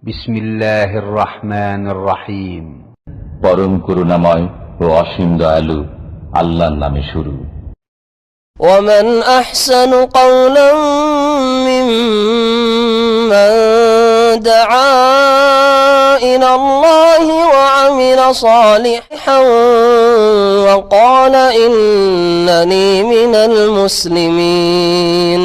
বিসমিল্লাহির রহমানির রহিম। পরম করুণাময় ও অসীম দয়ালু আল্লাহর নামে শুরু। ومن أحسن قولا ممن دعا إلى الله وعمل صالحا وقال إنني من المسلمين.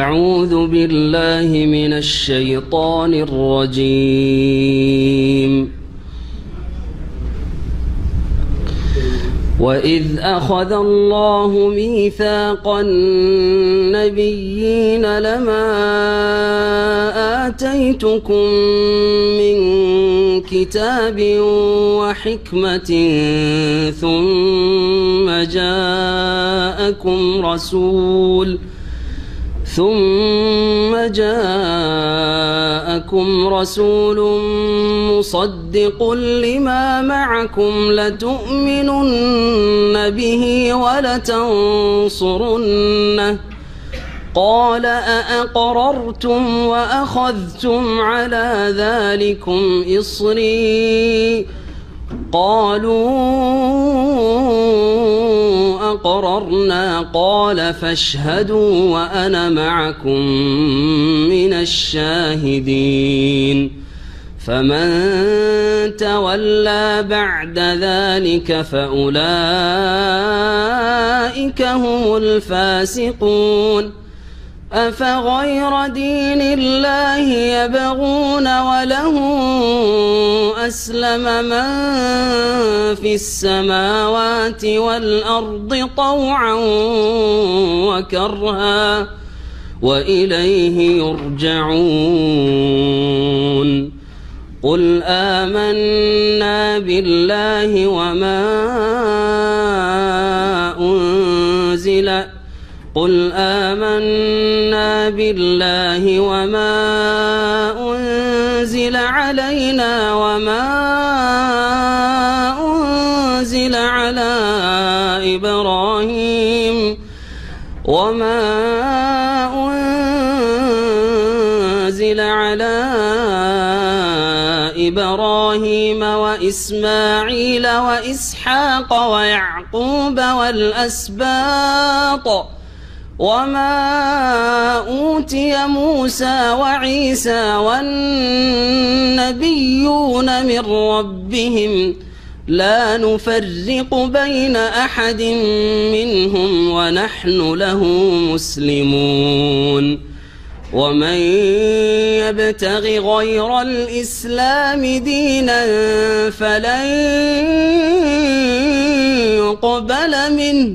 أعوذ بالله من الشيطان الرجيم. وإذ أخذ الله ميثاق النبيين لما آتيتكم من كتاب وحكمة ثم جاءكم رسول مصدق لما معكم لتؤمنن به ولتنصرنه قال أأقررتم وأخذتم على ذلكم إصري قالوا أقررنا قال فاشهدوا وأنا معكم من الشاهدين فمن تولى بعد ذلك فأولئك هم الفاسقون. أفغير دين الله يبغون وله أسلم من في السماوات والأرض طوعا وكرها وإليه يرجعون. قل آمنا بالله وما أنزل علينا وما أنزل على إبراهيم وإسماعيل وإسحاق ويعقوب والأسباط وما أوتي موسى وعيسى والنبيون من ربهم لا نفرق بين أحد منهم ونحن له مسلمون. ومن يبتغ غير الإسلام دينا فلن يقبل منه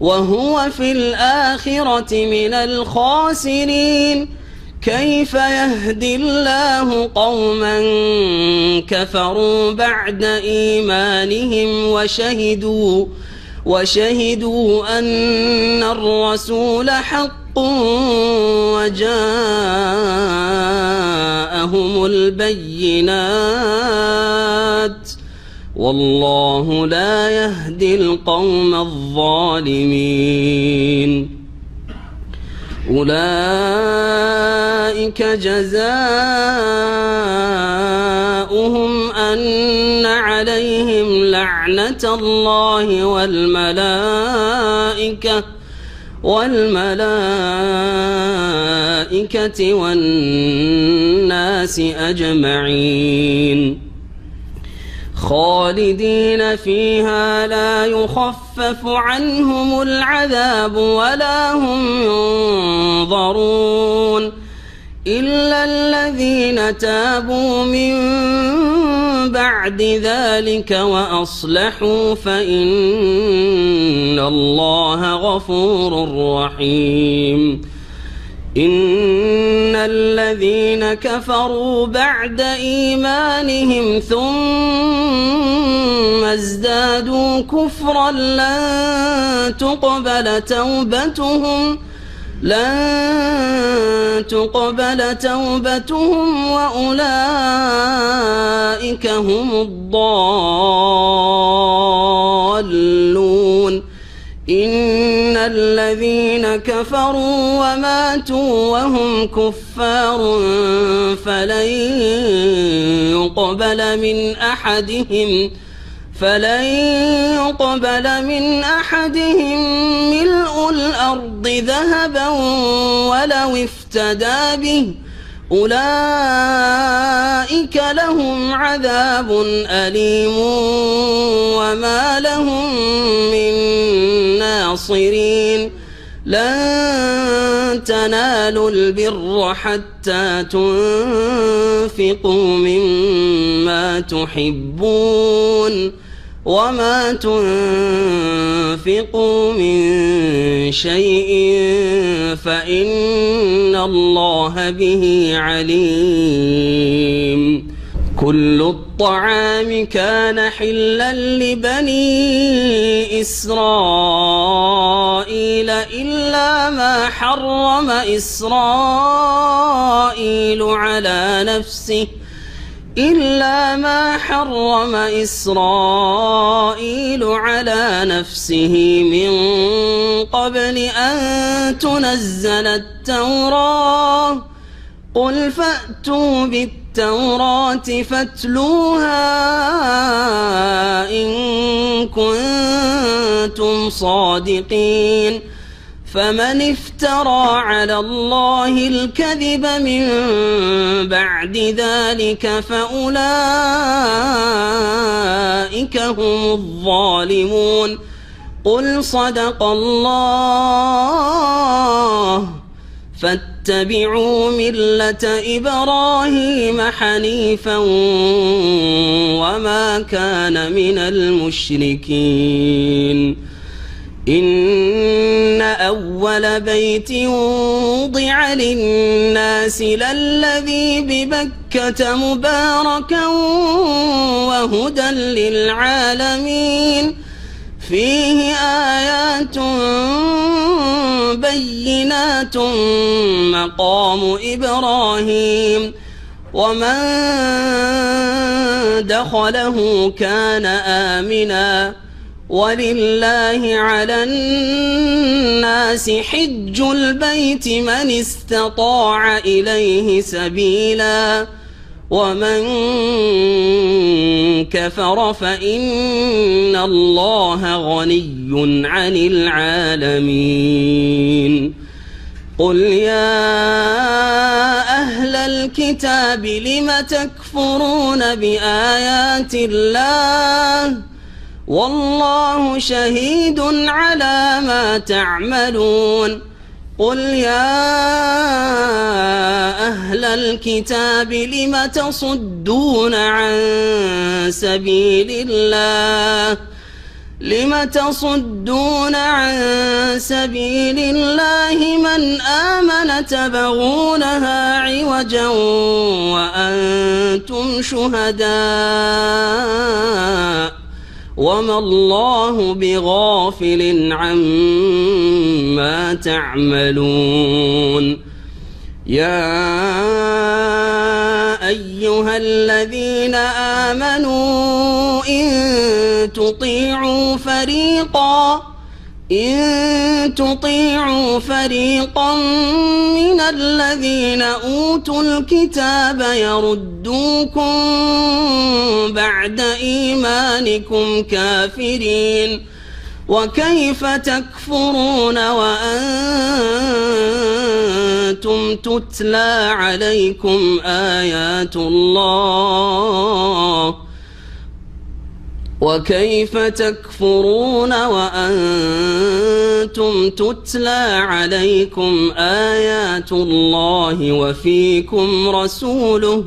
وهو في الآخرة من الخاسرين. كيف يهدي الله قوما كفروا بعد إيمانهم وشهدوا أن الرسول حق وجاءهم البينات والله لا يهدي القوم الظالمين. أولئك جزاؤهم أن عليهم لعنة الله والملائكة والناس أجمعين خالدين فيها لا يخفف عنهم العذاب ولا هم ينظرون إلا الذين تابوا من بعد ذلك وأصلحوا فإن الله غفور رحيم. إن الذين كفروا بعد إيمانهم ثم ازدادوا كفرا لن تقبل توبتهم وأولئك أولئك هم الضالون إن الذين كفروا وماتوا وهم كفار فلن يقبل من أحدهم ملء الأرض ذهبا ولو افتدى به أولئك لهم عذاب أليم وما لهم من ناصرين لن تنالوا البر حتى تنفقوا مما تحبون وما تنفقوا من شيء فإن الله به عليم كل الطعام كان حلا لبني إسرائيل إلا ما حرم إسرائيل على نفسه من قبل أن تنزل التوراة قل فأتوا بالتوراة فاتلوها إن كنتم صادقين فمن افترى على الله الكذب من بعد ذلك فأولئك هم الظالمون قل صدق الله فاتبعوا ملة إبراهيم حنيفا وما كان من المشركين إن أول بيت وضع للناس للذي ببكة مباركا وهدى للعالمين فيه آيات بينات مقام إبراهيم ومن دخله كان آمنا ولله على الناس حج البيت من استطاع إليه سبيلا ومن كفر فإن الله غني عن العالمين قل يا أهل الكتاب لم تكفرون بآيات الله والله شهيد على ما تعملون قل يا أهل الكتاب لم تصدون عن سبيل الله من آمن تبغونها عوجا وأنتم شهداء وما الله بغافل عما تعملون يا أيها الذين آمنوا إن تطيعوا فريقا من الذين أوتوا الكتاب يردوكم بعد إيمانكم كافرين وكيف تكفرون وأنتم تتلى عليكم آيات الله وكيف تكفرون وأنتم تتلى عليكم آيات الله وفيكم رسوله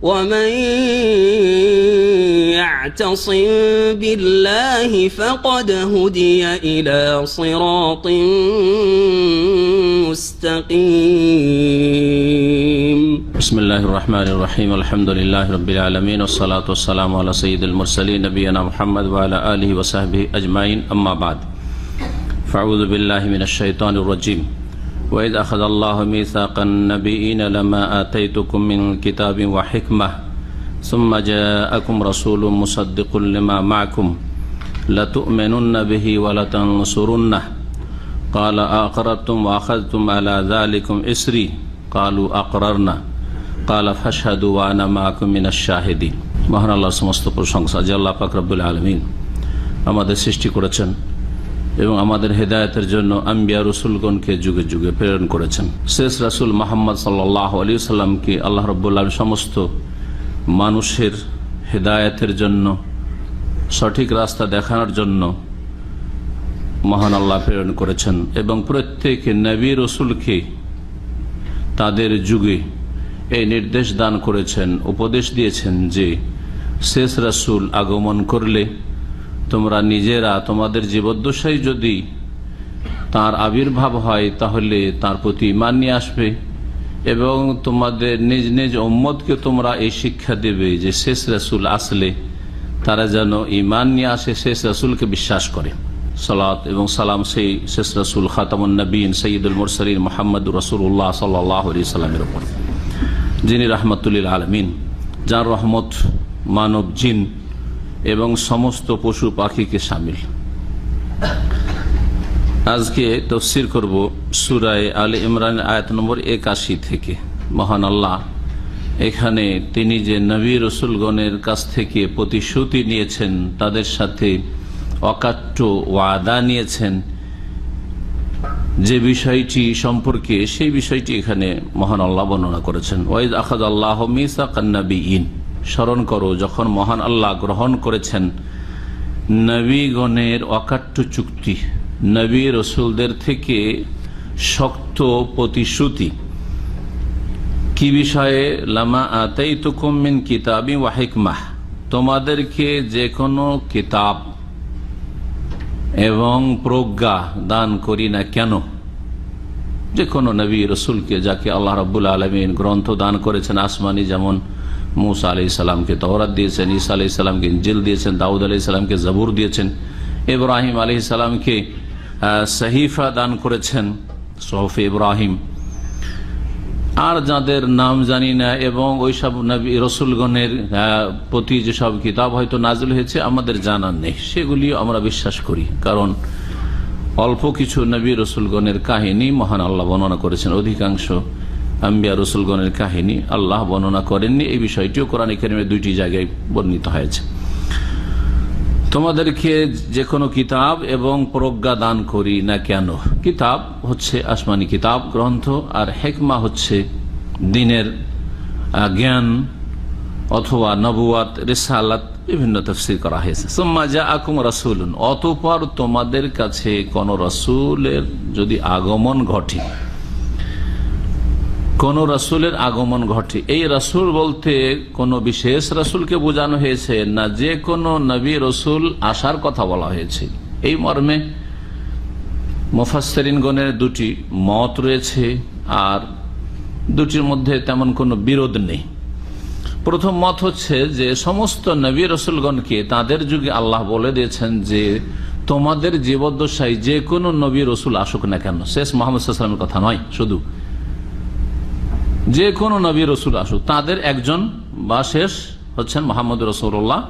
ومن يعتصم بالله فقد هدي إلى صراط مستقيم. بسم الله الرحمن الرحيم الحمد لله رب العالمين والصلاة والسلام على سيد المرسلين نبينا محمد وعلى آله وصحبه أجمعين أما بعد فأعوذ بالله من الشيطان الرجيم وإذ أخذ الله ميثاق النبيين لما آتيتكم من كتاب وحكمة ثم جاءكم رسول مصدق لما معكم لتؤمنن به ولتنصرنه قال أقررتم وأخذتم على ذلكم إسري قالوا أقررنا قال فاشهدوا وأنا معكم من الشاهدين। মহান আল্লাহর সমস্ত প্রশংসা যে আল্লাহ পাক রব্বুল আলামিন আমাদের সৃষ্টি করেছেন এবং আমাদের হেদায়েতের জন্য আম্বিয়া রসুলগণকে যুগে যুগে প্রেরণ করেছেন। শেষ রাসূল মুহাম্মদ সাল্লাল্লাহু আলাইহি ওয়াসাল্লামকে আল্লাহ রাব্বুল আলামিন সমস্ত মানুষের হেদায়েতের জন্য, সঠিক রাস্তা দেখানোর জন্য মহান আল্লাহ প্রেরণ করেছেন এবং প্রত্যেক নবী রসুলকে তাদের যুগে এই নির্দেশ দান করেছেন, উপদেশ দিয়েছেন যে শেষ রাসূল আগমন করলে তোমরা নিজেরা তোমাদের জীবদ্দশায় যদি তার আবির্ভাব হয় তাহলে তার প্রতি ঈমান নিয়ে আসবে এবং তোমাদের নিজ নিজ উম্মতকে তোমরা এই শিক্ষা দেবে যে শেষ রাসূল আসলে তারা যেন ঈমান নিয়ে আসে, শেষ রাসূলকে বিশ্বাস করে। সালাত এবং সালাম সেই শেষ রাসূল খাতামুন নবীন সাইয়্যিদুল মুরসালিন মুহাম্মদুর রাসূলুল্লাহ সাল্লাল্লাহু আলাইহি সাল্লামের উপর, যিনি রাহমাতুল লিল আলামিন, যার রহমত মানব জিন এবং সমস্ত পশু পাখিকে শামিল। আজকে তাফসীর করব সূরা আলে ইমরান আয়াত নম্বর 81 থেকে। মহান আল্লাহ এখানে তিনি যে নবী রসুলগণের কাছ থেকে প্রতিশ্রুতি নিয়েছেন, তাদের সাথে অকাট্য ওয়াদা নিয়েছেন, যে বিষয়টি সম্পর্কে সেই বিষয়টি এখানে মহান আল্লাহ বর্ণনা করেছেন। ওয়াইদ আখাযাল্লাহু মিসাকান নাবিয়্যিন, স্মরণ করো যখন মহান আল্লাহ গ্রহণ করেছেন নবীগণের অকাট্য চুক্তি, নবী রসুলদের থেকে শক্ত প্রতিশ্রুতি। কি বিষয়ে? লামা আতাইতুকুম মিন কিতাবি ওয়া হিকমাহ, তোমাদেরকে যে কোনো কিতাব এবং প্রজ্ঞা দান করি না কেন, যে কোনো নবী রসুলকে যাকে আল্লাহ রাব্বুল আলামিন গ্রন্থ দান করেছেন আসমানি, যেমন মূসা আলাইহিস সালামকে তাওরাত দিয়েছেন, ঈসা আলাইহিস সালামকে ইনজিল দিয়েছেন, দাউদ আলাইহিস সালামকে জবুর দিয়েছেন, ইব্রাহিম আলাইহিস সালামকে সহিফা দান করেছেন, সুহুফে ইব্রাহিম। আর যাদের নাম জানি না এবং ওইসব নবী রসুলগণের প্রতি যেসব কিতাব হয়তো নাজিল হয়েছে আমাদের জানার নেই, সেগুলিও আমরা বিশ্বাস করি, কারণ অল্প কিছু নবী রসুলগণের কাহিনী মহান আল্লাহ বর্ণনা করেছেন। অধিকাংশ আম্বিয়া রসুলগণের কাহিনী আল্লাহ বর্ণনা করেননি। এই বিষয়টিও কোরআন কারীমে 2টি জায়গায় বর্ণিত হয়েছে। তোমাদেরকে যে কোনো কিতাব এবং প্রজ্ঞা দান করি না কেন? কিতাব হচ্ছে আসমানি কিতাব গ্রন্থ, আর হিকমা হচ্ছে দ্বীনের জ্ঞান অথবা নবুয়াত, রিসালাত, বিভিন্ন তাফসীর করা হয়েছে। সুম্মা জাআকুম রাসূলুন, অতঃপর তোমাদের কাছে কোন রাসূলের যদি আগমন ঘটে, কোন রাসূলের আগমন ঘটে, এই রাসূল বলতে কোন বিশেষ রাসূলকে বোঝানো হয়েছে না যে কোনো নবী রাসূল আসার কথা বলা হয়েছে। এই মর্মে মুফাসসিরিনগণের 2টি মত রয়েছে, আর 2টির মধ্যে তেমন কোনো বিরোধ নেই। প্রথম মত হচ্ছে যে সমস্ত নবী রাসূলগণকে তাদের যুগে আল্লাহ বলে দিয়েছেন যে তোমাদের জীবদ্দশায় যে কোনো নবী রাসূল আসুক না কেন, শেষ মুহাম্মদ সাল্লাল্লাহু আলাইহি ওয়াসাল্লামের কথা নয়, শুধু যে কোনো নবী রসুল আসুক, তাদের একজন বা শেষ হচ্ছেন মুহাম্মদ রাসূলুল্লাহ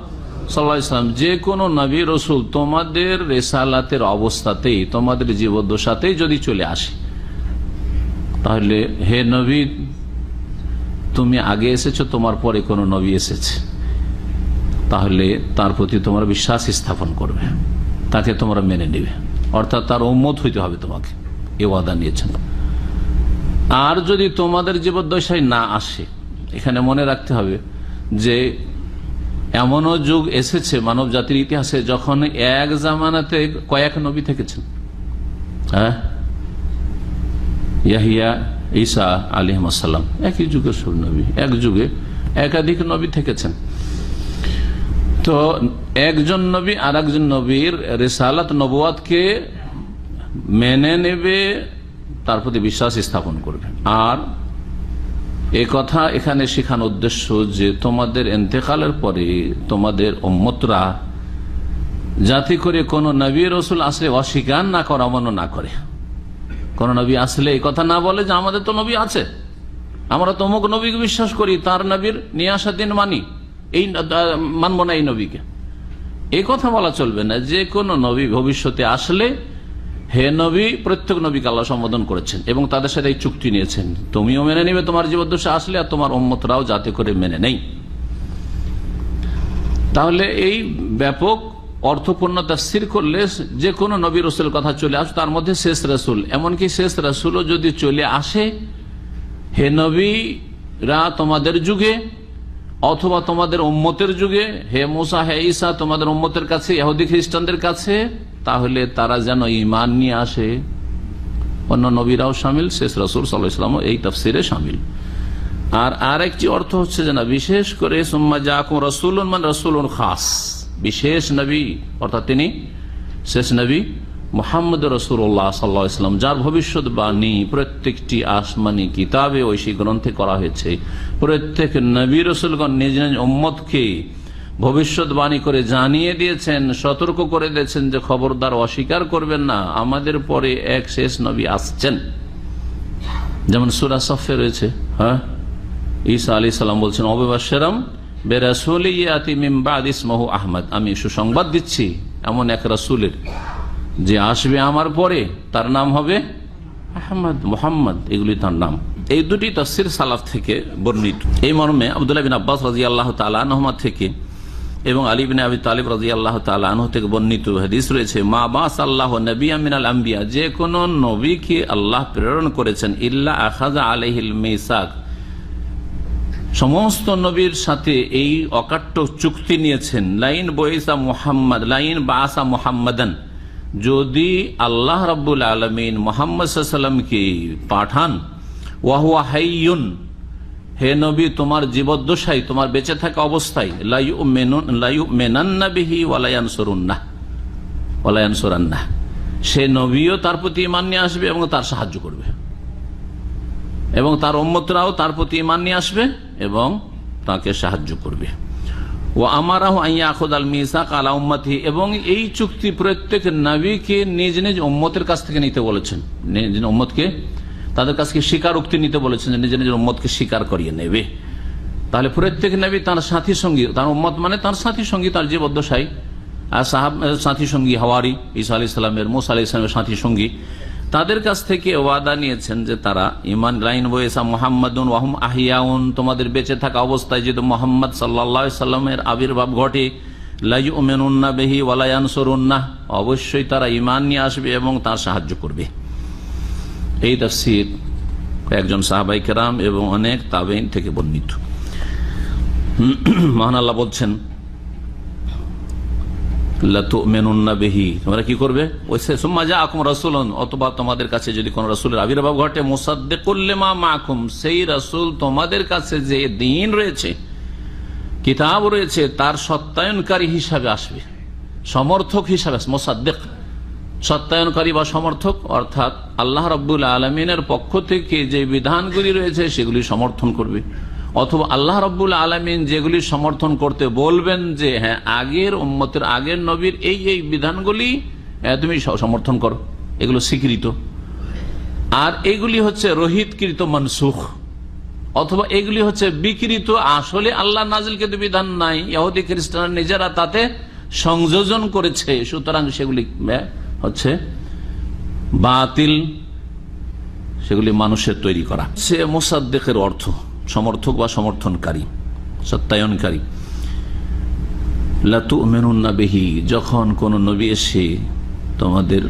সাল্লাল্লাহু আলাইহি ওয়াসাল্লাম। যে কোনো নবী রসুল তোমাদের রিসালাতের অবস্থাতেই, তোমাদের জীবদ্দশাতেই যদি চলে আসে, তাহলে হে নবী তুমি আগে এসেছো, তোমার পরে কোনো নবী এসেছে, তাহলে তার প্রতি তোমরা বিশ্বাস স্থাপন করবে, তাকে তোমরা মেনে নেবে, অর্থাৎ তার উম্মত হইতে হবে তোমাকে, এ ওয়াদা নিয়েছেন। আর যদি তোমাদের জীবদ্দশায় না আসে, এখানে মনে রাখতে হবে যে এমনও যুগ এসেছে মানব জাতির ইতিহাসে যখন এক জামানাতে কয়েক নবী থেকেছেন। হ্যাঁ, ইয়াহিয়া, ঈসা আলাইহিস সালাম একই যুগের সব নবী, এক যুগে একাধিক নবী থেকেছেন। তো একজন নবী আর একজন নবীর রিসালাত নবুয়াতকে মেনে নেবে, তার প্রতি বিশ্বাস স্থাপন করবে। আর এ কথা এখানে শেখানোর উদ্দেশ্য যে তোমাদের ইন্তেকালের পরে তোমাদের উম্মতরা যাতে করে কোন নবী রসুল আসলে অস্বীকার না করে, অমান্য না করে। কোন নবী আসলে এই কথা না বলে যে আমাদের তো নবী আছে, আমরা তমুক নবীকে বিশ্বাস করি, তার নবীর নিয়ে আসা দিন মানি, এই মানব না এই নবীকে, এই কথা বলা চলবে না। যে কোনো নবী ভবিষ্যতে আসলে হে নবী, প্রত্যেক নবীকে আল্লাহ সম্বোধন করেছেন এবং তাদের সাথে এই চুক্তি নিয়েছেন, তুমিও মেনে নিবে তোমার জীবদ্দশা আসলে, আর তোমার উম্মতরাও যাতে করে মেনে নেই। তাহলে এই ব্যাপক অর্থপূর্ণ তাফসীর করলে যে কোনো নবী রসুল কথা চলে আসে, তার মধ্যে শেষ রসুল, এমনকি শেষ রসুলও যদি চলে আসে, হে নবীরা তোমাদের যুগে অথবা তোমাদের উম্মতের যুগে, হে মুসা হে ঈসা তোমাদের উম্মতের কাছে, ইহুদি খ্রিস্টানদের কাছে, তাহলে তারা যেন ঈমান নিয়ে আসে। অন্য নবীরাও শামিল, শেষ রাসূল সাল্লাল্লাহু আলাইহি ওয়াসাল্লাম এই তাফসীরে শামিল। আর আরেকটি অর্থ হচ্ছে যে না, বিশেষ করে সুম্মা জাআকুম রাসূলুন মান রাসূলুন খাস, বিশেষ নবী অর্থাৎ তিনি শেষ নবী মুহাম্মদ রাসূলুল্লাহ সাল্লাল্লাহু আলাইহি ওয়াসাল্লাম, যার ভবিষ্যৎবাণী প্রত্যেকটি আসমানি কিতাবে ঐশী গ্রন্থে করা হয়েছে। প্রত্যেক নবী রাসূলগণ নিজ নিজ উম্মতকে ভবিষ্যৎবাণী করে জানিয়ে দিয়েছেন, সতর্ক করে দিয়েছেন যে খবরদার অস্বীকার করবেন না, আমাদের পরে এক শেষ নবী আসছেন। যেমন সূরা সফে রয়েছে, হ্যাঁ, ঈসা আলাইহিস সালাম বলছেন অবিবাশশিরাম বিরাসূলিন ইয়াতি মিন বাদি ইসমুহু আহমদ, আমি সুসংবাদ দিচ্ছি এমন এক রাসূলের যে আসবে আমার পরে, তার নাম হবে আহমদ, মুহাম্মদ, এগুলি তার নাম। এই দুটি তাফসীর সালাফ থেকে বর্ণিত। এই মর্মে আব্দুল্লাহ বিন আব্বাস রাদিয়াল্লাহু তাআলা আনহুমা থেকে এবং আলী বিন আবি তালিব রাদিয়াল্লাহু তাআলা আনহু থেকে বর্ণিত হাদিস রয়েছে, মা বাসাল্লাহু নাবিয়্যাম মিনাল আম্বিয়া, যে কোন নবীকে আল্লাহ প্রেরণ করেছেন, ইল্লা আখাযা আলাইহিল মিসাক, সমস্ত নবীর সাথে এই অকাট্য চুক্তি নিয়েছেন, লাইন বয়সা মুহাম্মদ, লাইন বাসা মুহাম্মাদান, যদি আল্লাহ রাব্বুল আলামিন মুহাম্মদ সাল্লাল্লাহু আলাইহি ওয়াসাল্লামকে পাঠান, ওয়া হুয়া হাইয়ুন, হে নবী তোমার জীবদ্দশায়, তোমার বেঁচে থাকা অবস্থায়, লা ইউমিনান্না বিহি ওয়া লা ইয়ানসুরান্নাহ, সে নবীও তার প্রতি ঈমান নিয়ে আসবে এবং তার সাহায্য করবে, এবং তার উম্মতরাও তার প্রতি ঈমান নিয়ে আসবে এবং তাকে সাহায্য করবে। ও আমারাহু আন ইয়াখুযাল মিসাক আলা উম্মতিহি, এবং এই চুক্তি প্রত্যেক নবীকে নিজ নিজ উম্মতের কাছ থেকে নিতে বলেছেন, নিজ নিজ উম্মতকে তাদের কাছে স্বীকারোক্তি নিতে বলেছেন, যে নিজের নিজের উম্মতকে স্বীকার করিয়ে নেবে। তাহলে প্রত্যেক নবী তার সাথী সঙ্গী, তার উম্মত মানে তার সাথী সঙ্গী, তার জীবদ্দশায় আর সাথী সঙ্গী হাওয়ারি ঈসা আলাইহিস সালামের, মুসা আলাইহিস সালামের সাথী সঙ্গী, তাদের কাছ থেকে ওয়াদা নিয়েছেন যে তারা ঈমান, লাইন বয়সা মুহাম্মাদুন ওয়া হুম আহিয়াউন, তোমাদের বেঁচে থাকা অবস্থায় যদি মুহাম্মদ সাল্লাল্লাহু আলাইহি সাল্লামের আবির্ভাব ঘটে, লা ইউমিনুন্না বিহি ওয়া লা ইয়ানসুরুন্নাহ, অবশ্যই তারা ঈমান নিয়ে আসবে এবং তার সাহায্য করবে। এই তাফসীর একজন সাহাবায়ে কেরাম এবং অনেক তাবেঈন থেকে বর্ণিত। মহান আল্লাহ বলছেন লা তুমিনুন্না বিহি, তোমরা কি করবে, ওইসে সুম্মা জাআকুম রাসূলুন, অথবা তোমাদের কাছে যদি কোন রাসূলের আবির্ভাব ঘটে, মুসাদ্দিকুল লিমা মাআকুম, সেই রাসূল তোমাদের কাছে যে দ্বীন রয়েছে, কিতাব রয়েছে, তার সত্যায়নকারী হিসাবে আসবে, সমর্থক হিসাবে। মুসাদ্দিক সত্যায়নকারী বা সমর্থক, অর্থাৎ আল্লাহ রাব্বুল আলামিনের পক্ষ থেকে যে বিধানগুলি রয়েছে সেগুলি সমর্থন করবে, অথবা আল্লাহ রাব্বুল আলামিন যেগুলি সমর্থন করতে বলবেন, যে হ্যাঁ আগের উম্মতের, আগের নবীর এই এই বিধানগুলি তুমি সমর্থন করো, এগুলো স্বীকৃত, আর এগুলি হচ্ছে রহিতকৃত মানসুখ, অথবা এগুলি হচ্ছে বিকৃত, আসলে আল্লাহ নাজিলকৃত বিধান নাই, ইহুদি খ্রিস্টান নিজেরা তাতে সংযোজন করেছে, সুতরাং সেগুলি হচ্ছে বাতিল, সেগুলি মানুষের তৈরি করা। সে মুসাদ্দিকের অর্থ সমর্থক বা সমর্থনকারী, সত্যায়নকারী। লা তুমিনুন্না বিহি, যখন কোন নবী এসে তোমাদের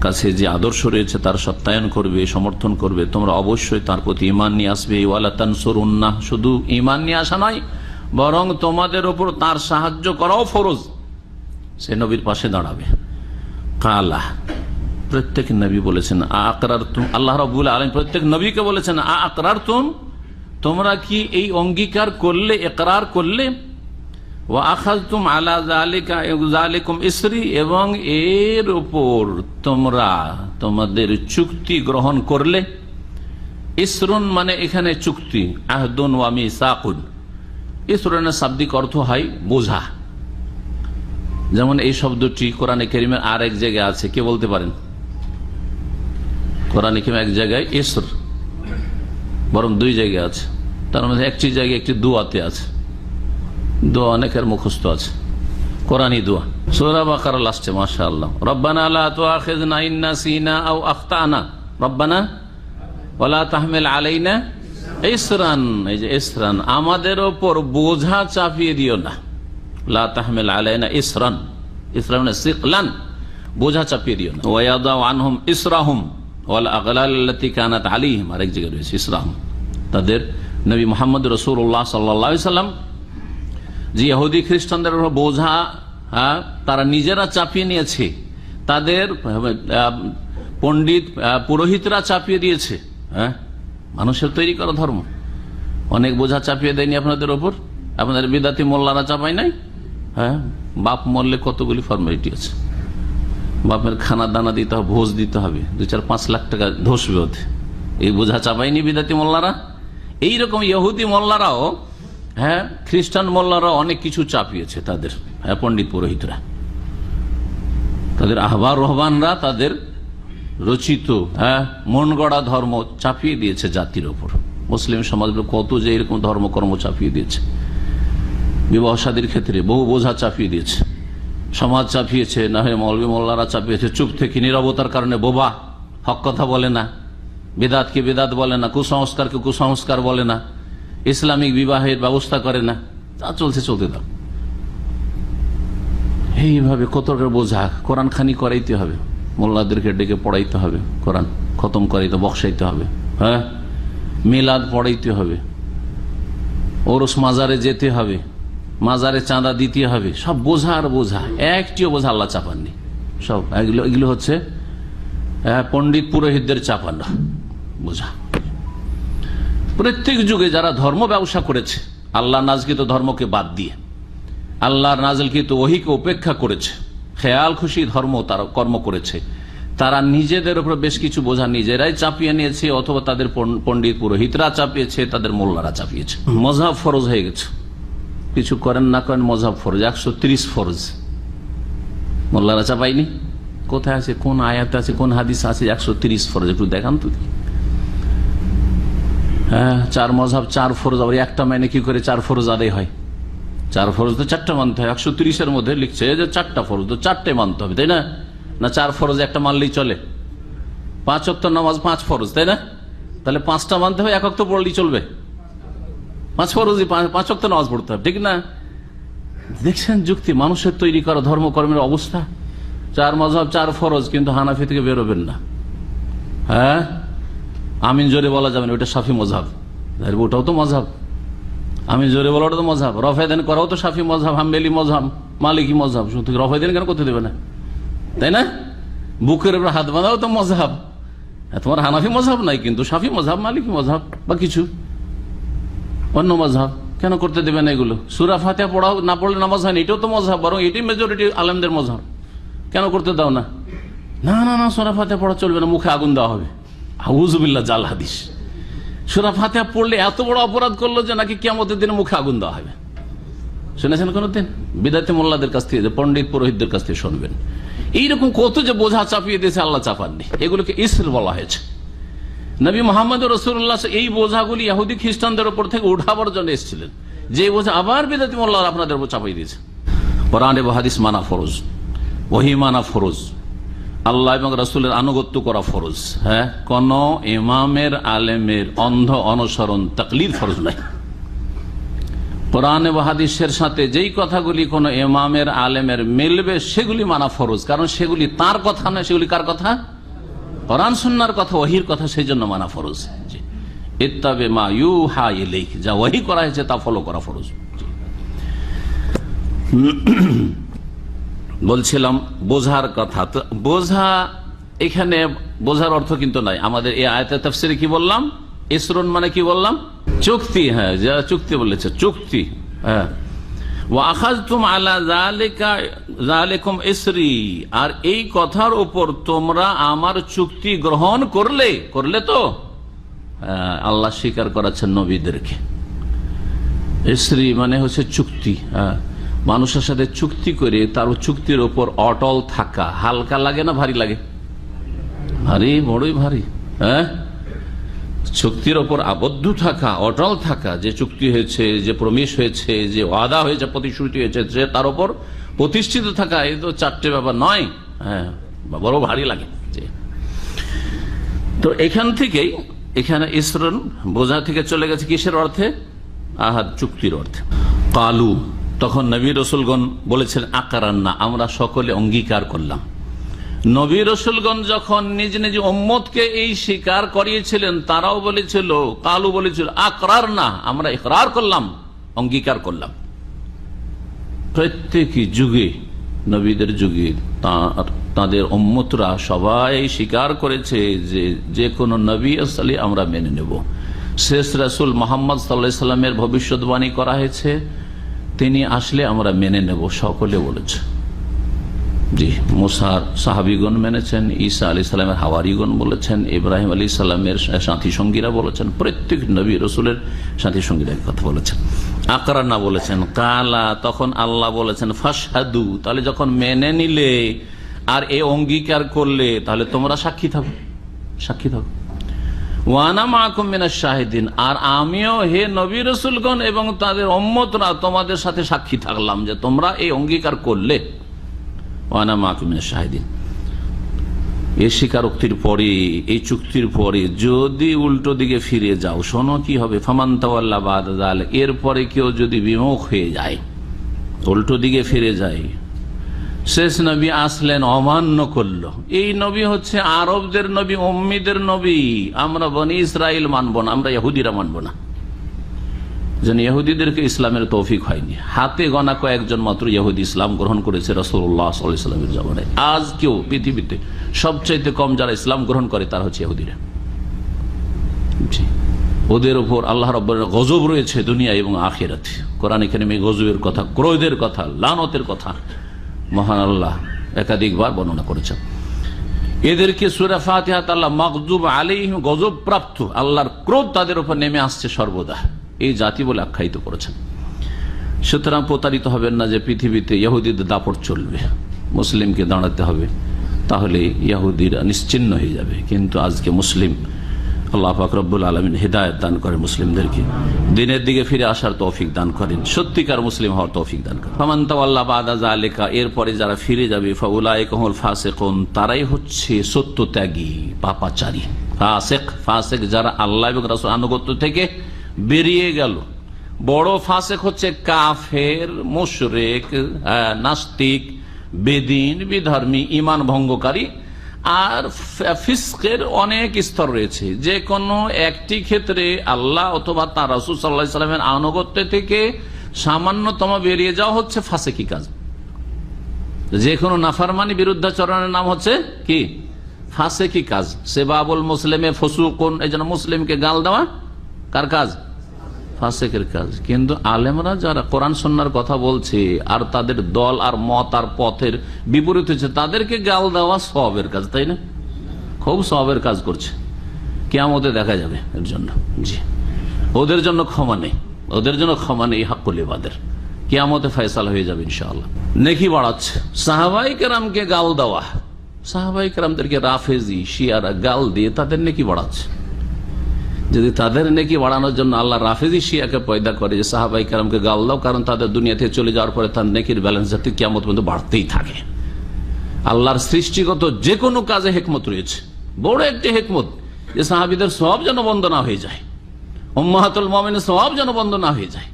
কাছে যে আদর্শ রয়েছে তার সত্যায়ন করবে, সমর্থন করবে, তোমরা অবশ্যই তার প্রতি ঈমান নিয়ে আসবে। ওয়া লা তানসুরুন্নাহ, শুধু ঈমান নিয়ে আসা নয়, বরং তোমাদের উপর তার সাহায্য করাও ফরজ, সে নবীর পাশে দাঁড়াবে। কালা, প্রত্যেক নবী বলেছেন আকরারতুম, আল্লাহ রাব্বুল আলামিন প্রত্যেক নবীকে বলেছেন আকরারতুম, তোমরা কি এই অঙ্গীকার করলে, ইকরার করলে, ওয়া আখাযতুম আলা যালিকুম ইসরি, এবং এর উপর তোমরা তোমাদের চুক্তি গ্রহণ করলে। ইসরুন মানে এখানে চুক্তি, আহদুন ওয়া মিসাকুন। ইসরুনের শাব্দিক অর্থ হয় বোঝা, যেমন এই শব্দটি কোরআনে কারীমের আর এক জায়গায় আছে, কে বলতে পারেন? কোরআনে কারীমে এক জায়গায় ইসর, বরং দুই জায়গায় আছে, তার মধ্যে একটি জায়গায় একটি দুয়াতে আছে। দোয়া অনেকের মুখস্থ আছে, কোরআনী দোয়া। সূরা বাকারা লাস্টে মাশাআল্লাহ, রব্বানা লা তুআখিযনা ইন নাসিনা আও আখতানা রব্বানা ওয়ালা তাহমিল আলাইনা ইসরান। এই যে ইসরান, আমাদের ওপর বোঝা চাপিয়ে দিও না। লা তাহমিল আলাইনা ইসরান, ইসরান মানে সিকলান, বোঝা চাপিয়ে দিও না। ওয়ায়াদাউ আনহুম ইসরাহুম ওয়াল আগলাল আল্লাতী কানাত আলাইহিম, আরেক জায়গায় রয়েছে ইসরাহুম। তাদের নবী মুহাম্মদ রাসূলুল্লাহ সাল্লাল্লাহু আলাইহি সাল্লাম যে ইহুদি খ্রিস্টানদের উপর বোঝা তারা নিজেরা চাপিয়ে নিয়েছে, তাদের পণ্ডিত পুরোহিতরা চাপিয়ে দিয়েছে। হ্যাঁ, মানুষের তৈরি করা ধর্ম অনেক বোঝা চাপিয়ে দেয়নি আপনাদের ওপর? আপনাদের বিদাতি মোল্লারা চাপাই নাই? হ্যাঁ, বাপ মরলে কতগুলি ফর্মালিটি আছে, বাপের খানা দানা দিতে হবে, ভোজ দিতে হবে, 2-4-5 লাখ টাকা ধসবে ওতে। এই বোঝা চাপাইনি বিদাতি মোল্লারা? এইরকম ইহুদি মোল্লারাও, হ্যাঁ, খ্রিস্টান মোল্লারাও অনেক কিছু চাপিয়েছে তাদের পণ্ডিত পুরোহিতরা, তাদের আহবার রহবানরা তাদের রচিত মন গড়া ধর্ম চাপিয়ে দিয়েছে জাতির ওপর। মুসলিম সমাজ কত যে এরকম ধর্মকর্ম চাপিয়ে দিয়েছে, বিবাহ শাদীর ক্ষেত্রে বহু বোঝা চাপিয়ে দিয়েছে, সমাজ চাপিয়েছে, না হয় মৌলবী মোল্লারা চাপিয়েছে। চুপ থেকে নীরবতার কারণে বোবা, হক কথা বলে না, বেদাতকে বেদাত বলে না, কুসংস্কারকে কুসংস্কার বলে না, ইসলামিক বিবাহের ব্যবস্থা করে না, তা চলছে, চলতে দাও। এইভাবে কত বোঝা, কোরআন খানি করাইতে হবে, মোল্লাদেরকে ডেকে পড়াইতে হবে, কোরআন খতম করাইতে বসাইতে হবে, হ্যাঁ, মিলাদ পড়াইতে হবে, ওরস মাজারে যেতে হবে, মাজারে চাঁদা দিতে হবে, সব বোঝা আর বোঝা, একটিও বোঝা আল্লাহ চাপাননি। সব এগুলো হচ্ছে পণ্ডিত পুরোহিতদের চাপানো বোঝা। প্রত্যেক যুগে যারা ধর্ম ব্যবসা করেছে, আল্লাহ নাজকৃত ধর্মকে বাদ দিয়ে, আল্লাহর নাজলকৃত ওহীকে উপেক্ষা করেছে, খেয়াল খুশি ধর্ম তারা কর্ম করেছে, তারা নিজেদের উপর বেশ কিছু বোঝা নিজেরাই চাপিয়ে নিয়েছে, অথবা তাদের পণ্ডিত পুরোহিতরা চাপিয়েছে, তাদের মোল্লারা চাপিয়েছে। মযহাব ফরজ হয়ে গেছে, কিছু করেন না করেন মযহাব ফরজ, 130 ফরজ মোল্লারা চাপাইনি? কোথায় আছে, কোন আয়াত আছে, কোন হাদিস আছে 130 ফরজ? একটু দেখান তো। হ্যাঁ, 4 মযহাব 4 ফরজ, আবার একটা মানে কি করে 4 ফরজ আদায় হয়? 4 ফরজ তো 4টা মানতে হয়, 130-এর মধ্যে লিখছে যে 4টা ফরজ, তো 4টে মানতে হবে, তাই না? না 4 ফরজ একটা মানলেই চলে? 5 ওয়াক্ত নামাজ 5 ফরজ, তাই না? তাহলে 5টা মানতে হবে, 1 ওয়াক্ত পড়লেই চলবে? 5 ফরজই 5 ওয়াক্ত নামাজ পড়তে হবে, ঠিক না? দেখছেন যুক্তি, মানুষের তৈরি করা ধর্মকর্মের অবস্থা। 4 মযহাব 4 ফরজ, কিন্তু হানাফি থেকে বেরোবেন না। হ্যাঁ, আমিন জোরে বলা যাবে না, ওটা শাফি মযহাব, ওটাও তো মযহাব। আমিন জোরে বলা ওটা তো মযহাব। রফায়দান করাও তো শাফি মযহাব, হাম্বলি মযহাব, মালিকি মযহাব। শুধু রফায়দান কেন করতে দেবে না, তাই না? বুকের উপর হাত বাঁধাও তো মযহাব। তোমার হানাফি মযহাব নাই, কিন্তু শাফি মযহাব, মালিকি মযহাব বা কিছু অন্য মযহাব, কেন করতে দেবে না এগুলো? সূরা ফাতিহা পড়াও, না পড়লে নামাজ হয় না, এটাও তো মযহাব, বরং এটাই মেজরিটি আলেমদের মযহাব। কেন করতে দাও না? না না না, সূরা ফাতিহা পড়া চলবে না, মুখে আগুন দেওয়া হবে। আউযুবিল্লাহ, জাল হাদিস। সূরা ফাতিহা পড়লে এত বড় অপরাধ করলো যে নাকি কিয়ামতের দিনে মুখে আগুন দেওয়া হবে। শুনেছেন কোনদিন? বিদাতি মোল্লাদের কাছ থেকে, পণ্ডিত পুরোহিতদের কাছ থেকে শুনবেন। এইরকম কত যে বোঝা চাপিয়ে দিয়েছে, আল্লাহ চাপাননি। এগুলোকে ইসর বলা হয়েছে। নবী মুহাম্মদ রাসূলুল্লাহ এই বোঝাগুলি ইহুদি খ্রিস্টানদের উপর থেকে উঠাবার জন্য এসেছিলেন, যে বোঝা আবার বিদাতি মোল্লা আপনাদের উপর চাপিয়ে দিয়েছে। কোরআন এবং হাদিস মানা ফরজ, ওহী মানা ফরজ, আল্লাহ এবং রাসূলের আনুগত্য করা ফরজ। হ্যাঁ, কোন ইমামের আলেমের অন্ধ অনুসরণ তাকলিদ ফরজ নাই। কোরআন এবং হাদিসের সাথে যেই কথাগুলি কোন ইমামের আলেমের মিলবে সেগুলি মানা ফরজ, কারণ সেগুলি তার কথা নয়, সেগুলি কার কথা? কোরআন সুন্নাহর কথা, ওহীর কথা, সেই জন্য মানা ফরজ। ইত্তাবে মা ইউহা ইলাইক, যা ওহী করা হয়েছে তা ফলো করা ফরজ। বলছিলাম বোঝার কথা। তো বোঝা, এখানে বোঝার অর্থ কিন্তু নাই। আমাদের এই আয়াতের তাফসীরে কি বললাম? ইসরুন মানে কি বললাম? চুক্তি। হ্যাঁ, যা চুক্তি বলেছে, চুক্তি। হ্যাঁ, ওয়া আখাযতুম আলা যালিকুম ইসরি, আর এই কথার উপর তোমরা আমার চুক্তি গ্রহণ করলে তো। আল্লাহ স্বীকার করাচ্ছেন নবীদেরকে। ইসরি মানে হচ্ছে চুক্তি। হ্যাঁ, মানুষের সাথে চুক্তি করে তার চুক্তির উপর অটল থাকা হালকা লাগে না ভারী লাগে? ভারী, বড়ই ভারী। হ্যাঁ, চুক্তির ওপর আবদ্ধ থাকা, অটল থাকা, যে চুক্তি হয়েছে, যে প্রমিস হয়েছে, যে ওয়াদা হয়েছে, প্রতিশ্রুতি হয়েছে, যে তার উপর প্রতিষ্ঠিত থাকা, এই তো চারটে ব্যাপার নয়। হ্যাঁ, বড় ভারী লাগে। তো এখান থেকেই এখানে ইসরন বোঝা থেকে চলে গেছে কিসের অর্থে? আহাদ, চুক্তির অর্থে। কালু, তখন নবী রসুলগণ বলেছেন আকরান্না, আমরা সকলে অঙ্গীকার করলাম। নবী রসুলগণ যখন নিজ নিজ উম্মতকে এই স্বীকার করিয়েছিলেন, তারাও বলেছিল, কালু বলেছিল আকরারনা, আমরা ইকরার করলাম, অঙ্গীকার করলাম। প্রত্যেকই যুগে, নবীদের যুগে তাদের উম্মতরা সবাই স্বীকার করেছে যে যে কোনো নবী আসলে আমরা মেনে নেব। শেষ রাসূল মুহাম্মদ সাল্লাল্লাহু আলাইহি সাল্লামের ভবিষ্যৎবাণী করা হয়েছে, তিনি আসলে আমরা মেনে নেব, সকলে বলেছে। জি, মুসার সাহাবিগণ মেনেছেন, ঈসা আলাইহিস সালামের হাওয়ারিগণ বলেছেন, ইব্রাহিম আলাইহিস সালামের সাথী সঙ্গীরা বলেছেন, প্রত্যেক নবী রসুলের সাথী সঙ্গীরা কথা বলেছেন। আকরানা বলেছেন। কালা, তখন আল্লাহ বলেছেন ফাশহাদু, তাহলে যখন মেনে নিলে আর এই অঙ্গীকার করলে, তাহলে তোমরা সাক্ষী থাকো, সাক্ষী থাকো। ওয়ানা মাকুম মিনাশ শাহিদিন, আর আমিও হে নবী রাসূলগণ এবং তাদের উম্মতরা তোমাদের সাথে সাক্ষী থাকলাম যে তোমরা এই অঙ্গীকার করলে। ওয়ানা মাকুম মিনাশ শাহিদিন, এই স্বীকারোক্তির পরে, এই চুক্তির পরে যদি উল্টো দিকে ফিরে যাও, শোনো কি হবে। ফামান তাওয়াল্লা বাদা যালিক, এরপরে কেউ যদি বিমুখ হয়ে যায়, উল্টো দিকে ফিরে যায়, শেষ নবী আসলেন, অমান্য করলো। এই নবী হচ্ছে আরবদের নবী, উম্মিদের নবী। আমরা বনি ইসরাইল মানব না, আমরা ইহুদিরা মানব না। যেন ইহুদিদেরকে ইসলামের তৌফিক হয়নি, হাতে গোনা কয়েকজন মাত্র ইহুদি ইসলাম গ্রহণ করেছে রাসূলুল্লাহ সাল্লাল্লাহু আলাইহি ওয়াসাল্লামের জামানায়। আজ কেউ পৃথিবীতে সবচাইতে কম যারা ইসলাম গ্রহণ করে তারা হচ্ছে ইহুদিরা। ওদের উপর আল্লাহ রাব্বুল গজব রয়েছে দুনিয়া এবং আখিরাতে। কোরআনে কারিমে গজবের কথা, ক্রোধের কথা, লানতের কথা মহান আল্লাহ একাধিকবার বর্ণনা করেছেন। এদেরকে সূরা ফাতিহাতে আল্লাহ মাগযুব আলাইহিম, গজব প্রাপ্ত, আল্লাহর ক্রোধ তাদের উপর নেমে আসছে সর্বদা, এই জাতি বলে আখ্যায়িত করেছেন। সুতরাং প্রতারিত হবেন না যে পৃথিবীতে ইহুদিদের দাপট চলবে, মুসলিমকে দাঁড়াতে হবে, তাহলে ইহুদিরা নিশ্চিহ্ন হয়ে যাবে। কিন্তু আজকে মুসলিম, আল্লাহ পাক রব্বুল আলামিন হিদায়াত দান করেন মুসলিমদেরকে, দিনের দিকে ফিরে আসার তৌফিক দান করেন, সত্যিকার মুসলিম হওয়ার তৌফিক দান করেন। ফামান তাওয়াল্লা বাদা যালিকা, এরপরে যারা ফিরে যাবে, ফাউলাইকা হুমুল ফাসিকুন, তারাই হচ্ছে সত্যত্যাগী, পাপাচারী। ফাসিক, ফাসিক যারা আল্লাহ এবং রাসূল আনুগত্য থেকে বেরিয়ে গেল। বড় ফাসিক হচ্ছে কাফের, মুশরিক, নাস্তিক, বেদিন, বিধর্মী, ঈমান ভঙ্গকারী। আর ফিসকের অনেক স্তর রয়েছে, যে কোনো একটি ক্ষেত্রে আল্লাহ অথবা তার রাসূল সাল্লাল্লাহু আলাইহি ওয়াসাল্লামের আনুগত্য থেকে সামান্যতম বেরিয়ে যাওয়া হচ্ছে ফাসিকি কাজ। যে কোনো নাফরমানি, বিরুদ্ধাচরণের নাম হচ্ছে কি? ফাসিকি কাজ। সেবাবুল মুসলিমে ফুসুকুন, এই জন্য মুসলিমকে গাল দেওয়া কার কাজ? ফাসিকের কাজ। কিন্তু আলেমরা যারা কোরআন সুন্নাহর কথা বলছে আর তাদের দল আর মত আর পথের বিপরীত হচ্ছে, তাদেরকে গাল দেওয়া সওয়াবের কাজ, তাই না? খুব সওয়াবের কাজ করছে, কিয়ামতে দেখা যাবে এর জন্য। জি, ওদের জন্য ক্ষমা নেই, ওদের জন্য ক্ষমা নেই হাক্কুল ইবাদের, কিয়ামতে ফয়সালা হয়ে যাবে ইনশাআল্লাহ। নেকি বাড়াচ্ছে। সাহাবায়ে কেরামকে গাল দেওয়া, সাহাবায়ে কেরামদেরকে রাফেজি শিয়ারা গাল দিয়ে তাদের নেকি বাড়াচ্ছে। যদি তাদের নেকি বাড়ানোর জন্য আল্লাহ রাফেজি শিয়াকে পয়দা করে যে সাহাবায়ে কেরামকে গাল দাও, কারণ তাদের দুনিয়া থেকে চলে যাওয়ার পরে তার নেকির ব্যালেন্স যাতে কিয়ামত পর্যন্ত বাড়তেই থাকে। আল্লাহর সৃষ্টিগত যে কোনো কাজে হিকমত রয়েছে, বড় একটি হিকমত, যে সাহাবীদের সওয়াব যেন বন্ধ না হয়ে যায়, উম্মাহাতুল মুমিনের সওয়াব যেন বন্ধ না হয়ে যায়।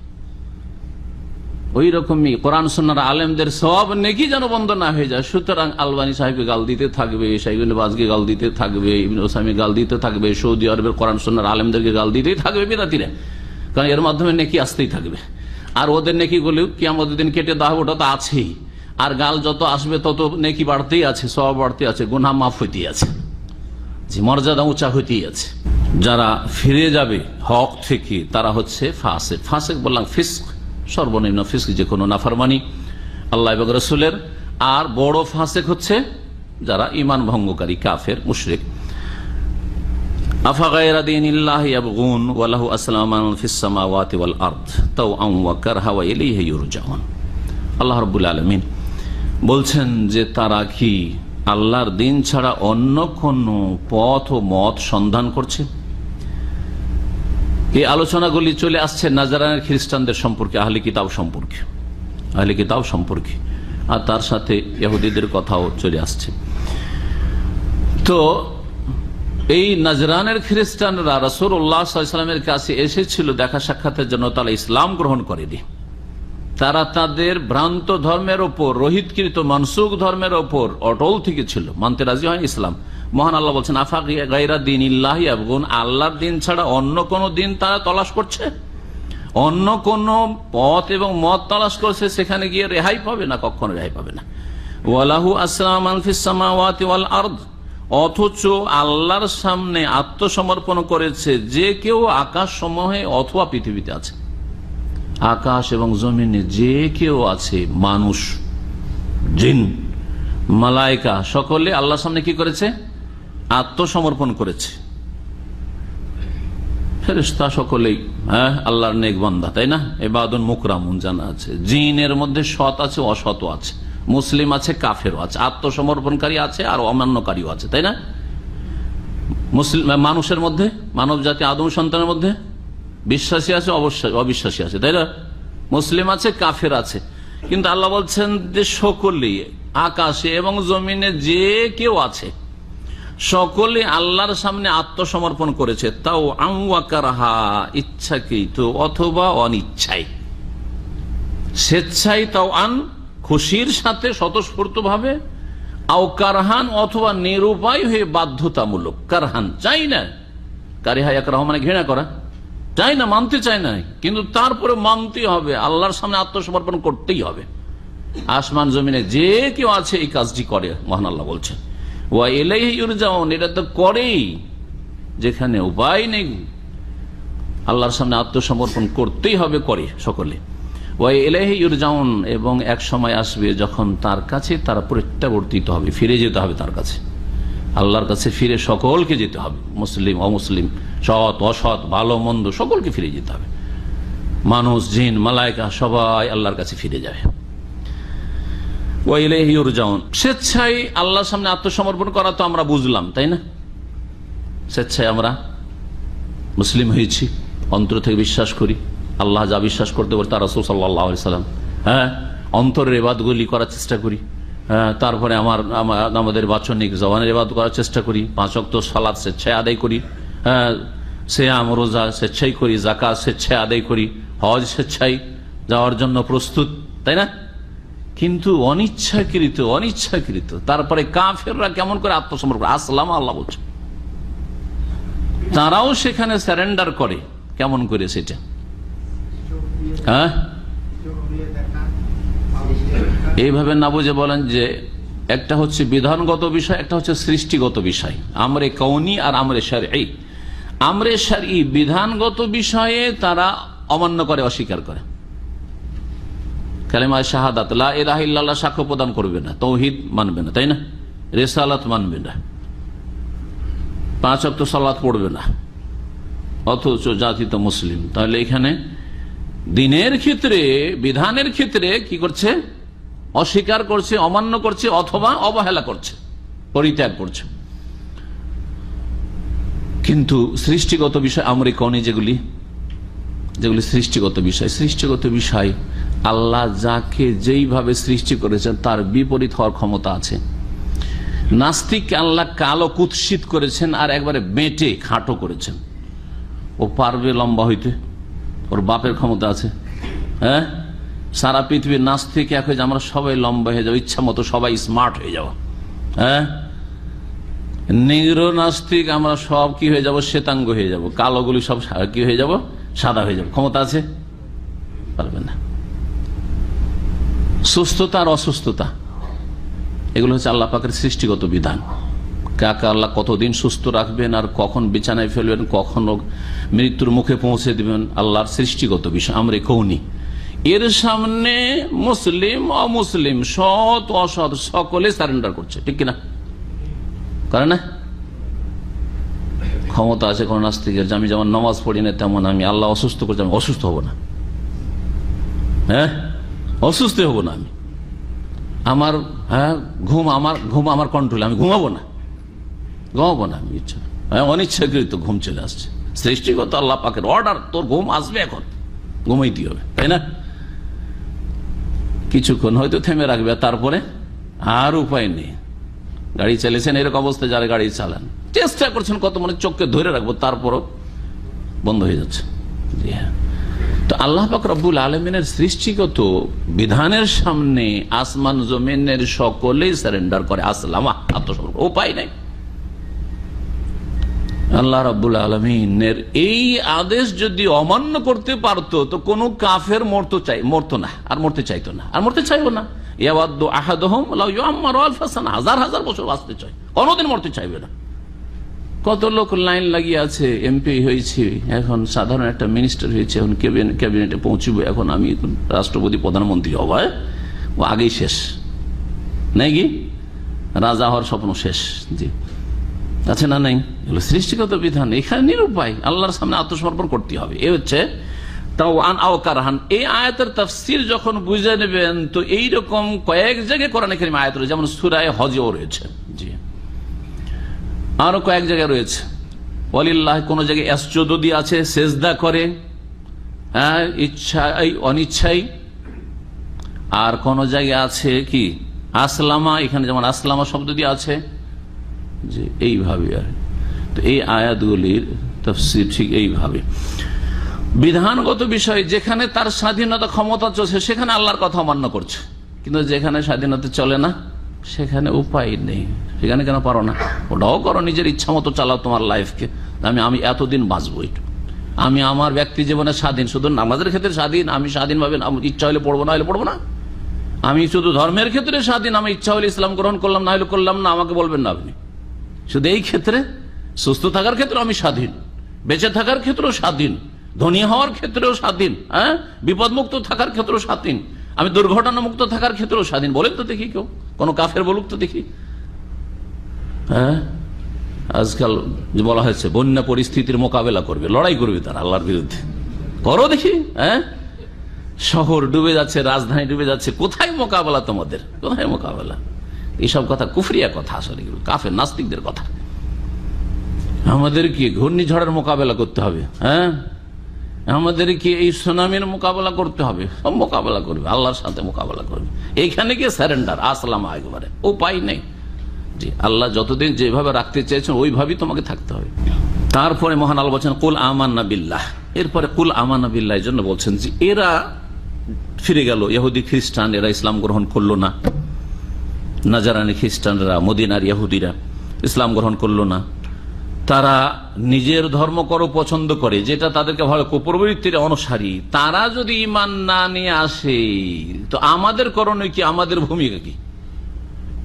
ওই রকমই কোরআন সুন্নাহর আলেমদের সওয়াব নেকি যেন বন্ধ না হয়ে যায়। সুতরাং আলবানী সাহেবকে গাল দিতে থাকবে, শাইখ ইবনে বাজকে গাল দিতে থাকবে, ইবনে উসাইমিনকে গাল দিতে থাকবে, সৌদি আরবের কোরআন সুন্নাহর আলেমদেরকে গাল দিতেই থাকবে বিদাতিরা, কারণ এর মাধ্যমে নেকি আসতেই থাকবে। আর ওদের নেকিগুলো কিয়ামতের দিন কেটে দেওয়া, ওটা তো আছেই। আর গাল যত আসবে তত নেকি বাড়তেই আছে, সওয়াব বাড়তেই আছে, গুনাহ মাফ হইতেই আছে, যে মর্যাদা উঁচা হইতেই আছে। যারা ফিরে যাবে হক থেকে তারা হচ্ছে ফাসিক। ফাসিক বললাম ফিস্ক, সর্বনিম্ন ফিস্ক যে কোনো নাফরমানি আল্লাহ এবং রাসূলের। আর বড় ফাসিক হচ্ছে যারা ঈমান ভঙ্গকারী, কাফের, মুশরিক। আফাগায়রা দীনিল্লাহি ইয়াবগুন ওয়া লাহু আসলামা মান ফিস সামাওয়াতি ওয়াল আরদ তাওআন ওয়া কারহা ওয়া ইলাইহি ইউরজাউন। আল্লাহ রাব্বুল আলামিন বলছেন যে তারা কি আল্লাহর দিন ছাড়া অন্য কোন পথ ও মত সন্ধান করছে? এই আলোচনাগুলি চলে আসছে নাজারানের খ্রিস্টানদের সম্পর্কে, আহলে কিতাব সম্পর্কে, আর তার সাথে ইহুদিদের কথাও চলে আসছে। তো এই নাজরানের খ্রিস্টানরা রাসূলুল্লাহ সাল্লাল্লাহু আলাইহি ওয়াসাল্লামের কাছে এসেছিল দেখা সাক্ষাতের জন্য, তারা ইসলাম গ্রহণ করেনি। তারা তাদের ভ্রান্ত ধর্মের ওপর, রহিতকৃত মানসুখ ধর্মের ওপর অটল থেকে ছিল, মানতে রাজি হয় ইসলাম। মহান আল্লাহ বলছেন, আফা গায়রা দীনিল্লাহি ইয়াবগুন, আল্লাহর দিন ছাড়া অন্য কোন দিন তারা তলাশ করছে, অন্য কোন পথ এবং মত তলাশ করছে, সেখানে গিয়ে রেহাই পাবে না, কখনো রেহাই পাবে না। ওয়ালাহু আসলাম মান ফিস সামাওয়াতি ওয়াল আরদ, অথচ আল্লাহর সামনে আত্মসমর্পণ করেছে যে কেউ আকাশ সমূহে অথবা পৃথিবীতে আছে, আকাশ এবং জমিনে যে কেউ আছে, মানুষ, জিন, মালায়েকা, সকলে আল্লাহর সামনে কি করেছে? আত্মসমর্পণ করেছে। ফেরেশতা সকলেই আল্লাহর নেক বান্দা, তাই না? ইবাদুন মুকরামুন জানা আছে। জিনের মধ্যে সৎ আছে, অসৎও আছে, মুসলিম আছে, কাফেরও আছে, আত্মসমর্পণকারী আছে আর অমান্যকারীও আছে, তাই না? মুসলিম মানুষের মধ্যে, মানব জাতি আদম সন্তানের মধ্যে বিশ্বাসী আছে, অবিশ্বাসী আছে, তাই না? মুসলিম আছে, কাফের আছে। কিন্তু আল্লাহ বলছেন যে সকলেই, আকাশে এবং জমিনে যে কেউ আছে, সকলে আল্লাহর সামনে আত্মসমর্পণ করেছে, তাও আওয়াকারহা, ইচ্ছাকৃত অথবা অনিচ্ছায়, স্বেচ্ছায়, তাও আন, খুশির সাথে স্বতঃস্ফূর্ত ভাবে, আও কারহান, অথবা নিরুপায় হয়ে বাধ্যতামূলক। কারহান চাই না, কারিহা ইয়াকরাহু মানে ঘৃণা করা, চাই না, মানতে চায় না, কিন্তু তারপরে মানতেই হবে, আল্লাহর সামনে আত্মসমর্পণ করতেই হবে। আসমান জমিনে যে কেউ আছে এই কাজটি করে, মহান আল্লাহ বলছেন। ওয়া ইলাইহি ইউরজাউন, এটা তো করেই, যেখানে উপায় নেই আল্লাহর সামনে আত্মসমর্পণ করতেই হবে, করে সকলে। ওয়া ইলাইহি ইউরজাউন, এবং এক সময় আসবে যখন তার কাছে তারা প্রত্যাবর্তিত হবে, ফিরে যেতে হবে তার কাছে, আল্লাহর কাছে ফিরে সকলকে যেতে হবে, মুসলিম অমুসলিম, সৎ অসৎ, ভালো মন্দ, সকলকে ফিরে যেতে হবে। মানুষ, জিন, মালায়েকা সবাই আল্লাহর কাছে ফিরে যাবে। ওয়া ইলাইহি ইউরজাউন, স্বেচ্ছায় আল্লাহর সামনে আত্মসমর্পণ করা তো আমরা বুঝলাম, তাই না? স্বেচ্ছায় আমরা মুসলিম হয়েছি, অন্তর থেকে বিশ্বাস করি, আল্লাহ যা বিশ্বাস করতে পারে তার রাসূল সাল্লাল্লাহু আলাইহি সাল্লাম, অন্তরের ইবাদতগুলি করার চেষ্টা করি, তারপরে আমাদের বাচনিক জবানের ইবাদত করার চেষ্টা করি, 5 ওয়াক্ত সালাত স্বেচ্ছায় আদায় করি, সিয়াম রোজা স্বেচ্ছায় করি, যাকাত স্বেচ্ছায় আদায় করি, হজ স্বেচ্ছায় যাওয়ার জন্য প্রস্তুত, তাই না? কিন্তু অনিচ্ছাকৃত তারপরে কাফেররা কেমন করে আত্মসমর্পণ, আসলাম আল্লাহ বলছে, তারাও সেখানে সারেন্ডার করে, কেমন করে সেটা? এইভাবে না বুঝে বলেন যে একটা হচ্ছে বিধানগত বিষয়, একটা হচ্ছে সৃষ্টিগত বিষয়, আমরে কওনি আর আমরে শারঈ। আমরে শারঈ বিধানগত বিষয়ে তারা অমান্য করে, অস্বীকার করে, কালেমা শাহাদাত লা ইলাহা ইল্লাল্লাহ সাক্ষ্য প্রদান করবে না, তাওহীদ মানবে না, তাই না? রিসালাত মানবে না, 5 ওয়াক্ত সালাত পড়বে না, অথচ জাতি তো মুসলিম। তাহলে এখানে দিনের ক্ষেত্রে, বিধানের ক্ষেত্রে কি করছে? অস্বীকার করছে, অমান্য করছে, অথবা অবহেলা করছে, পরিত্যাগ করছে। কিন্তু সৃষ্টিগত বিষয় আমরে কওনি, যেগুলি সৃষ্টিগত বিষয় আল্লাহ যাকে যেইভাবে সৃষ্টি করেছেন তার বিপরীত হওয়ার ক্ষমতা আছে। নাস্তিককে আল্লাহ কালো কুৎসিত করেছেন আর একবারে বেঁটে খাটো করেছেন, ও পারবে লম্বা হইতে? ওর বাপের ক্ষমতা আছে? সারা পৃথিবীর নাস্তিক এক হয়ে আমরা সবাই লম্বা হয়ে যাবো, ইচ্ছা মতো সবাই স্মার্ট হয়ে যাবো। নিগ্রো নাস্তিক আমরা সব কি হয়ে যাব? শ্বেতাঙ্গ হয়ে যাব, কালোগুলি সব কি হয়ে যাব? সাদা হয়ে যাব। ক্ষমতা আছে? পারবে না। সুস্থতা আর অসুস্থতা, এগুলো হচ্ছে আল্লাহ পাকের সৃষ্টিগত বিধান। কাকে আল্লাহ কতদিন সুস্থ রাখবেন আর কখন বিছানায় ফেলবেন, কখন মৃত্যুর মুখে পৌঁছে দিবেন, আল্লাহর সৃষ্টিগত বিষয় আমরে কওনি। এর সামনে মুসলিম অমুসলিম, সৎ অসৎ সকলে সারেন্ডার করছে, ঠিক কিনা? করে না? ক্ষমতা আছে কোন নাস্তিকের যে আমি যেমন নামাজ পড়ি না তেমন আমি আল্লাহ অসুস্থ করছি, আমি অসুস্থ হব না, অসুস্থ হব না আমি, আমার ঘুম আমার কন্ট্রোলে, আমি ঘুমাবো না আমি ইচ্ছা, অনিচ্ছাকৃত ঘুম চলে আসছে, সৃষ্টিগত আল্লাহ পাকের অর্ডার, তোর ঘুম আসবে, এখন ঘুমাইতে হবে, তাই না? কিছুক্ষণ হয়তো থেমে রাখবে, তারপরে আর উপায় নেই। গাড়ি চালিয়েছেন, এরকম অবস্থায় যারা গাড়ি চালান, চেষ্টা করছেন কত মানে চোখকে ধরে রাখবো, তারপরও বন্ধ হয়ে যাচ্ছে। জি হ্যাঁ, তো আল্লাহ পাক রব্বুল আলমিনের সৃষ্টিগত বিধানের সামনে আসমান জমিনের সকলেই সারেন্ডার করে, আসলামা, আত্মসমর্পণ, উপায় নাই। আল্লাহ রাব্বুল আলামিনের এই আদেশ যদি অমান্য করতে পারতো তো কোনো কাফের মরতো না, আর মরতে চাইতো না, আর মরতে চাইবো না। ইয়াওয়াদ্দু আহাদুহুম লাউ ইউআম্মারু আলফা সানা, হাজার হাজার বছর বাঁচতে চায়, কোনোদিন মরতে চাইবে না। কত লোক লাইন লাগিয়ে আছে, এমপি হয়েছে, এখন সাধারণ একটা মিনিস্টার হয়েছে, এখন ক্যাবিনেটে পৌঁছবে, এখন আমি রাষ্ট্রপতি প্রধানমন্ত্রী হব, ও আগেই শেষ নাকি, রাজা হওয়ার স্বপ্ন শেষ। জি আছে না নাই? এগুলো সৃষ্টিগত বিধান, এখানে নিরুপায়, আল্লাহর সামনে আত্মসমর্পণ করতে হবে। এ হচ্ছে তাও আন আও কারহান। এই আয়াতের তাফসীর যখন বুঝে নেবেন তো এইরকম কয়েক জায়গায় কোরআনে কারীমে আয়াত রয়েছে, যেমন সূরা হজেও রয়েছে, জি আরো কয়েক জায়গায় রয়েছে। ওয়ালিল্লাহ, কোন জায়গায় ইয়াসজুদু দিয়ে আছে, সেজদা করে, হ্যাঁ ইচ্ছাই অনিচ্ছাই। আর কোন জায়গায় আছে কি আসলামা, এখানে যেমন আসলামা শব্দ দিয়ে আছে, যে এইভাবে। আর তো এই আয়াতগুলির তাফসীর ঠিক এইভাবে। বিধানগত বিষয় যেখানে তার স্বাধীনতা ক্ষমতা চলছে সেখানে আল্লাহর কথা অমান্য করছে, কিন্তু যেখানে স্বাধীনতা চলে না সেখানে উপায় নেই। সেখানে কেন পারো না? ওটাও করো, নিজের ইচ্ছা মতো চালাও তোমার লাইফকে। আমি এতদিন বাঁচবো, আমি আমার ব্যক্তি জীবনে স্বাধীন, শুধু নামাজের ক্ষেত্রে স্বাধীন, আমি স্বাধীনভাবে ইচ্ছা হলে পড়বো, না হলে পড়বো না। আমি শুধু ধর্মের ক্ষেত্রে স্বাধীন, আমি ইচ্ছা হলে ইসলাম গ্রহণ করলাম, না হলে করলাম না, আমাকে বলবেন না আপনি। শুধু এই ক্ষেত্রে, সুস্থ থাকার ক্ষেত্রে আমি স্বাধীন, বেঁচে থাকার ক্ষেত্রেও স্বাধীন, ধনী হওয়ার ক্ষেত্রেও স্বাধীন, হ্যাঁ বিপদমুক্ত থাকার ক্ষেত্রেও স্বাধীন, আমি দুর্ঘটনা মুক্ত থাকার ক্ষেত্রেও স্বাধীন। বলেন তো দেখি কেউ, কোন কাফের বলুক তো দেখি। হ্যাঁ আজকাল যে বলা হয়েছে বন্যা পরিস্থিতির মোকাবেলা করবে, লড়াই করবে তারা আল্লাহর বিরুদ্ধে, করো দেখি। হ্যাঁ শহর ডুবে যাচ্ছে, রাজধানী ডুবে যাচ্ছে, কোথায় মোকাবেলা তোমাদের, কোথায় মোকাবেলা? এইসব কথা কুফরিয়া কথা, আসলে কাফের নাস্তিকদের কথা। আমাদের কি ঘূর্ণিঝড়ের মোকাবেলা করতে হবে, হ্যাঁ আমাদের কি এই সুনামির মোকাবেলা করতে হবে? সব মোকাবেলা করবে, আল্লাহর সাথে মোকাবেলা করবে। এইখানে কি সারেন্ডার, আসলাম, একেবারে উপায় নেই। জি আল্লাহ যতদিন যেভাবে রাখতে চেয়েছেন ওইভাবেই তোমাকে থাকতে হবে। তারপরে মহান আল্লাহ বলছেন কুল আমান্না বিল্লাহ। এরপরে কুল আমান্না বিল্লাহ এর জন্য বলছেন যে এরা ফিরে গেল, ইহুদি খ্রিস্টান, এরা ইসলাম গ্রহণ করলো না। নাজারানি খ্রিস্টানরা, মদিনার ইহুদিরা ইসলাম গ্রহণ করলো না। তারা নিজের ধর্ম করো পছন্দ করে, যেটা তাদেরকে ভালো, প্রবৃত্তির অনুসারী। তারা যদি ঈমান না নিয়ে আসে তো আমাদের করণীয় কি, আমাদের ভূমিকা কি?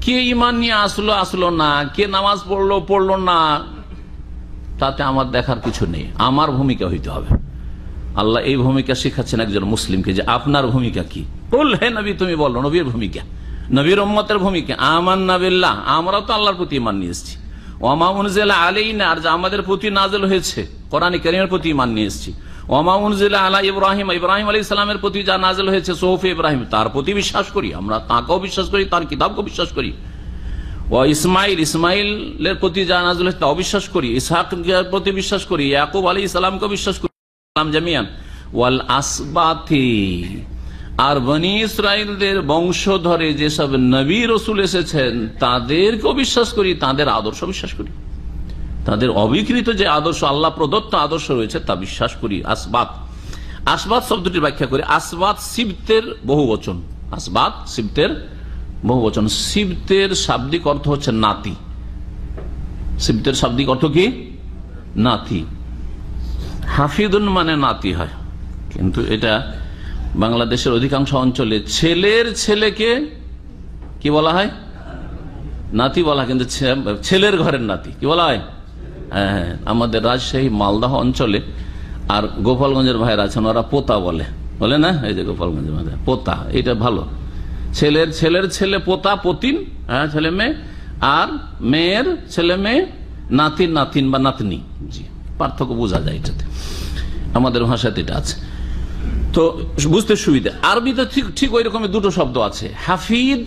কে ঈমান নিয়ে আসলো না, কে নামাজ পড়লো না, তাতে আমার দেখার কিছু নেই। আমার ভূমিকা হইতে হবে। আল্লাহ এই ভূমিকা শিখাচ্ছেন একজন মুসলিমকে, যে আপনার ভূমিকা কি। বল হে নবী, তুমি বলো নবীর ভূমিকা, নবীর উম্মতের ভূমিকা। আমান্না বিল্লাহ, আমরা তো আল্লাহর প্রতি ঈমান নিয়ে এসেছি। ওমা উনজিলা আলাইনা, আর যা আমাদের প্রতি নাযিল হয়েছে কোরআন কারীমের প্রতি ঈমান নিয়ে এসেছি। ওমা উনজিলা আলা ইব্রাহিম, ইব্রাহিম আলাইহিস সালামের প্রতি যা নাযিল হয়েছে সুহুফে ইব্রাহিম, তার প্রতি বিশ্বাস করি, আমরা তাকেও বিশ্বাস করি, তার কিতাবকেও বিশ্বাস করি। ও ইসমাইল, ইসমাইলের প্রতি যা নাযিল হয়েছে তাও বিশ্বাস করি, ইসহাকের প্রতি বিশ্বাস করি, ইয়াকুব আলাইহিস সালামকেও বিশ্বাস করি, সালাম জামিয়ান ওয়াল আসবাতি, আর বনি ইসরাইলদের বংশধরে যেসব নবী রাসূল এসেছেন তাদেরকেও বিশ্বাস করি, তাদের আদর্শ বিশ্বাস করি, তাদের অবিকৃত যে আদর্শ, আল্লাহ প্রদত্ত আদর্শ রয়েছে তা বিশ্বাস করি। আসবাত, আসবাত শব্দটির ব্যাখ্যা করি, আসবাত সিবতের বহু বচন, আসবাত সিবতের বহু বচন। সিবতের শাব্দিক অর্থ হচ্ছে নাতি। সিবতের শাব্দিক অর্থ কি? নাতি। হাফিদুন মানে নাতি হয়, কিন্তু এটা বাংলাদেশের অধিকাংশ অঞ্চলে ছেলের ছেলেকে কি বলা হয়? নাতি বলা, কিন্তু ছেলের ঘরের নাতি কি বলা হয়? হ্যাঁ, আমাদের রাজশাহী মালদহ অঞ্চলে আর গোপালগঞ্জের ভাইয়ের আছেন, ওরা পোতা বলে না, এই যে গোপালগঞ্জের ভাই পোতা, এটা ভালো। ছেলের ছেলে পোতা, পতিন, হ্যাঁ ছেলে মেয়ে, আর মেয়ের ছেলে মেয়ে নাতিন, নাতিন বা নাতনি। জি, পার্থক্য বোঝা যায় এটাতে, আমাদের ভাষাতে এটা আছে, তো বুঝতে সুবিধা। আরবিতে ঠিক ওই রকমের দুটো শব্দ আছে। হাফিদ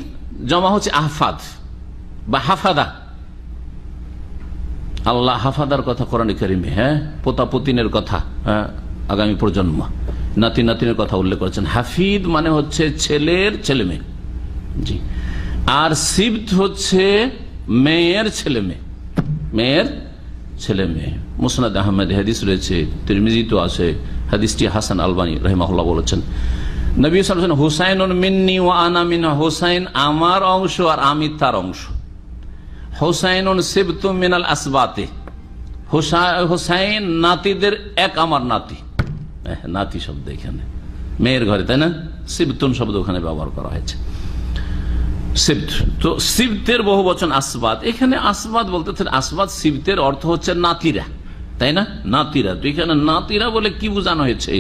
জমা হচ্ছে আহফাদ বা হাফাদা, আল্লাহ হাফাদার কথা কোরআনে কারিমে, হ্যাঁ, পোতা পুতিনের কথা, হ্যাঁ, আগামী প্রজন্ম, নাতি নাতিনের কথা উল্লেখ করেছেন। হাফিদ মানে হচ্ছে ছেলের ছেলে মেয়ে, জি। আর সিবত হচ্ছে মেয়ের ছেলে মেয়ে, মেয়ের ছেলে মেয়ে। মুসনাদ আহমেদ হাদিস রয়েছে, তিরমিজি তো আছে, হাদিসটি হাসান আলবানী রাহিমাহুল্লাহ বলেছেন, নবী সাল্লাল্লাহু আলাইহি ওয়াসাল্লাম, হুসাইনুন মিন্নি ওয়া আনা মিনহু, হুসাইন আমার অংশ আর আমি তার অংশ। হুসাইনুন সিবতুম মিনাল আসবাতে, হুসাইন নাতিদের এক আমার নাতি। নাতি শব্দ এখানে মেয়ের ঘরে, তাই না? সিবতুন শব্দ ওখানে ব্যবহার করা হয়েছে। সিবত, তো সিবতের বহু বচন আসবাত। এখানে আসবাত বলতে আসবাত সিবতের অর্থ হচ্ছে নাতিরা, তাই না? নাতিরা। তো এখানে নাতিরা বলে কি বোঝানো হয়েছে?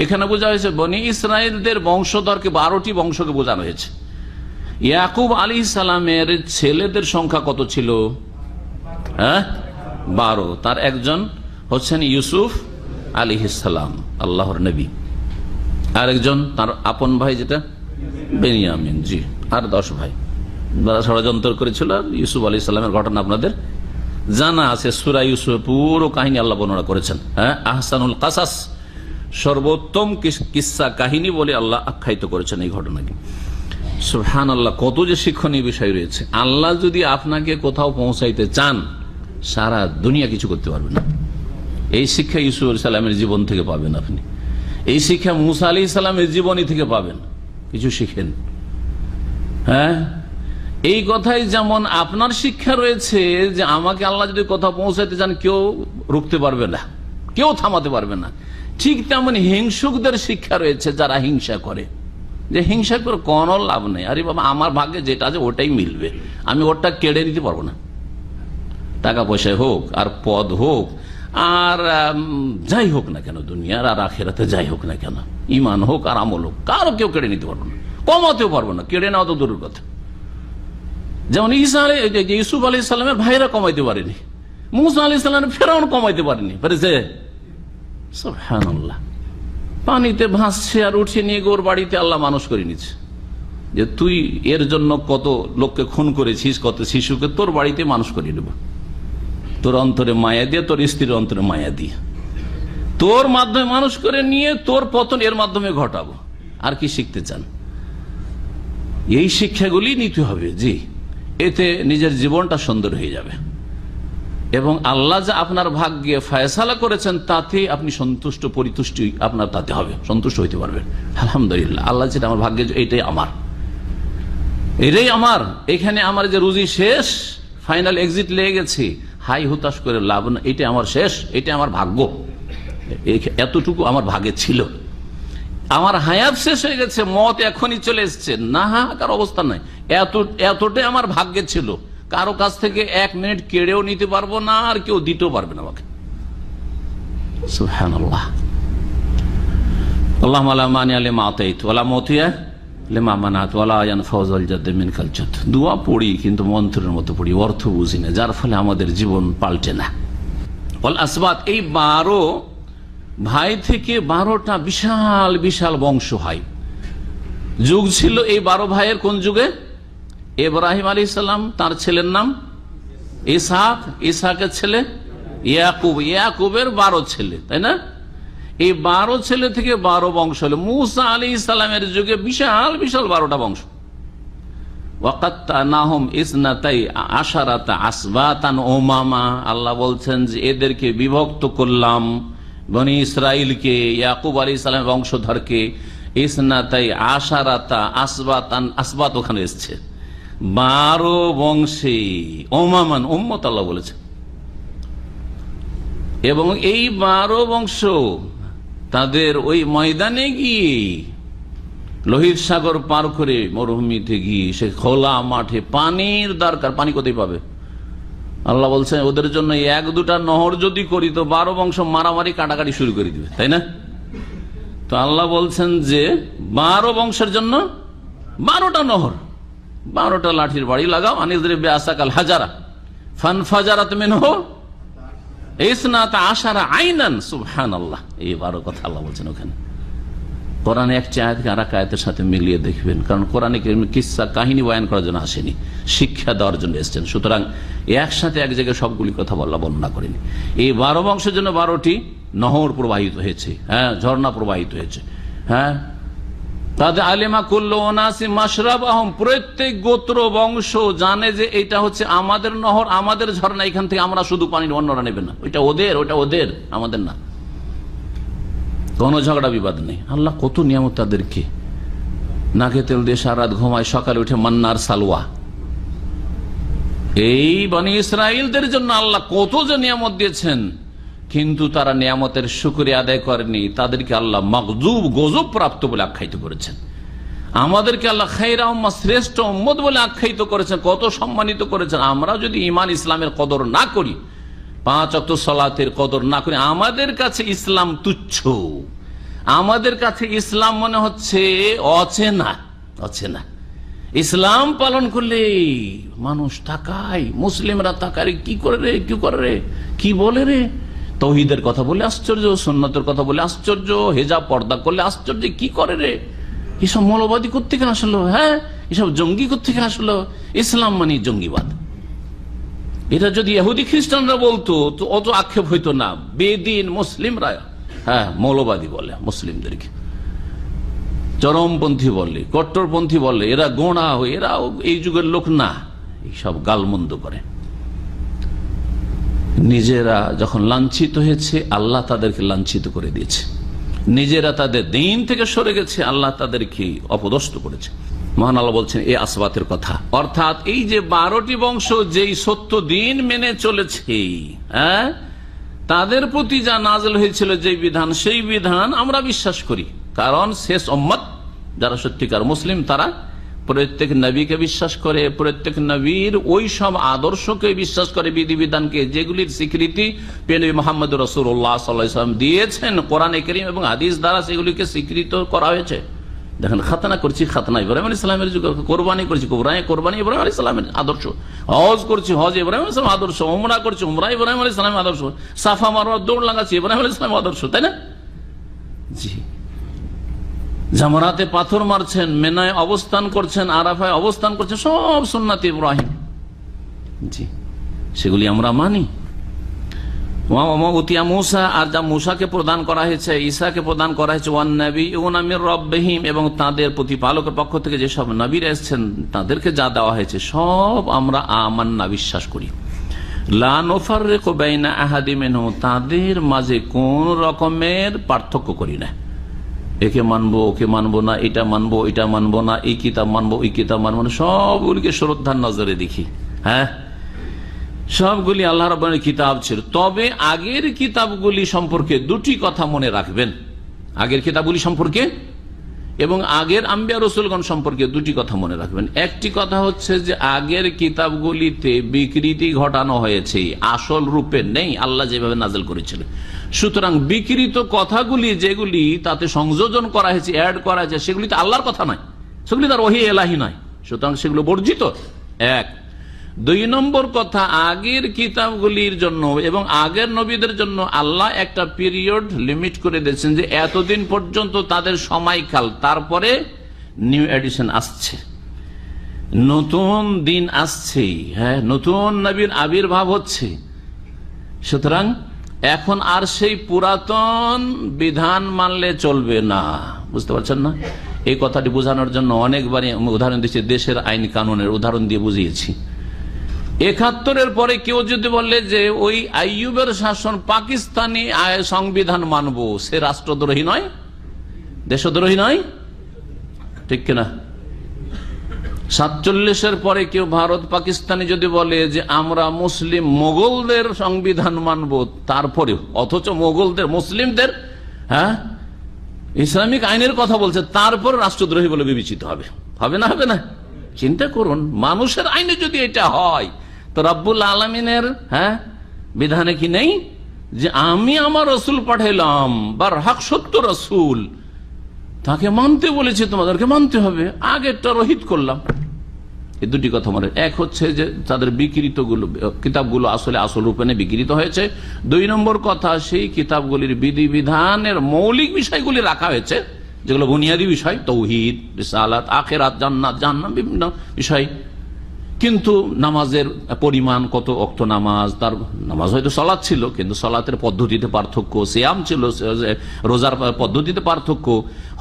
এখানে বোঝা হয়েছে বনি ইসরায়েলদের বংশধরকে, 12টি বংশকে বোঝানো হয়েছে। ইয়াকুব আলাইহিস সালামের ছেলেদের সংখ্যা কত ছিল? 12। তার একজন হচ্ছেন ইউসুফ আলাইহিস সালাম, আল্লাহর নবী। আর একজন তার আপন ভাই, যেটা বেনিয়ামিন, জি। আর 10 ভাই, যারা ষড়যন্ত্র করেছিল। ইউসুফ আলাইহিস সালামের ঘটনা আপনাদের জানা আছে, সূরা ইউসুফ পুরো কাহিনী আল্লাহ বর্ণনা করেছেন। হ্যাঁ, আহসানুল কাসাস, সর্বোত্তম কিসসা কাহিনী বলে আল্লাহ আখ্যায়িত করেছেন এই ঘটনাকে। সুবহানাল্লাহ, কত যে শিক্ষণীয় বিষয় রয়েছে। আল্লাহ যদি আপনাকে কোথাও পৌঁছাইতে চান, সারা দুনিয়া কিছু করতে পারবেন না। এই শিক্ষা ইউসুফ আলাইহিস সালামের জীবন থেকে পাবেন আপনি, এই শিক্ষা মুসা আলাইহিস সালামের জীবনী থেকে পাবেন। কিছু শিখেন। হ্যাঁ, এই কথাই যেমন আপনার শিক্ষা রয়েছে যে আমাকে আল্লাহ যদি কোথাও পৌঁছাইতে চান, কেউ রুখতে পারবে না, কেউ থামাতে পারবে না। ঠিক তেমন হিংসুকদের শিক্ষা রয়েছে, যারা হিংসা করে, যে হিংসা করে কোনো লাভ নেই। আরে বাবা, আমার ভাগ্যে যেটা আছে ওটাই মিলবে, আমি ওটা কেড়ে নিতে পারবো না। টাকা পয়সা হোক আর পদ হোক আর যাই হোক না কেন, দুনিয়ার আর আখিরাতে যাই হোক না কেন, ইমান হোক আর আমল হোক, কারো কেউ কেড়ে নিতে পারবো না, কমাতেও পারবো না। কেড়ে নেওয়া তো দূরের কথা। যেমন ইউসুফ আলাইহিস সালামের ভাইরা কমাইতে পারেনি, মুসা আলাইহিস সালামের ফেরাউন কমাইতে পারেনি, পেরেছে? সুবহানাল্লাহ। পানিতে ভাসছে আর উঠিয়ে নিয়ে ওর বাড়িতে আল্লাহ মানুষ করে নিচ্ছে, যে তুই এর জন্য কত লোককে খুন করেছিস, কত শিশুকে তোর বাড়িতে মানুষ করিয়ে দেব, তোর অন্তরে মায়া দিয়ে, তোর স্ত্রীর অন্তরে মায়া দিয়ে, তোর মাধ্যমে মানুষ করে নিয়ে তোর পতন এর মাধ্যমে ঘটাবো। আর কি শিখতে চান? এই শিক্ষাগুলি নিতে হবে, জি। এতে নিজের জীবনটা সুন্দর হয়ে যাবে এবং আল্লাহ যা আপনার ভাগ্যে ফয়সালা করেছেন তাতে আপনি সন্তুষ্ট, পরিতুষ্টি আপনার তাতে হবে, সন্তুষ্ট হইতে পারবেন। আলহামদুলিল্লাহ, আল্লাহ যেটা আমার ভাগ্যে, এইটাই আমার, এটাই আমার। এখানে আমার যে রুজি শেষ, ফাইনাল এক্সিট লেগে গেছে, হাই হুতাশ করে লাভ না, এটা আমার শেষ, এটা আমার ভাগ্য, এতটুকু আমার ভাগ্যে ছিল। আমার হায়াত শেষ হয়ে গেছে, মত এখনই চলে এসছে, না হাহাকার অবস্থা নাই, এতটাই আমার ভাগ্যে ছিল। কারো কাছ থেকে 1 মিনিট কেড়েও নিতে পারবো না, আর কেউ দিতেও পারবে না আমাকে। সুবহানাল্লাহ। আল্লাহুম্মা লা মানি'a লিমা আতাইত ওয়া লা মুতি'a লিমা মানা'ত ওয়া লা ইয়ানফাউযুল জাদ্দি মিনকাল জাদ্দ। দোয়া পড়ি কিন্তু মন্ত্রের মতো পড়ি, অর্থ বুঝি না, যার ফলে আমাদের জীবন পাল্টে না। ওয়াল আসবাত, এই 12 ভাই থেকে 12টা বিশাল বিশাল বংশ হয়। যুগ ছিল এই 12 ভাইয়ের, কোন যুগে? ইব্রাহিম আলাইহিস সালাম, তার ছেলের নাম ইসহাক, ইসহাকের ছেলে ইয়াকুব, ইয়াকুবের 12 ছেলে, তাই না? এই 12 ছেলে থেকে 12 বংশ হলো। মুসা আলাইহিস সালামের যুগে বিশাল বিশাল 12টা বংশ। ওয়াকাত্তানাহুম ইসনাতাই আশারাতা আসবাতান উমামা, আল্লাহ বলছেন যে এদেরকে বিভক্ত করলাম, বনি ইসরাইলকে, ইয়াকুব আলাইহিস সালামের বংশধরকে, ইসনাতাই আশারাতা আসবাতান, আসবাত ওখানে এসছে, 12 বংশে, ওমামান, উম্মত আল্লাহ বলেছে। এবং এই 12 বংশ তাদের ওই ময়দানে গিয়ে, লোহিত সাগর পার করে মরুভূমিতে গিয়ে, সে খোলা মাঠে পানির দরকার, পানি কোথায় পাবে? আল্লাহ বলছেন ওদের জন্য 1-2টা নহর যদি করি তো 12 বংশ মারামারি কাটাকাটি শুরু করে দিবে, তাই না? তো আল্লাহ বলছেন যে 12 বংশের জন্য 12টা নহর, 12টা লাঠির বাড়ি লাগাও, আনিজরে বিআসাকাল হাজারা ফানফাজারাত মিনহু ইসনাতা আশারা আইনান। সুবহানাল্লাহ, এই 12 কথা আল্লাহ বলছেন ওখানে। কোরআনে একটি আয়াতকে আর এক আয়াতের সাথে মিলিয়ে দেখবেন, কারণ কোরআনে কিসসা কাহিনী বয়ান করার জন্য আসেনি, শিক্ষা দেওয়ার জন্য এসেছেন। সুতরাং একসাথে এক জায়গায় সবগুলি কথা বর্ণনা করেনি। এই 12 বংশের জন্য 12টি নহর প্রবাহিত হয়েছে, হ্যাঁ, ঝর্ণা প্রবাহিত হয়েছে, হ্যাঁ। তাদের আলিমা কুল্লু উনাসি মাশরাবাহুম, প্রত্যেক গোত্র বংশ জানে যে এটা হচ্ছে আমাদের নহর, আমাদের ঝর্ণা, এখান থেকে আমরা শুধু পানি, অন্যরা নেবে না, ওইটা ওদের, আমাদের না। কোনো ঝগড়া বিবাদ নেই। আল্লাহ কত নিয়ামত তাদেরকে, নাকে তেল দিয়ে সারা রাত ঘুমায়, সকালে উঠে মান্নার সালওয়া। এই বনি ইসরাইলদের জন্য আল্লাহ কত যে নিয়ামত দিয়েছেন, কিন্তু তারা নিয়ামতের শুকরিয়া আদায় করেনি। তাদেরকে আল্লাহ মাগজুব, গজব প্রাপ্ত বলে আখ্যায়িত করেছেন। আমাদেরকে আল্লাহ খায়রা উম্মাহ, শ্রেষ্ঠ উম্মত বলে আখ্যায়িত করেছেন, কত সম্মানিত করেছেন। আমরা যদি ঈমান ইসলামের কদর না করি, 5 ওয়াক্ত সালাতের কদর না করি, আমাদের কাছে ইসলাম তুচ্ছ, আমাদের কাছে ইসলাম মনে হচ্ছে অচেনা। ইসলাম পালন করলে মানুষ তাকায়, মুসলিমরা তাকায়, কি করে রে, কি বলে রে, তৌহিদের কথা বলে আশ্চর্য, সুন্নতের কথা বলে আশ্চর্য, হেজাব পর্দা করলে আশ্চর্য, কি করে রে, এসব মৌলবাদী কোত্থেকে আসলো, হ্যাঁ, এসব জঙ্গি কোত্থেকে আসলো, ইসলাম মানে জঙ্গিবাদ। এটা যদি ইহুদি খ্রিস্টানরা বলতো তো অত আক্ষেপ হইতো না। বেদিন মুসলিমরা, হ্যাঁ, মৌলবাদী বলে মুসলিমদেরকে, চরমপন্থী বলে, কট্টরপন্থী বলে, এরা গোঁড়া হয়ে, এরা এই যুগের লোক না, এইসব গালমন্দ করে। নিজেরা যখন লাঞ্ছিত হয়েছে, আল্লাহ তাদেরকে লাঞ্ছিত করে দিয়েছে। নিজেরা তাদের দিন থেকে সরে গেছে, আল্লাহ তাদেরকে অপদস্থ করেছে। মহান আল্লাহ বলছেন এই আসবাতের কথা, অর্থাৎ এই যে 12টি বংশ যেই সত্য দিন মেনে চলেছে, হ্যাঁ, তাদের প্রতি যা নাযিল হয়েছিল যে বিধান, সেই বিধান আমরা বিশ্বাস করি। কারণ শেষ উম্মত যারা সত্যিকার মুসলিম, তারা প্রত্যেক নবীকে বিশ্বাস করে, প্রত্যেক নবীর ওই সব আদর্শকে বিশ্বাস করে, বিধিবিধানকে, যেগুলির স্বীকৃতি নবী মুহাম্মদ রাসূলুল্লাহ সাল্লাল্লাহু আলাইহি ওয়াসাল্লাম দিয়েছেন কোরআনে কারীম এবং হাদিস দ্বারা, সেগুলিকে স্বীকৃত করা হয়েছে। দেখেন, খাতনা করছি, খাতনা ইব্রাহিম আলাইহিস সালামের যুগে, কোরবানি করছি, কোরবানি ইব্রাহিম আলাইহিস সালামের আদর্শ, হজ করছি, হজ ইব্রাহিম আলাইহিস সালামের আদর্শ, উমরা করছি, উমরা ইব্রাহিম আলাইহিস সালামের আদর্শ, সাফা মারওয়া দৌড় লাগাচ্ছি, ইব্রাহিম আলাইহিস সালামের আদর্শ, তাই না? জি। জামরাতে পাথর মারছেন, মেনায় অবস্থান করছেন, আরাফায় অবস্থান করছেন, সব সুন্নাত ইব্রাহিম। জি, সেগুলি আমরা মানি। মুসা, আর যা মুসাকে প্রদান করা হয়েছে, ঈসাকে প্রদান করা হয়েছে, ওয়ান নাবিয়্যুনা মির রাব্বিহিম, এবং তাদের প্রতিপালকের পক্ষ থেকে যেসব নবীরা এসেছেন তাদেরকে যা দেওয়া হয়েছে, সব আমরা আমান্না, বিশ্বাস করি। লা নুফাররিকু বাইনা আহাদিন মিনহুম, তাদের মাঝে কোন রকমের পার্থক্য করি না। একে মানবো, ওকে মানবো না, এটা মানবো, এটা মানবো না, এই কিতাব মানবো, ওই কিতাব মানবো না, সবগুলিকে শ্রদ্ধার নজরে দেখি। হ্যাঁ, সবগুলি আল্লাহ রাব্বুল কিতাব ছিল। তবে আগের কিতাবগুলি সম্পর্কে দুটি কথা মনে রাখবেন। আগের কিতাবগুলি সম্পর্কে এবং আগের আম্বিয়া রাসূলগণ সম্পর্কে দুটি কথা মনে রাখবেন। একটি কথা হচ্ছে যে আগের কিতাবগুলিতে বিকৃতি ঘটানো হয়েছে, আসল রূপে নেই, আল্লাহ যেভাবে নাযিল করেছিলেন। সুতরাং বিকৃত কথাগুলি যেগুলি তাতে সংযোজন করা হয়েছে, অ্যাড করা হয়েছে, সেগুলি তো আল্লাহর কথা নয়, সেগুলি তার ওহী ইলাহি নয়, সুতরাং সেগুলো বর্জিত। এক। 2 নম্বর কথা, আগের কিতাবগুলির জন্য এবং আগের নবীদের জন্য আল্লাহ একটা পিরিয়ড লিমিট করে দিয়েছেন যে এতদিন পর্যন্ত তাদের সময়কাল, তারপরে নিউ এডিশন আসছে, নতুন দিন আসছে, হ্যাঁ, নতুন নবীর আবির্ভাব হচ্ছে। সুতরাং এখন আর সেই পুরাতন বিধান মানলে চলবে না। বুঝতে পারছেন না? এই কথাটি বোঝানোর জন্য অনেকবারই উদাহরণ দিচ্ছি, দেশের আইন কানুনের উদাহরণ দিয়ে বুঝিয়েছি। ৭১-এর পরে কেউ যদি বললে যে ওই আইয়ুবের শাসন পাকিস্তানি সংবিধান মানবো, সে রাষ্ট্রদ্রোহী নয়, দেশদ্রোহী নয়, ঠিক কিনা? ৪৭-এর পরে কেউ ভারত পাকিস্তানি যদি বলে যে আমরা মুসলিম মোগলদের সংবিধান মানবো, তারপরেও, অথচ মোগলদের, মুসলিমদের, হ্যাঁ, ইসলামিক আইনের কথা বলছে, তারপর রাষ্ট্রদ্রোহী বলে বিবেচিত হবে। হবে না? হবে না? চিন্তা করুন, মানুষের আইনে যদি এটা হয়, তো রব্বুল আলামিনের, হ্যাঁ, বিধানে কি নেই যে আমি আমার রসুল পাঠাইলাম, বারহাক সত্য রসুল, তাকে মানতে বলেছি, তোমাদেরকে মানতে হবে, আগেরটা রহিত করলাম। এই দুটি কথা মনে। এক হচ্ছে যে তাদের বিকৃত কিতাবগুলো আসলে আসল রূপে বিকৃত হয়েছে। 2 নম্বর কথা, সেই কিতাবগুলির বিধিবিধানের মৌলিক বিষয়গুলি রাখা হয়েছে, যেগুলো বুনিয়াদী বিষয়, তৌহিদ, রিসালাত, আখিরাত, জান্নাত, জাহান্নাম, বিভিন্ন বিষয়। কিন্তু নামাজের পরিমাণ কত, ওয়াক্ত নামাজ, তার নামাজ হয়তো সালাত ছিল কিন্তু সালাতের পদ্ধতিতে পার্থক্য, সিয়াম ছিল, রোজার পদ্ধতিতে পার্থক্য,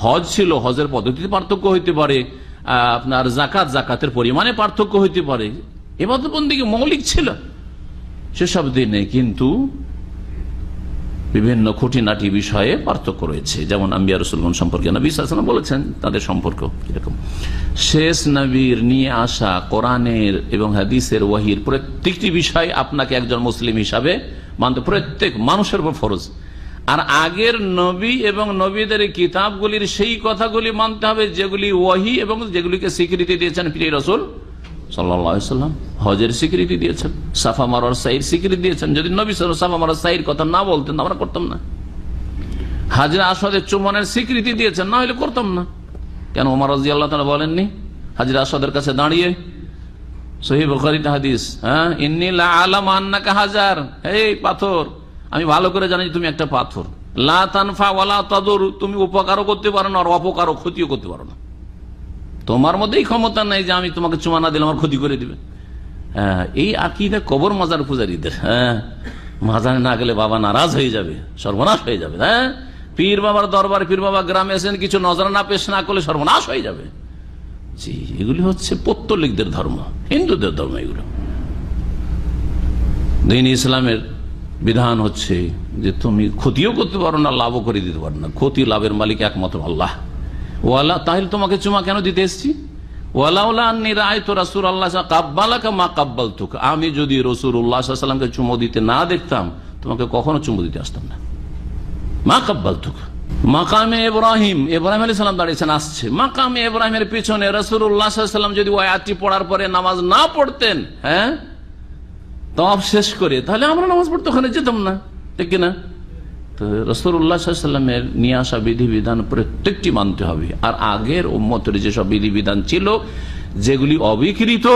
হজ ছিল, হজের পদ্ধতিতে পার্থক্য হইতে পারে, আপনার জাকাতের পরিমাণে পার্থক্য হইতে পারে। ইবাদত বন্দেগী মৌলিক ছিল সেসব দিনে, কিন্তু বিভিন্ন খুঁটিনাটি বিষয়ে পার্থক্য রয়েছে। যেমন আম্বিয়া রাসূলগণ সম্পর্কে নবী সাল্লাল্লাহু আলাইহি ওয়াসাল্লাম বলেছেন তাদের সম্পর্ক এরকম। শেষ নবীর নিয়ে আসা কোরআনের এবং হাদিসের ওয়াহির প্রত্যেকটি বিষয় আপনাকে একজন মুসলিম হিসাবে মানতে, প্রত্যেক মানুষের উপর ফরজ। আর আগের নবী এবং নবীদের কিতাবগুলির সেই কথাগুলি মানতে হবে যেগুলি ওয়াহি এবং যেগুলিকে স্বীকৃতি দিয়েছেন প্রিয় রাসূল সাল্লাল্লাহু আলাইহি ওয়াসাল্লাম। হজের স্বীকৃতি দিয়েছেন, সাফা মারওয়ার সাইর স্বীকৃতি দিয়েছেন। যদি নবী সাল্লাল্লাহু আলাইহি ওয়াসাল্লাম সাফা মারওয়ার সাইর কথা না বলতেন আমরা করতাম না। হাজরে আসওয়াদের চুম্বনের স্বীকৃতি দিয়েছেন, না হলে করতাম না। কেন ওমর রাদিয়াল্লাহু তাআলা বলেননি হাজরে আসওয়াদের কাছে দাঁড়িয়ে, সহিহ বুখারীতে হাদিস, ইন্নী লা আলামু আন্নাকা হাজার, এই পাথর, আমি ভালো করে জানি তুমি একটা পাথর, লা তানফা ওয়ালা তাদুর, তুমি উপকারও করতে পারো না আর অপকারও, ক্ষতিও করতে পারো না। তোমার মধ্যেই ক্ষমতা নাই যে আমি তোমাকে চুমা না দিলে আমার ক্ষতি করে দিবে। এই আকীদা কবর মাজার পূজারীদের। মাজারে না গেলে বাবা নারাজ হয়ে যাবে, সর্বনাশ হয়ে যাবে। পীর বাবার দরবার, পীর বাবা গ্রামে এসেন, কিছু নজরানা পেশ না করলে সর্বনাশ হয়ে যাবে। জি, এগুলি হচ্ছে পৌত্তলিকদের ধর্ম, হিন্দুদের ধর্ম। এগুলো দ্বীন ইসলামের বিধান হচ্ছে যে তুমি ক্ষতিও করতে পারো না, লাভও করে দিতে পারো না। ক্ষতি লাভের মালিক একমাত্র আল্লাহ। ওয়ালা, তাহলে তোমাকে চুমা কেন দিতে এসছি? ওয়ালাউলা আন্নী রাআইতু রাসূলুল্লাহ কাব্বালাকা মা কাব্বালতুকা, আমি যদি রাসূলুল্লাহ সাল্লাল্লাহু আলাইহি ওয়াসাল্লামকে চুমু দিতে না দেখতাম তোমাকে কখনো চুমু দিতে আসতাম না। মা কাব্বালতুকা। মাকামে ইব্রাহিম, ইব্রাহিম আলাইহিস সালাম দাঁড়িয়েছেন, আসছে। মাকামে ইব্রাহিমের পিছনে রাসূলুল্লাহ সাল্লাল্লাহু আলাইহি ওয়াসাল্লাম যদি ওই আয়াতটি পড়ার পরে নামাজ না পড়তেন, তওয়াফ শেষ করে, তাহলে আমরা নামাজ পড়তে ওখানে যেতাম না, ঠিক কিনা? রাসূলুল্লাহ সাল্লাল্লাহু আলাইহি ওয়াসাল্লামের নিয়ে আসা বিধিবিধান প্রত্যেকটি মানতে হবে। আর আগের উম্মতের যেসব বিধিবিধান ছিল যেগুলি অবিকৃত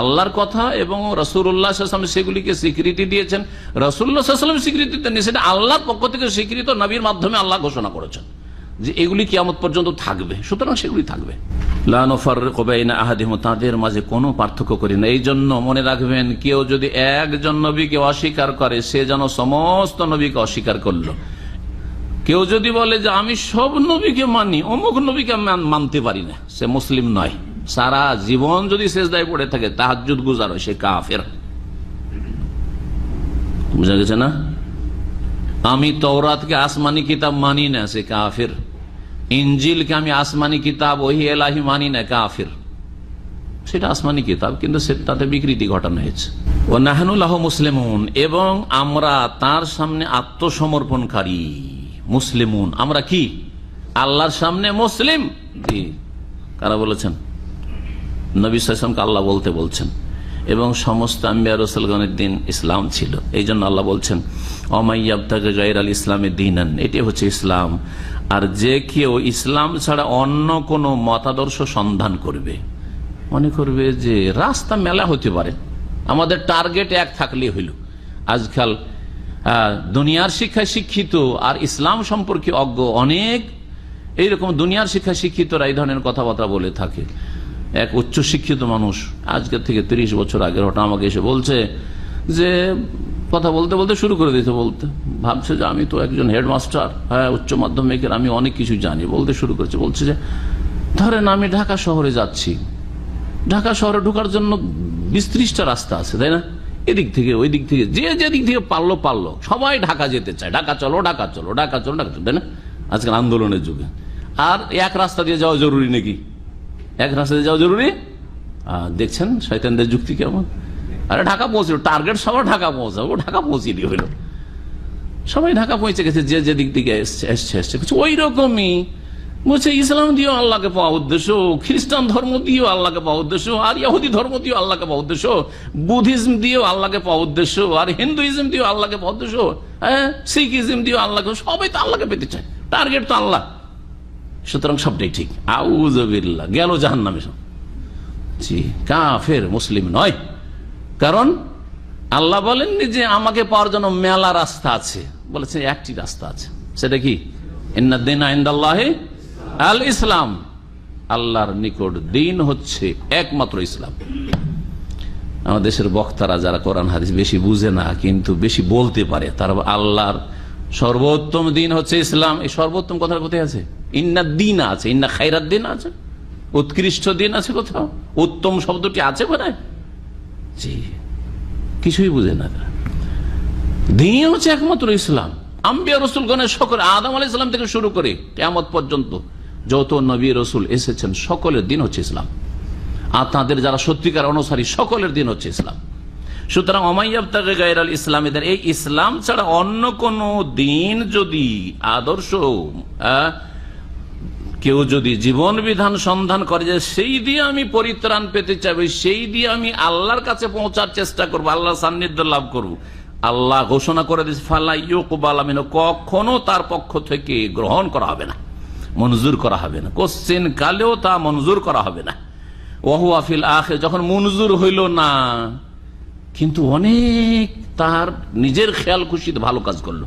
আল্লাহর কথা এবং রাসূলুল্লাহ সাল্লাল্লাহু আলাইহি ওয়াসাল্লাম সেগুলিকে স্বীকৃতি দিয়েছেন, রাসূলুল্লাহ সাল্লাল্লাহু আলাইহি ওয়াসাল্লাম স্বীকৃতি দেননি, সেটা আল্লাহর পক্ষ থেকে স্বীকৃত, নবীর মাধ্যমে আল্লাহ ঘোষণা করেছেন যে এগুলি কিয়ামত পর্যন্ত থাকবে, সুতরাং সেগুলি থাকবে। লা নুফাররিকু বাইনা আহাদিহিম, তাদের মাঝে কোনো পার্থক্য করি না। এই জন্য মনে রাখবেন, কেউ যদি একজন নবীকে অস্বীকার করে সে যেন সমস্ত নবীকে অস্বীকার করলো। কেউ যদি বলে যে আমি সব নবীকে মানি, অমুক নবীকে মানতে পারি না, সে মুসলিম নয়। সারা জীবন যদি সিজদায় পড়ে থাকে, তাহাজ্জুদ গুজার হয়, সে কাফের। বুঝা গেছে না? আমি তাওরাতকে আসমানি কিতাব মানি না, সে কাফের। ইনজিলকে আমি আসমানি কিতাব ওহি এলাহি মানি না, কাফের। সেটা আসমানি কিতাব, কিন্তু তাতে বিকৃতি ঘটানো হয়েছে। ও নাহনু লাহু মুসলিমুন, এবং আমরা তার সামনে আত্মসমর্পণকারী। মুসলিমুন, আমরা কি আল্লাহর সামনে মুসলিম। কারা বলেছেন? নবী সাল্লাল্লাহু আলাইহি ওয়াসাল্লামকে আল্লাহ বলতে বলছেন, এবং সমস্ত আম্বিয়া রাসূলগণের দিন ইসলাম ছিল। এই জন্য আল্লাহ বলছেন অমাইয়াবতাগি গায়রাল ইসলামি দীনান, এটি হচ্ছে ইসলাম। আর যে কেউ ইসলাম ছাড়া অন্য কোনো মতাদর্শ সন্ধান করবে, মনে করবে যে রাস্তা মেলা হতে পারে, আমাদের টার্গেট এক থাকলে হইল। আজকাল দুনিয়ার শিক্ষায় শিক্ষিত আর ইসলাম সম্পর্কে অজ্ঞ অনেক এইরকম দুনিয়ার শিক্ষায় শিক্ষিতরা এই ধরনের কথাবার্তা বলে থাকে। এক উচ্চ শিক্ষিত মানুষ আজকের থেকে 30 বছর আগের ঘটনা আমাকে এসে বলছে যে কথা বলতে বলতে শুরু করে দিতে, বলতে ভাবছে যে আমি তো একজন হেডমাস্টার, উচ্চ মাধ্যমিকের, আমি অনেক কিছু জানি। বলতে শুরু করেছে, বলছে যে ধরেন আমি ঢাকা শহরে যাচ্ছি, ঢাকা শহরে ঢোকার জন্য 20-30টা রাস্তা আছে, তাই না? এদিক থেকে ওই দিক থেকে যে দিক থেকে পারলো সবাই ঢাকা যেতে চায়, ঢাকা চলো ঢাকা চলো ঢাকা চলো ঢাকা চলো, তাই না? আজকাল আন্দোলনের যুগে। আর এক রাস্তা দিয়ে যাওয়া জরুরি নাকি? এক রাস্তা দিয়ে যাওয়া জরুরি? দেখছেন শয়তানদের যুক্তি কেমন। আরে ঢাকা পৌঁছলো, টার্গেট সবার ঢাকা পৌঁছাবো, ঢাকা পৌঁছে দিয়ে হইল, সবাই ঢাকা পৌঁছে গেছে, যে দিক থেকে এসছে ওই রকমই বলছে। ইসলাম দিয়েও আল্লাহকে পাওয়া উদ্দেশ্য, খ্রিস্টান ধর্ম দিয়েও আল্লাহকে পাওয়া উদ্দেশ্য, আর ইহুদি ধর্ম দিয়েও আল্লাহকে পাওয়া উদ্দেশ্য, বুদ্ধিজম দিয়েও আল্লাহকে পাওয়া উদ্দেশ্য, আর হিন্দুইজম দিয়েও আল্লাহকে পাওয়া উদ্দেশ্য, শিখিজম দিয়েও আল্লাহকে, সবাই তো আল্লাহকে পেতে চায়, টার্গেট তো আল্লাহ। সুতরাং সবটাই ঠিক। আউযুবিল্লাহ, গেল জাহান্নামে সব। জি, কাফের, মুসলিম নয়। কারণ আল্লাহ বলেননি যে আমাকে পাওয়ার জন্য মেলা রাস্তা আছে, বলেছেন একটি রাস্তা আছে। সেটা কি? ইন্নাদ দীনা ইনদাল্লাহি আল ইসলাম, আল্লাহর নিকট দিন হচ্ছে একমাত্র ইসলাম। আমাদের দেশের বক্তারা যারা কোরআন হাদিস বেশি বুঝে না কিন্তু বেশি বলতে পারে, তারা আল্লাহর সর্বোত্তম দিন হচ্ছে ইসলাম। এই সর্বোত্তম কথার কোথায় আছে? ইন্না দিন আছে, ইন্না খায়রাত দিন আছে, উৎকৃষ্ট দিন আছে কোথাও? উত্তম শব্দটি আছে কোথায়? জি, কিছুই বুঝে না। দিন হচ্ছে একমাত্র ইসলাম। আম্বিয়া রসুলগণের সকলে, আদম আলাইহিস সালাম থেকে শুরু করে কিয়ামত পর্যন্ত যত নবী রসুল এসেছেন সকলের দিন হচ্ছে ইসলাম, আর তাদের যারা সত্যিকার অনুসারী সকলের দিন হচ্ছে ইসলাম। সুতরাং ওমাইয়াবতাগি গায়রাল ইসলাম, এদের এই ইসলাম ছাড়া অন্য কোন দিন যদি আদর্শ কেউ যদি জীবন বিধান সন্ধান করে যে সেই দিয়ে আমি পরিত্রাণ পেতে চাইব, সেই দিয়ে আমি আল্লাহর কাছে পৌঁছার চেষ্টা করবো, আল্লাহর সান্নিধ্য লাভ করব, আল্লাহ ঘোষণা করে দিয়েছে ফালা ইউকবাল মিনহু, কখনো তার পক্ষ থেকে গ্রহণ করা হবে না, মঞ্জুর করা হবে না, কোশ্চিন কালেও তা মঞ্জুর করা হবে না। ওয়াহুয়া ফিল আখির, যখন মঞ্জুর হইল না কিন্তু অনেক তার নিজের খেয়াল খুশিতে ভালো কাজ করলো,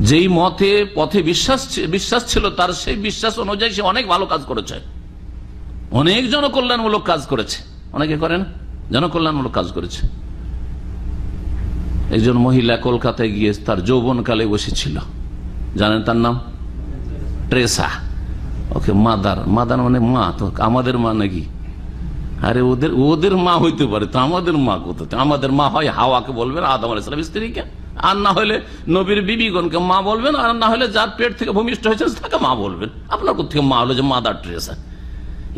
যেই মতে পথে বিশ্বাস ছিল তার সেই বিশ্বাস অনুযায়ী সে অনেক ভালো কাজ করেছে, অনেক জনকল্যাণমূলক কাজ করেছে, অনেকে করে না, জনকল্যাণমূলক কাজ করেছে। একজন মহিলা কলকাতায় গিয়ে তার যৌবনকালে বসেছিল, জানেন তার নাম? ট্রেসা। ওকে মাদার মানে মা, তো আমাদের মা নাকি? আরে ওদের মা হইতে পারে, তো আমাদের মা কোথায়? আমাদের মা হয় হাওয়াকে বলবেন, আদম আলাইহিস সালাম স্ত্রীকে, আর না হলে নবীর বিবিগণকে মা বলবেন, আর না হলে যার পেট থেকে ভূমিষ্ঠ হয়েছে তাকে মা বলবেন। আপনার কোথেকে মা হলো যে মাদার ট্রেসা?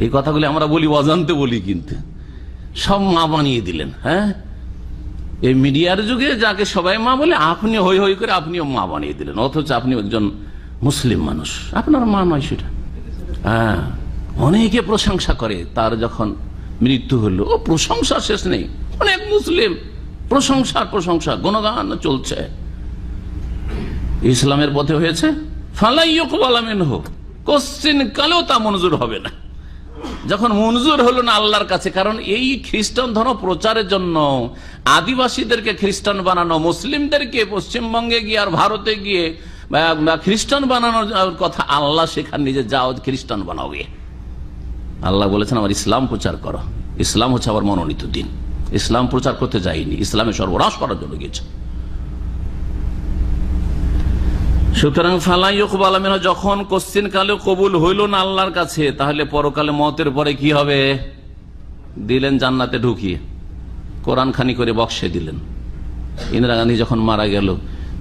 এই কথাগুলি আমরা বলি অজান্তে বলি, কিন্তু সব মা বানিয়ে দিলেন। হ্যাঁ, এই মিডিয়ার যুগে যাকে সবাই মা বলে আপনি হই হই করে আপনিও মা বানিয়ে দিলেন, অথচ আপনি একজন মুসলিম মানুষ, আপনার মা নয় সেটা। হ্যাঁ, অনেকে প্রশংসা করে, তার যখন মৃত্যু হলো ও প্রশংসা শেষ নেই, অনেক মুসলিম প্রশংসা গুণগান চলছে। ইসলামের পথে হয়েছে ফালা ইউকবাল মিনহু, কোশ্চিন কালেও তা মঞ্জুর হবে না। যখন মঞ্জুর হলো না আল্লাহর কাছে, কারণ এই খ্রিস্টান ধর্ম প্রচারের জন্য আদিবাসীদেরকে খ্রিস্টান বানানো, মুসলিমদেরকে পশ্চিমবঙ্গে গিয়ে আর ভারতে গিয়ে খ্রিস্টান বানানোর কথা আল্লাহ সেখানে নিজে যাও খ্রিস্টান বানাও গিয়ে। আল্লাহ বলেছেন আমার ইসলাম প্রচার করো, ইসলাম হচ্ছে আমার মনোনীত দিন। ইসলাম প্রচার করতে যায়নি, ইসলামে সর্বনাশ করার জন্য গিয়েছে। সুতরাং ফালা ইউকবাল মিনহু, যখন কোশ্চিন কালে কবুল হইল না আল্লাহর কাছে, তাহলে পরকালে মতের পরে কি হবে? দিলেন জান্নাতে ঢুকিয়ে, কোরআন খানি করে বক্সে দিলেন। ইন্দিরা গান্ধী যখন মারা গেল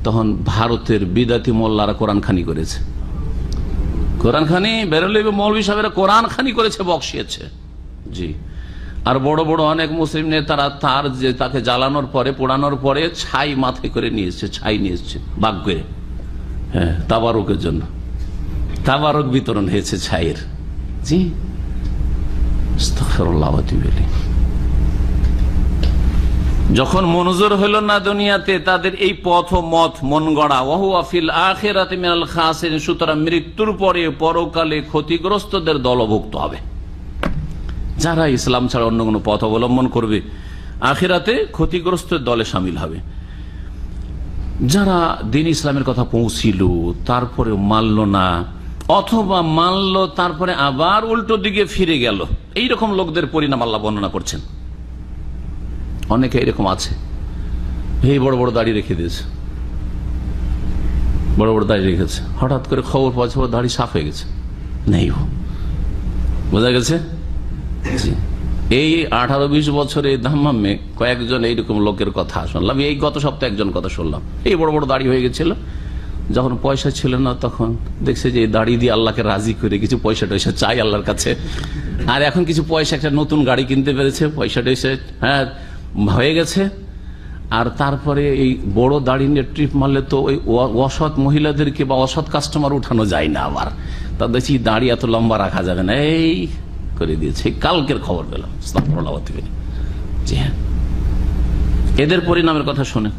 তখন ভারতের বিদাতি মোল্লারা কোরআন খানি করেছে, কোরআন খানি বেরোলে মৌলভী সাহেবেরা কোরআন খানি করেছে, বক্সিয়েছে। জি, আর বড় বড় অনেক মুসলিম নেতারা তার যে তাকে জ্বালানোর পরে পোড়ানোর পরে ছাই মাথায় করে নিয়ে এসছে, ছাই নিয়ে এসছে বাগ করে। হ্যাঁ, তাবারকের জন্য তাবারক বিতরণ হয়েছে ছাইয়ের। জি, আস্তাগফিরুল্লাহ ওয়া আতুবু ইলাইহি। যখন মনজুর হইল না দুনিয়াতে তাদের এই পথ মত মন গড়া, ওয়াহুয়া ফিল আখিরাতি মিনাল খাসিরিন, সুতরাং মৃত্যুর পরে পরকালে ক্ষতিগ্রস্তদের দলভুক্ত হবে। যারা ইসলাম ছাড়া অন্য কোনো পথ অবলম্বন করবে আখিরাতে ক্ষতিগ্রস্তের দলে সামিল হবে। যারা দিন ইসলামের কথা পৌঁছিল তারপরে মানল না, অথবা মানল তারপরে আবার উল্টো দিকে ফিরে গেল, এইরকম লোকদের পরিণাম আল্লাহ বর্ণনা করছেন। অনেকে এরকম আছে, এই বড় বড় দাড়ি রেখে দিয়েছে, বড় বড় দাড়ি রেখেছে, হঠাৎ করে খবর পাচ্ছে ওর দাড়ি সাফ হয়ে গেছে, নেই, বোঝা গেছে। এই 18-20 বছরে দাম্মামে কয়েকজন এইরকম লোকের কথা শুনলাম। এই গত সপ্তাহে একজন কথা শুনলাম, এই বড় বড় দাড়ি হয়ে গেছিল, যখন পয়সা ছিল না তখন দেখছে যে এই দাড়ি দিয়ে আল্লাহকে রাজি করে কিছু পয়সা টয়সা চাই আল্লাহর কাছে, আর এখন কিছু পয়সা একটা নতুন গাড়ি কিনতে পেরেছে, পয়সা টয়সা হ্যাঁ হয়ে গেছে। আর তারপরে এই বড় দাড়ি নিয়ে ট্রিপ মারলে তো ওই অসৎ মহিলাদেরকে বা অসৎ কাস্টমার উঠানো যায় না, আবার তা দেখছি দাড়ি এত লম্বা রাখা যাবে না, এই করে দিয়েছে। কালকের খবর পেলাম। জি হ্যাঁ, এদের পরিণামের কথা শুনে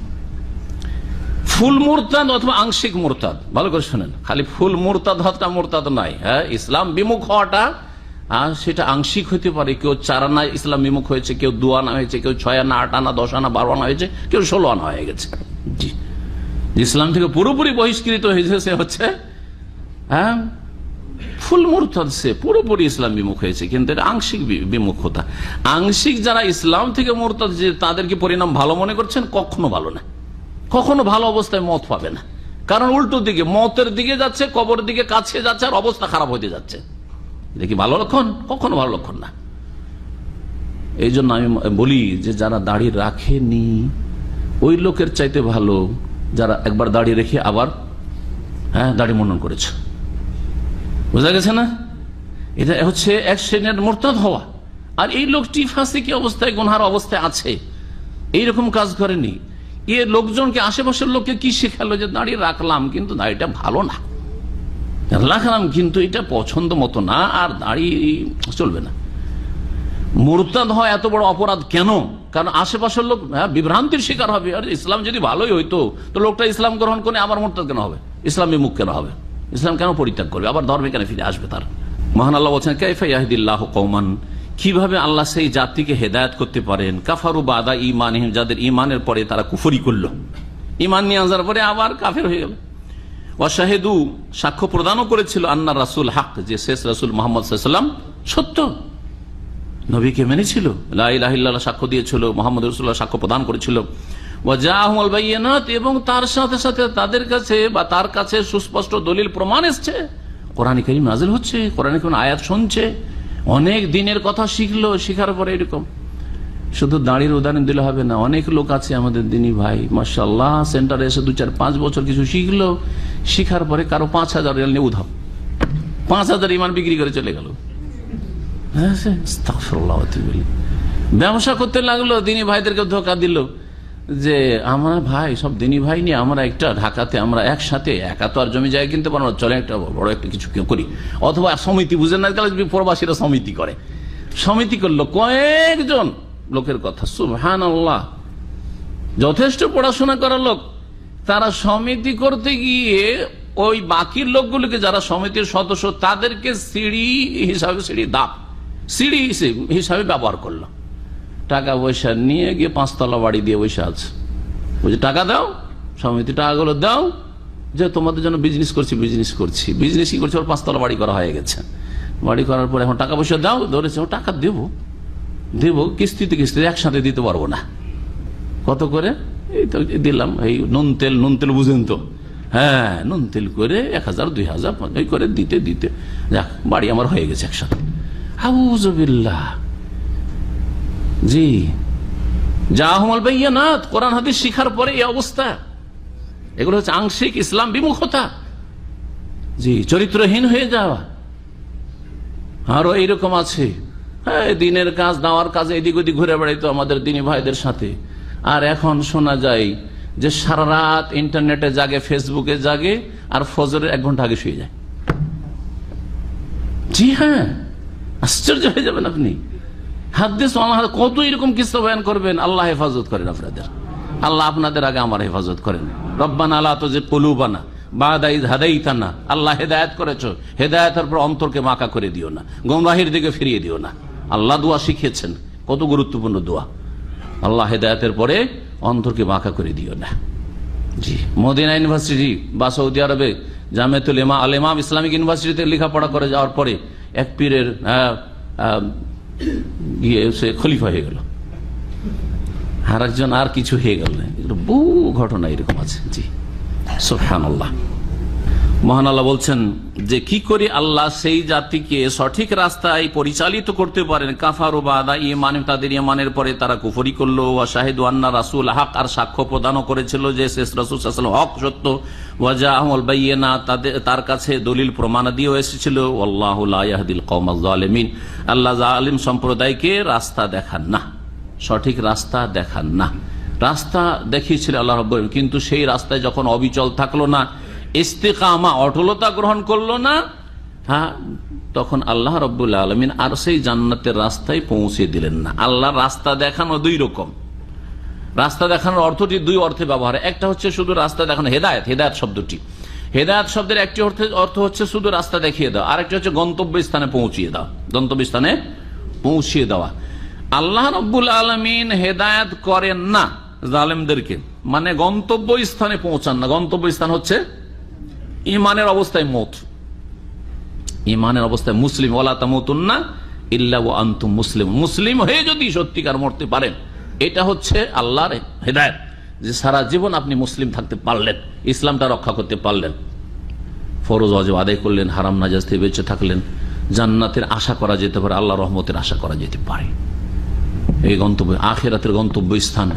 ফুল মুরতাদ অথবা আংশিক মুরতাদ, ভালো করে শোনেন, খালি ফুল মুরতাদ হওয়াটা মুরতাদ নয়। হ্যাঁ, ইসলাম বিমুখ হওয়াটা সেটা আংশিক হতে পারে। কেউ 4 আনা ইসলাম বিমুখ হয়েছে, কেউ 2 আনা হয়েছে, কেউ 6 আনা, 8 আনা, 10 আনা, 12 আনা হয়েছে, কেউ 16 আনা হয়ে গেছে। জি, ইসলাম থেকে পুরোপুরি বহিষ্কৃত হয়েছে সে হচ্ছে ফুল মুরতাদ, সে পুরোপুরি ইসলাম বিমুখ হয়েছে, কিন্তু এটা আংশিক বিমুখতা। আংশিক যারা ইসলাম থেকে মুরতাদ, যে তাদেরকে পরিণাম ভালো মনে করছেন, কখনো ভালো না, কখনো ভালো অবস্থায় মত পাবে না। কারণ উল্টো দিকে মতের দিকে যাচ্ছে, কবর দিকে কাছে যাচ্ছে, আর অবস্থা খারাপ হতে যাচ্ছে। এটা কি ভালো লক্ষণ? কখনো ভালো লক্ষণ না। এই জন্য আমি বলি যে যারা দাড়ি রাখেনি ওই লোকের চাইতে ভালো যারা একবার দাড়ি রেখে আবার দাড়ি মুন্ডন করেছে। বোঝা গেছে না? এটা হচ্ছে এক শ্রেণীর মুরতাদ হওয়া। আর এই লোকটি ফাসিকি অবস্থায়, গুনহার অবস্থায় আছে, এইরকম কাজ করেনি। এ লোকজনকে, আশেপাশের লোককে কি শেখালো যে দাড়ি রাখলাম কিন্তু দাড়িটা ভালো না, রাখলাম কিন্তু এটা পছন্দ মতো না, আর দাড়ি চলবে না। মুরতাদ হয় এত বড় অপরাধ কেন? কারণ আশেপাশের লোক বিভ্রান্তির শিকার হবে। আর ইসলাম যদি ভালোই হইতো তো লোকটা ইসলাম গ্রহণ করে আবার মুরতাদ কেন হবে? ইসলাম বিমুখ কেন হবে? ইসলাম কেন পরিত্যাগ করবে? আবার ধর্মে কেন ফিরে আসবে? তার মহান আল্লাহ বলছেন, কাইফা ইয়াহদিল্লাহু কওমান, কিভাবে আল্লাহ সেই জাতিকে হেদায়েত করতে পারেন, কাফারু বাদা ঈমানিহিম, যাদের ঈমানের পরে তারা কুফরি করলো, ঈমান নিয়ে আসার পরে আবার কাফের হয়ে গেল। ওয়া শাহিদু, সাক্ষ্য প্রদানও করেছিল, আন্না রাসূল হক, যে শেষ রাসূল মুহাম্মদ সাল্লাল্লাহু আলাইহি ওয়াসাল্লাম সত্য, নবীকে মেনেছিল, লা ইলাহা ইল্লাল্লাহ সাক্ষ্য দিয়েছিল, মুহাম্মদ রাসূলুল্লাহ সাক্ষ্য প্রদান করেছিল। ওয়া জাআহুমুল বায়িনাত, এবং তার সাথে সাথে তাদের কাছে বা তার কাছে সুস্পষ্ট দলিল প্রমাণ এসছে। কোরআন কারীম নাযিল হচ্ছে, কোরআন কারীম আয়াত শুনছে, অনেক দিনের কথা শিখলো, শিখার পরে এরকম। শুধু দাঁড়ির উদাহরণ দিলে হবে না, অনেক লোক আছে আমাদের দিনী ভাই, মাশাআল্লাহ, সেন্টারে এসে 2-4-5 বছর কিছু শিখলো, শিখার পরে কারো 5,000 রিয়াল নিয়ে উধাও, 5,000 ইমান বিক্রি করে চলে গেল। ব্যবসা করতে লাগলো, দিনী ভাইদেরকে ধোকা দিল যে আমরা ভাই সব দিনী ভাই নিয়ে আমরা একটা ঢাকাতে আমরা একসাথে, একা তো আর জমি জায়গা কিনতে পারবো না, চলে একটা বড় একটা কিছু করি, অথবা সমিতি, বুঝেন না, প্রবাসীরা সমিতি করে, সমিতি করলো কয়েকজন লোকের কথা, সুবহানাল্লাহ, যথেষ্ট পড়াশোনা করা লোক, তারা সমিতি করতে গিয়ে ওই বাকি লোকগুলোকে, যারা সমিতির সদস্য, তাদেরকে সিঁড়ি হিসাবে, সিঁড়ি হিসাবে ব্যবহার করলো। টাকা পয়সা নিয়ে গিয়ে 5 তলা বাড়ি দিয়ে বসে আছে, বলছে টাকা দাও, সমিতি টাকাগুলো দাও, যে তোমাদের জন্য বিজনেস করছি, বিজনেস কি করছি, ওর 5 তলা বাড়ি করা হয়ে গেছে। বাড়ি করার পরে এখন টাকা পয়সা দাও, ধরেছে, ও টাকা দেবো কিস্তিতে, একসাথে দিতে পারবো না, কত করে, এই তো দিলাম, এই নুন তেল বুঝেন তো, হ্যাঁ, নুন তেল করে 1,000 2,000 এই করে দিতে যাক বাড়ি আমার হয়ে গেছে একসাথে। আউযুবিল্লাহ। জি, জাআহুমুল বায়িনাত, কোরআন হাদিস শিখার পরে এই অবস্থা। এগুলো হচ্ছে আংশিক ইসলাম বিমুখতা। জি, চরিত্রহীন হয়ে যাওয়া। আরো এইরকম আছে, হ্যাঁ, দিনের কাজ, দাওয়ার কাজে এদিক ওদিক ঘুরে বেড়াইতো আমাদের দিনী ভাইদের সাথে, আর এখন শোনা যায় যে সারা রাত ইন্টারনেটে জাগে, ফেসবুকে জাগে, আর ফজরের 1 ঘন্টা আগে শুয়ে যায়। জি হ্যাঁ, আশ্চর্য হয়ে যাবেন আপনি। হাদিস কত এরকম কিসসা বয়ান করবেন। আল্লাহ হেফাজত করেন আপনাদের, আল্লাহ আপনাদের আগে আমার হেফাজত করেন। রব্বানা লা তুযিগ কুলুবানা বা'দা ইয হাদাইতানা, আল্লাহ হেদায়েত করেছো, হেদায়েতের পর অন্তরকে বাঁকা করে দিও না, গোমরাহির দিকে ফিরিয়ে দিও না। আল্লাহ দোয়া শিখিয়েছেন, কত গুরুত্বপূর্ণ দোয়া। আল্লাহ হেদায়েতের পরে অন্তরকে বাঁকা করে দিও না। জি, মদিনা ইউনিভার্সিটি বা সৌদি আরবে জামিয়াতুল ইমাম ইসলামিক ইউনিভার্সিটিতে লেখাপড়া করে যাওয়ার পরে এক পীরের গিয়ে সে খলিফা হয়ে গেল, আর একজন আর কিছু হয়ে গেল। বহু ঘটনা এরকম আছে। জি, সুবহানাল্লাহ। মহান আল্লাহ বলছেন যে কি করে আল্লাহ সেই জাতিকে সঠিক রাস্তায় পরিচালিত করতে পারেন। কাফারু বাদা ঈমানিহিম, তাদের ঈমানের পরে তারা কুফরি করলো। ওয়া শাহিদু আন্না রাসূল হক, আর সাক্ষ্য প্রদানও করেছিল যে শেষ রাসূল সাল্লাল্লাহু আলাইহি ওয়াসাল্লাম হক, সত্য। ওয়া জাআহুমুল বায়িনাত, তার কাছে দলিল প্রমাণাদিও এসেছিল। ওয়াল্লাহু লা ইয়াহদিল কওমাজ জালিমিন, আল্লাহ জালিম সম্প্রদায়কে রাস্তা দেখান না, সঠিক রাস্তা দেখান না। রাস্তা দেখিয়েছিল আল্লাহ রাব্বুল আলামিন, কিন্তু সেই রাস্তায় যখন অবিচল থাকলো না, ইস্তিকামা, অটলতা গ্রহণ করলো না, হ্যাঁ, তখন আল্লাহ রাব্বুল আলামিন আর সেই জান্নাতের রাস্তায় পৌঁছে দিলেন না। আল্লাহর রাস্তা দেখানো 2 রকম। রাস্তা দেখানোর অর্থটি 2 অর্থে ব্যবহার। একটা হচ্ছে শুধু রাস্তা দেখানো, হেদায়েত শব্দটি, হেদায়েত শব্দের একটি অর্থ হচ্ছে শুধু রাস্তা দেখিয়ে দেওয়া, আরেকটি হচ্ছে গন্তব্যস্থানে পৌঁছিয়ে দেওয়া। আল্লাহ রাব্বুল আলামিন হেদায়েত করেন না জালেমদেরকে, মানে গন্তব্যস্থানে পৌঁছান না। গন্তব্যস্থান হচ্ছে ঈমানের অবস্থায় মওত, ইমানের অবস্থায় মুসলিম, ওয়ালা তামুতুন্না ইল্লা ওয়া আনতুম মুসলিম, মুসলিম হয়ে যদি সত্যিকার মরতে পারেন, এটা হচ্ছে আল্লাহর হেদায়েত, যে সারা জীবন আপনি মুসলিম থাকতে পারলেন, ইসলামটা রক্ষা করতে পারলেন, ফরজ ওয়াজিব আদায় করলেন, হারাম নাজায়েজ থেকে বেঁচে থাকলেন, জান্নাতের আশা করা যেতে পারে, আল্লাহর রহমতের আশা করা যেতে পারে। এই গন্তব্য, আখিরাতের গন্তব্য স্থান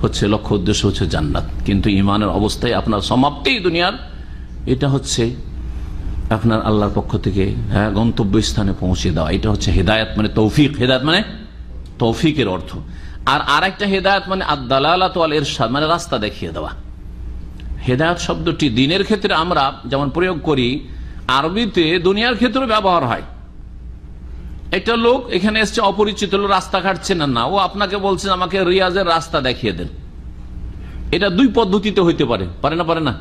হচ্ছে, লক্ষ্য উদ্দেশ্য হচ্ছে জান্নাত। কিন্তু ইমানের অবস্থায় আপনার সমাপ্তি দুনিয়ার, এটা হচ্ছে আপনার আল্লাহর পক্ষ থেকে গন্তব্য স্থানে পৌঁছে দেওয়া। এটা হচ্ছে হেদায়েত মানে তৌফিক। হেদায়েত মানে তৌফিকের অর্থ। আর আরেকটা হেদায়েত মানে আদ-দালালাতু আল ইরশাদ, মানে রাস্তা দেখিয়ে দেওয়া। হেদায়েত শব্দটি দিনের ক্ষেত্রে আমরা যেমন প্রয়োগ করি, আরবিতে দুনিয়ার ক্ষেত্রে ব্যবহার হয়। একটা লোক এখানে এসছে, অপরিচিত লোক, রাস্তাঘাট চেনেন না, ও আপনাকে বলছে আমাকে রিয়াজের রাস্তা দেখিয়ে দেন। এটা দুই পদ্ধতিতে হইতে পারে, পারে না? পারে না?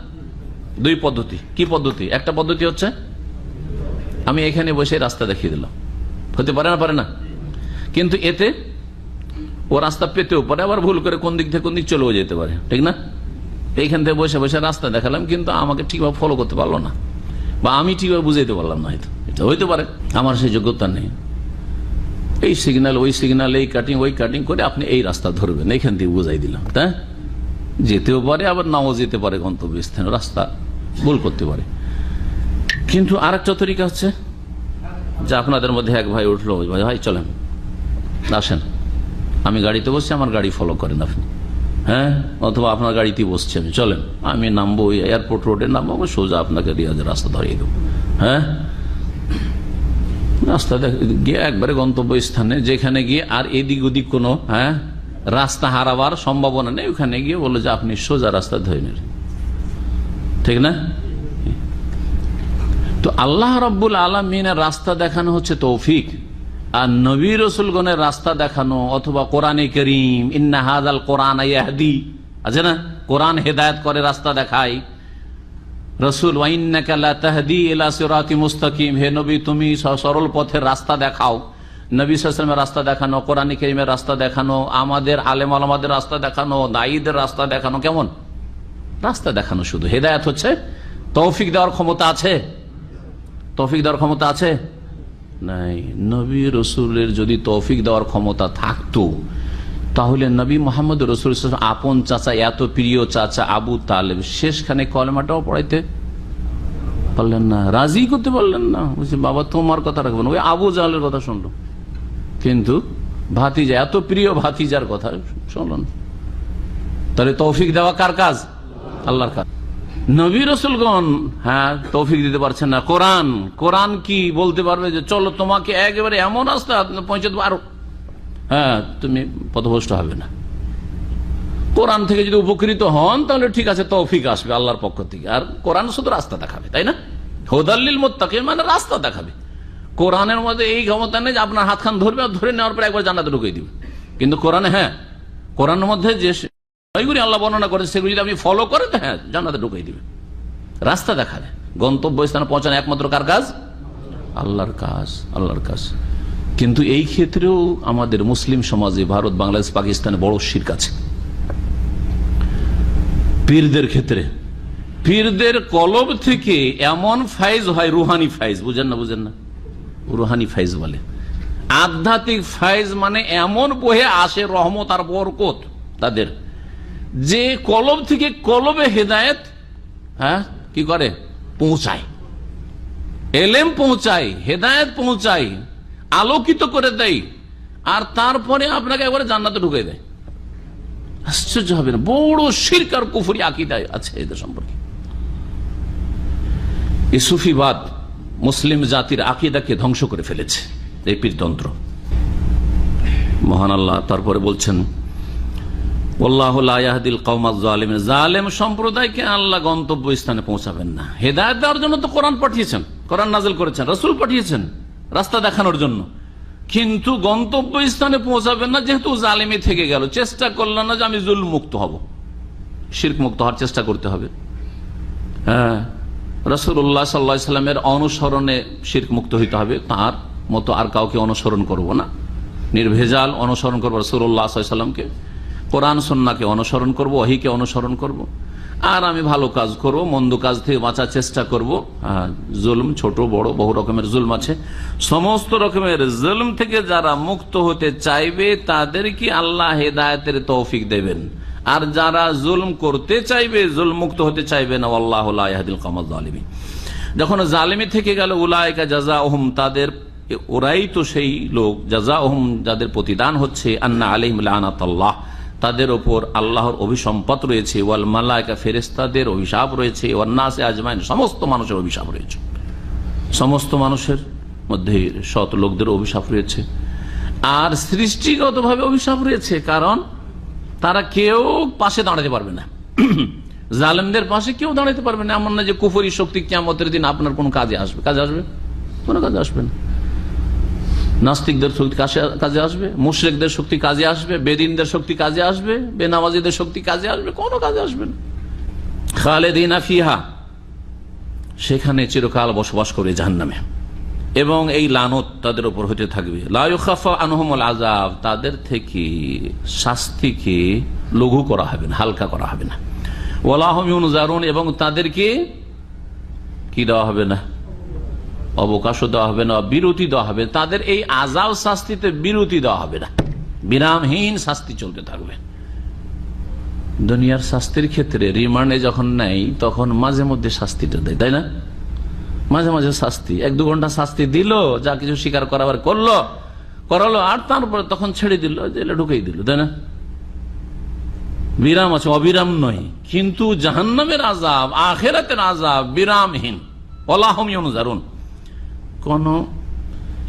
দুই পদ্ধতি। কি পদ্ধতি? একটা পদ্ধতি হচ্ছে আমি এখানে বসে রাস্তা দেখিয়ে দিলাম, হতে পারে না? পারে না? কিন্তু এতে ও রাস্তা পেতেও পারে, আবার ভুল করে কোন দিক থেকে কোন দিক চলেও যেতে পারে, ঠিক না? এইখান থেকে বসে বসে রাস্তা দেখালাম, কিন্তু আমাকে ঠিকভাবে ফলো করতে পারলো না, বা আমি ঠিকভাবে বুঝাইতে পারলাম না, হয়তো এটা হইতে পারে। আমার সেই যোগ্যতা নেই। এই সিগন্যাল, ওই সিগন্যাল, এই কাটিং, ওই কাটিং করে আপনি এই রাস্তা ধরবেন, এইখান থেকে বুঝাই দিলাম। তাই যেতেও পারে, আবার নাও যেতে পারে, গন্তব্যস্থানে রাস্তা ভুল করতে পারে। কিন্তু আরেকটা তরিকা হচ্ছে যে আপনাদের মধ্যে এক ভাই উঠলো, ভাই চলেন, আসেন, আমি গাড়িতে বসছি, আমার গাড়ি ফলো করেন আপনি, অথবা আপনার গাড়িতে বসছি আমি, চলেন, আমি নামবো এয়ারপোর্ট রোডে, নামবো, সোজা আপনাকে রিয়াজের রাস্তা ধরিয়ে দেবো। রাস্তা গিয়ে একবারে গন্তব্য স্থানে, যেখানে গিয়ে আর এদিক ওদিক কোনো রাস্তা হারাবার সম্ভাবনা নেই, ওখানে গিয়ে বললো যে আপনি সোজা রাস্তা ধরে নেন, ঠিক না? তো আল্লাহ রাব্বুল আলামিনের রাস্তা দেখানো হচ্ছে তৌফিক, আর নবী রাসূলগণের রাস্তা দেখানো, অথবা কোরআনে কারীম, ইন্না হাযাল কোরআন ইয়াহদি, আছে না? কোরআন হেদায়েত করে, রাস্তা দেখায়। রাসূল ওয়া ইন্নাকা লা তাহদি ইলা সিরাতিন মুস্তাকিম, হে নবী তুমি সরল পথের রাস্তা দেখাও। নবী সাল্লাল্লাহু আলাইহি ওয়াসাল্লামের রাস্তা দেখানো, কোরআনে কারীমের রাস্তা দেখানো, আমাদের আলেম ওলামাদের রাস্তা দেখানো, দায়ীদের রাস্তা দেখানো, কেমন রাস্তা দেখানো? শুধু হেদায়েত হচ্ছে, তৌফিক দেওয়ার ক্ষমতা আছে? তৌফিক দেওয়ার ক্ষমতা আছে? নাই। নবী রসুলের যদি তৌফিক দেওয়ার ক্ষমতা থাকতো, তাহলে নবী মোহাম্মদ রসুল আপন চাচা, এত প্রিয় চাচা আবু তালেব, শেষখানে কলেমাটাও পড়াইতে পারলেন না, রাজি করতে পারলেন না। বলছে বাবা তোমার কথা রাখবেন, ওই আবু জাহলের কথা শুনলো, কিন্তু ভাতিজা, এত প্রিয় ভাতিজার কথা শুনলেন। তাহলে তৌফিক দেওয়া কার কাজ? আল্লাহর কাজ। নবী রসুলগণ তৌফিক দিতে পারছেন না। কোরআন, কোরআন কি বলতে পারবে যে চলো তোমাকে একেবারে এমন রাস্তা পৌঁছে দেবো, আরো তুমি পথভ্রষ্ট হবে না। কোরআন থেকে যদি উপকৃত হন তাহলে ঠিক আছে, তৌফিক আসবে আল্লাহর পক্ষ থেকে। আর কোরআন শুধু রাস্তা দেখাবে, তাই না? হুদাল্লিল মুত্তাকিন, মানে রাস্তা দেখাবে। কোরআনের মধ্যে এই ক্ষমতা নেই যে আপনার হাতখান ধরবে, আর ধরে নেওয়ার পর একবার জান্নাতে ঢুকিয়ে দিবে। কিন্তু কোরআনে কোরআনের মধ্যে যে ওইগুলি আল্লাহ বর্ণনা করেন, সেগুলি যদি আপনি ফলো করেন, জান্নাতে ঢুকিয়ে দিবে, রাস্তা দেখাবে। গন্তব্য স্থানে পৌঁছানো একমাত্র কার কাজ? আল্লাহর কাজ, আল্লাহর কাজ। কিন্তু এই ক্ষেত্রেও আমাদের মুসলিম সমাজে, ভারত, বাংলাদেশ, পাকিস্তানে বড় শিরক আছে। পীরদের ক্ষেত্রে, পীরদের কলব থেকে এমন ফাইজ হয়, রুহানি ফাইজ, বুঝেন না? বুঝেন না? রুহানি ফাইজ বলে, আধ্যাত্মিক ফাইজ, মানে এমন বহে আসে রহমত আর বরকত তাদের, যে কলব থেকে কলবে হেদায়েত কি করে? পৌঁছায়, এলেম পৌঁছায়, হেদায়েত পৌঁছায়, আলোকিত করে দেয়, আর তারপরে আপনাকে একবারে জান্নাতে ঢুকে দেয়। আশ্চর্য হবে না? বড় শিরক আর কুফরি আকীদা আছে এদের সম্পর্কে। এই সুফিবাদ মুসলিম জাতির আকীদাকে ধ্বংস করে ফেলেছে, এই পীরতন্ত্র। মহান আল্লাহ তারপরে বলছেন, আল্লাহু লা ইয়াহদিল কওমাজ জালিমিন, জালেম সম্প্রদায়কে আল্লাহ গন্তব্য স্থানে পৌঁছাবেন না। হেদায়েত দেওয়ার জন্য তো কোরআন পাঠিয়েছেন, কোরআন নাযিল করেছেন, রাসূল পাঠিয়েছেন রাস্তা দেখানোর জন্য, কিন্তু গন্তব্য স্থানে পৌঁছাবেন না, যেহেতু জালিমি থেকে গেল। চেষ্টা করলেন না যে আমি জুলম মুক্ত হব, শিরক মুক্ত হওয়ার চেষ্টা করতে হবে। রাসূলুল্লাহ সাল্লাল্লাহু আলাইহি ওয়াসাল্লামের অনুসরণে শিরক মুক্ত হইতে হবে, তার মতো আর কাউকে অনুসরণ করব না, নির্ভেজাল অনুসরণ করবো রাসূলুল্লাহ সাল্লাল্লাহু আলাইহি ওয়াসাল্লামকে, কোরআন সুন্নাহকে অনুসরণ করব, ওহীকে অনুসরণ করব। আর আমি ভালো কাজ করব, মন্দ কাজ থেকে বাঁচার চেষ্টা করব। জুলম ছোট বড় বহু রকমের জুলম আছে, সমস্ত রকমের জুলম থেকে যারা মুক্ত হতে চাইবে তাদেরকে আল্লাহ হেদায়েতের তৌফিক দেবেন। আর যারা জুলম করতে চাইবে, জুলম মুক্ত হতে চাইবে না, আল্লাহু লা ইয়াহদিল কওমাজ জালিমিন। যখন জালিমি থেকে গেল, উলাইকা জাযাউহুম, তাদের ওরাই তো সেই লোক, জাযাউহুম যাদের প্রতিদান হচ্ছে, আন্না আলাইহিম লানাতুল্লাহ, তাদের ওপর আল্লাহর অভিসম্পাত রয়েছে, ওয়াল মালায়েকা ফেরেশতাদের অভিশাপ রয়েছে, ওয়ান নাসে আজমাইন, সমস্ত মানুষের অভিশাপ রয়েছে, সমস্ত মানুষের মধ্যে সৎ লোকদের অভিশাপ রয়েছে। আর সৃষ্টিগতভাবে অভিশাপ রয়েছে, কারণ তারা কেউ পাশে দাঁড়াতে পারবে না, জালেমদের পাশে কেউ দাঁড়াতে পারবে না। এমন না যে কুফরি শক্তি কিয়ামতের দিন আপনার কোন কাজে আসবে, কোনো কাজে আসবে না। নাস্তিকদের শক্তি কাজে আসবে, মুশরিকদের শক্তি কাজে আসবে, বেদিনদের শক্তি কাজে আসবে, বেনামাজিদের শক্তি কাজে আসবে, কোনো কাজে আসবে না। খালিদিনা ফিহা, সেখানে চিরকাল বসবাস করে জাহান্নামে, এবং এই লানত তাদের উপর হতে থাকবে। লা ইউখাফফা আনহুমুল আযাব, তাদের থেকে শাস্তিকে লঘু করা হবে না, হালকা করা হবে না। ওয়ালা হুম ইউনজারুন, এবং তাদেরকে কি দেওয়া হবে না, অবকাশও দেওয়া হবে না, বিরতি দেওয়া হবে। তাদের এই আযাব শাস্তিতে বিরতি দেওয়া হবে না, বিরামহীন শাস্তি চলতে থাকবে। দুনিয়ার শাস্তির ক্ষেত্রে রিমান্ডে যখন নেই তখন মাঝে মধ্যে শাস্তিটা দেয়, তাই না? মাঝে মাঝে শাস্তি, 1-2 ঘন্টা শাস্তি দিল, যা কিছু স্বীকার করাবার করালো, আর তারপরে তখন ছেড়ে দিল, জেলে ঢুকেই দিল, তাই না? বিরাম আছে, অবিরাম নয়। কিন্তু জাহান্নামের আযাব, আখিরাতের আযাব বিরামহীন, ওয়ালা হুম ইউনজারুন, কোন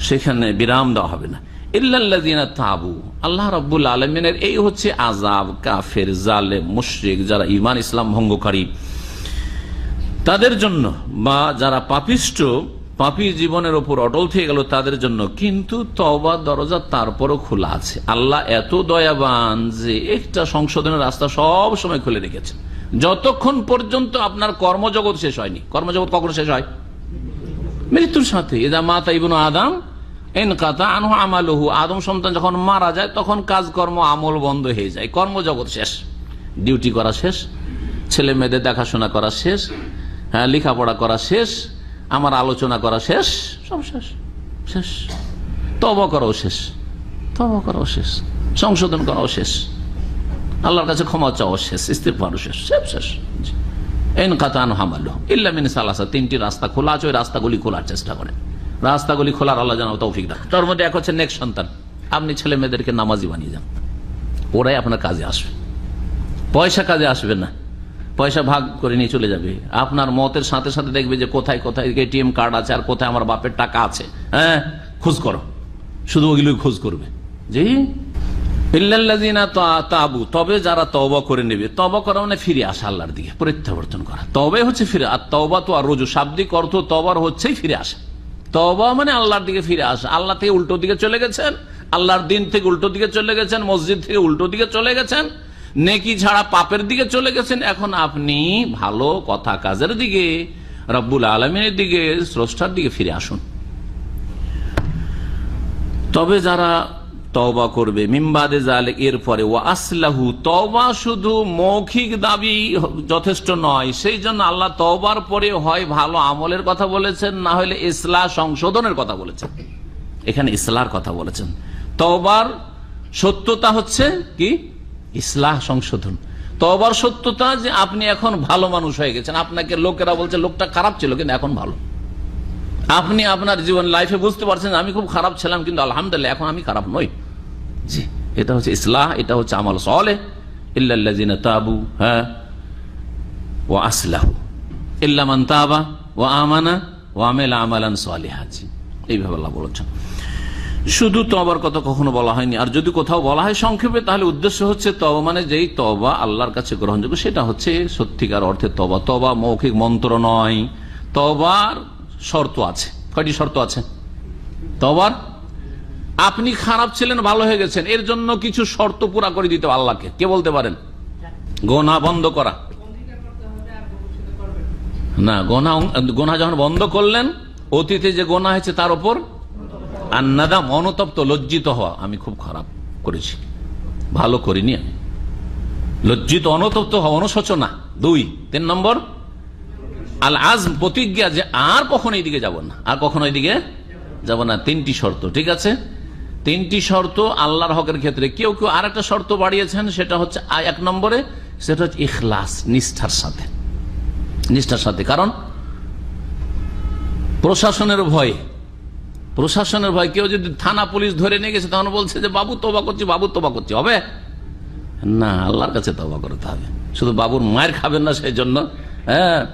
সেখানে বিরাম দেওয়া হবে না। ইল্লাল্লাযীনা তাবু, আল্লাহ রাব্বুল আলামিনের এই হচ্ছে আযাব কাফের, জালেম, মুশরিক, যারা ঈমান ইসলাম ভঙ্গকারী তাদের জন্য, বা যারা পাপিষ্ট, পাপী জীবনের উপর অটল থেকে গেল তাদের জন্য। কিন্তু তওবার দরজা তারপরও খোলা আছে। আল্লাহ এত দয়াবান যে একটা সংশোধনের রাস্তা সব সময় খুলে রেখেছে, যতক্ষণ পর্যন্ত আপনার কর্মজগৎ শেষ হয়নি। কর্মজগৎ কখন শেষ হয়? মৃত্যুর সাথে। ইযা মাতা ইবনু আদম ইনকাতা আনহু আমালুহু, আদম সন্তান যখন মারা যায় তখন কাজকর্ম আমল বন্ধ হয়ে যায়, কর্মজগৎ শেষ, ডিউটি করা শেষ, ছেলে মেয়েদের দেখাশোনা করা শেষ, হ্যাঁ লেখাপড়া করা শেষ, আমার আলোচনা করা শেষ, সব শেষ, শেষ। তওবা করাও শেষ, সংশোধন করাও শেষ, আল্লাহর কাছে ক্ষমা চাওয়া শেষ, ইস্তিগফারও শেষ, সব শেষ। ইনকাতা আনহু আমালুহু ইল্লা মিন সালাসা, 3টি রাস্তা খোলা আছে, ওই রাস্তাগুলি খোলার চেষ্টা করেন। রাস্তাগুলি খোলার আল্লাহ যেন তৌফিক দেন। তার মধ্যে এক হচ্ছে নেক সন্তান। আপনি ছেলে মেয়েদেরকে নামাজি বানিয়ে যান, ওরাই আপনার কাজে আসবে। পয়সা কাজে আসবে না, পয়সা ভাগ করে নিয়ে চলে যাবে। আপনার মতের সাথে সাথে দেখবে যে কোথায় কোথায় এটিএম কার্ড আছে আর কোথায় আমার বাপের টাকা আছে, হ্যাঁ খোঁজ করো, শুধু ওগুলোই খোঁজ করবে। জি, ইল্লাল্লাযীনা তাবু, তবে যারা তওবা করে নেবে। তওবা করা মানে ফিরে আসা, আল্লাহর দিকে প্রত্যাবর্তন করা। তওবাই হচ্ছে ফিরে, আর তওবা তো আর রুজু, শাব্দিক অর্থ তওবার হচ্ছেই ফিরে আসা। তওবা মানে আল্লাহর দিকে ফিরে আসা। আল্লাহ থেকে উল্টো দিকে চলে গেছেন, আল্লাহর দিন থেকে উল্টো দিকে চলে গেছেন, মসজিদ থেকে উল্টো দিকে চলে গেছেন, নেকি ছাড়া পাপের দিকে চলে গেছেন। এখন আপনি ভালো কথা কাজের দিকে, রব্বুল আলামিনের দিকে, স্রষ্টার দিকে ফিরে আসুন। তবে যারা তওবা করবে, মিম্বাদে যালিক, এরপরে, ওয়া আসলাহু, তওবা শুধু মৌখিক দাবি যথেষ্ট নয়, সেই জন্য আল্লাহ তওবার পরে হয় ভালো আমলের কথা বলেছেন, না হলে ইসলাহ সংশোধনের কথা বলেছেন। এখানে ইসলাহর কথা বলেছেন। তওবার সত্যতা হচ্ছে কি? ইসলাহ, সংশোধন। তওবার সত্যতা যে আপনি এখন ভালো মানুষ হয়ে গেছেন, আপনাকে লোকেরা বলছে লোকটা খারাপ ছিল কিন্তু এখন ভালো। আপনি আপনার জীবন লাইফে বুঝতে পারছেন আমি খুব খারাপ ছিলাম কিন্তু আলহামদুলিল্লাহ এখন আমি খারাপ নই। জি, এটা হচ্ছে ইসলাহ, এটা হচ্ছে আমাল সালেহ। ইল্লাল্লাযীনা তাবু, হ্যাঁ, ওয়া আসলাহু, ইল্লা মান তাবা ওয়া আমানা ওয়া আমিলা আমালান সালিহা। এইভাবে আল্লাহ বলেছেন। শুধু তওবার কথা কখনো বলা হয়নি। আর যদি কোথাও বলা হয় সংক্ষেপে, তাহলে উদ্দেশ্য হচ্ছে তওবা মানে যেই তওবা আল্লাহর কাছে গ্রহণযোগ্য, সেটা হচ্ছে সত্যিকার অর্থে তওবা। তওবা মৌখিক মন্ত্র নয়। তওবার শর্ত আছে। কয়টি শর্ত আছে তওবার? আপনি খারাপ ছিলেন, ভালো হয়ে গেছেন, এর জন্য কিছু শর্ত পুরা করে দিতে আল্লাহকে। কে বলতে পারেন? গোনা বন্ধ করা না, গোনা যখন বন্ধ করলেন, অতীতে যে গোনা হয়েছে তার উপর আন্নাদাম, অনুতপ্ত, লজ্জিত হওয়া, আমি খুব খারাপ করেছি, ভালো করিনি, আমি লজ্জিত, অনুতপ্ত হওয়া, অনুশোচনা। 3 নম্বর আল আজম, প্রতিজ্ঞা যে আর কখনো এইদিকে যাব না, আর কখনো এইদিকে যাব না। 3টি শর্ত, ঠিক আছে? 3টি শর্ত আল্লাহর হকের ক্ষেত্রে। কেউ কেউ আর একটা শর্ত বাড়িয়েছেন, সেটা হচ্ছে 1 নম্বরে, সেটা হচ্ছে ইখলাস, নিষ্ঠার সাথে। নিষ্ঠার সাথে, কারণ প্রশাসনের ভয়, কেউ যদি থানা পুলিশ ধরে নিয়ে গেছে তখন বলছে যে বাবু তওবা করছি, বাবু তওবা করছি, হবে না? আল্লাহর কাছে তওবা করতে হবে। শুধু বাবুর মায়ের খাবেন না সেই জন্য,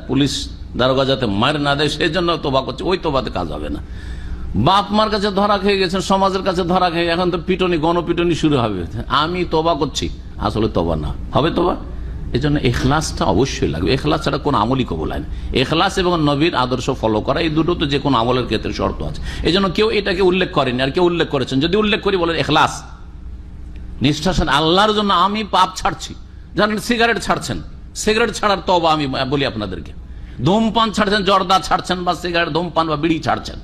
পুলিশ দারোগা যাতে মার না দেয় সেই জন্য তওবা করছে, ওই তওবাতে কাজ হবে না। বাপ মার কাছে ধরা খেয়ে গেছেন, সমাজের কাছে ধরা খেয়ে, এখন তো পিটনি, গণপিটনি শুরু হবে, আমি তওবা করছি, আসলে তওবা না হবে। তওবা এই জন্য এখলাসটা অবশ্যই লাগবে। এখলাস ছাড়া কোন আমলই কবুল হয় না। এখলাস এবং নবীর আদর্শ ফলো করা, এই দুটো তো যে কোনো আমলের ক্ষেত্রে শর্ত আছে। এই জন্য কেউ এটাকে উল্লেখ করেনি, আর কেউ উল্লেখ করেছেন। যদি উল্লেখ করি বলেন এখলাস, নিষ্ঠার সাথে আল্লাহর জন্য আমি পাপ ছাড়ছি। জানেন সিগারেট ছাড়ছেন, সিগারেট ছাড়ার তওবা আমি বলি আপনাদেরকে। ধূমপান ছাড়ছেন, জর্দা ছাড়ছেন, বা সিগারেট, ধূমপান বা বিড়ি ছাড়ছেন।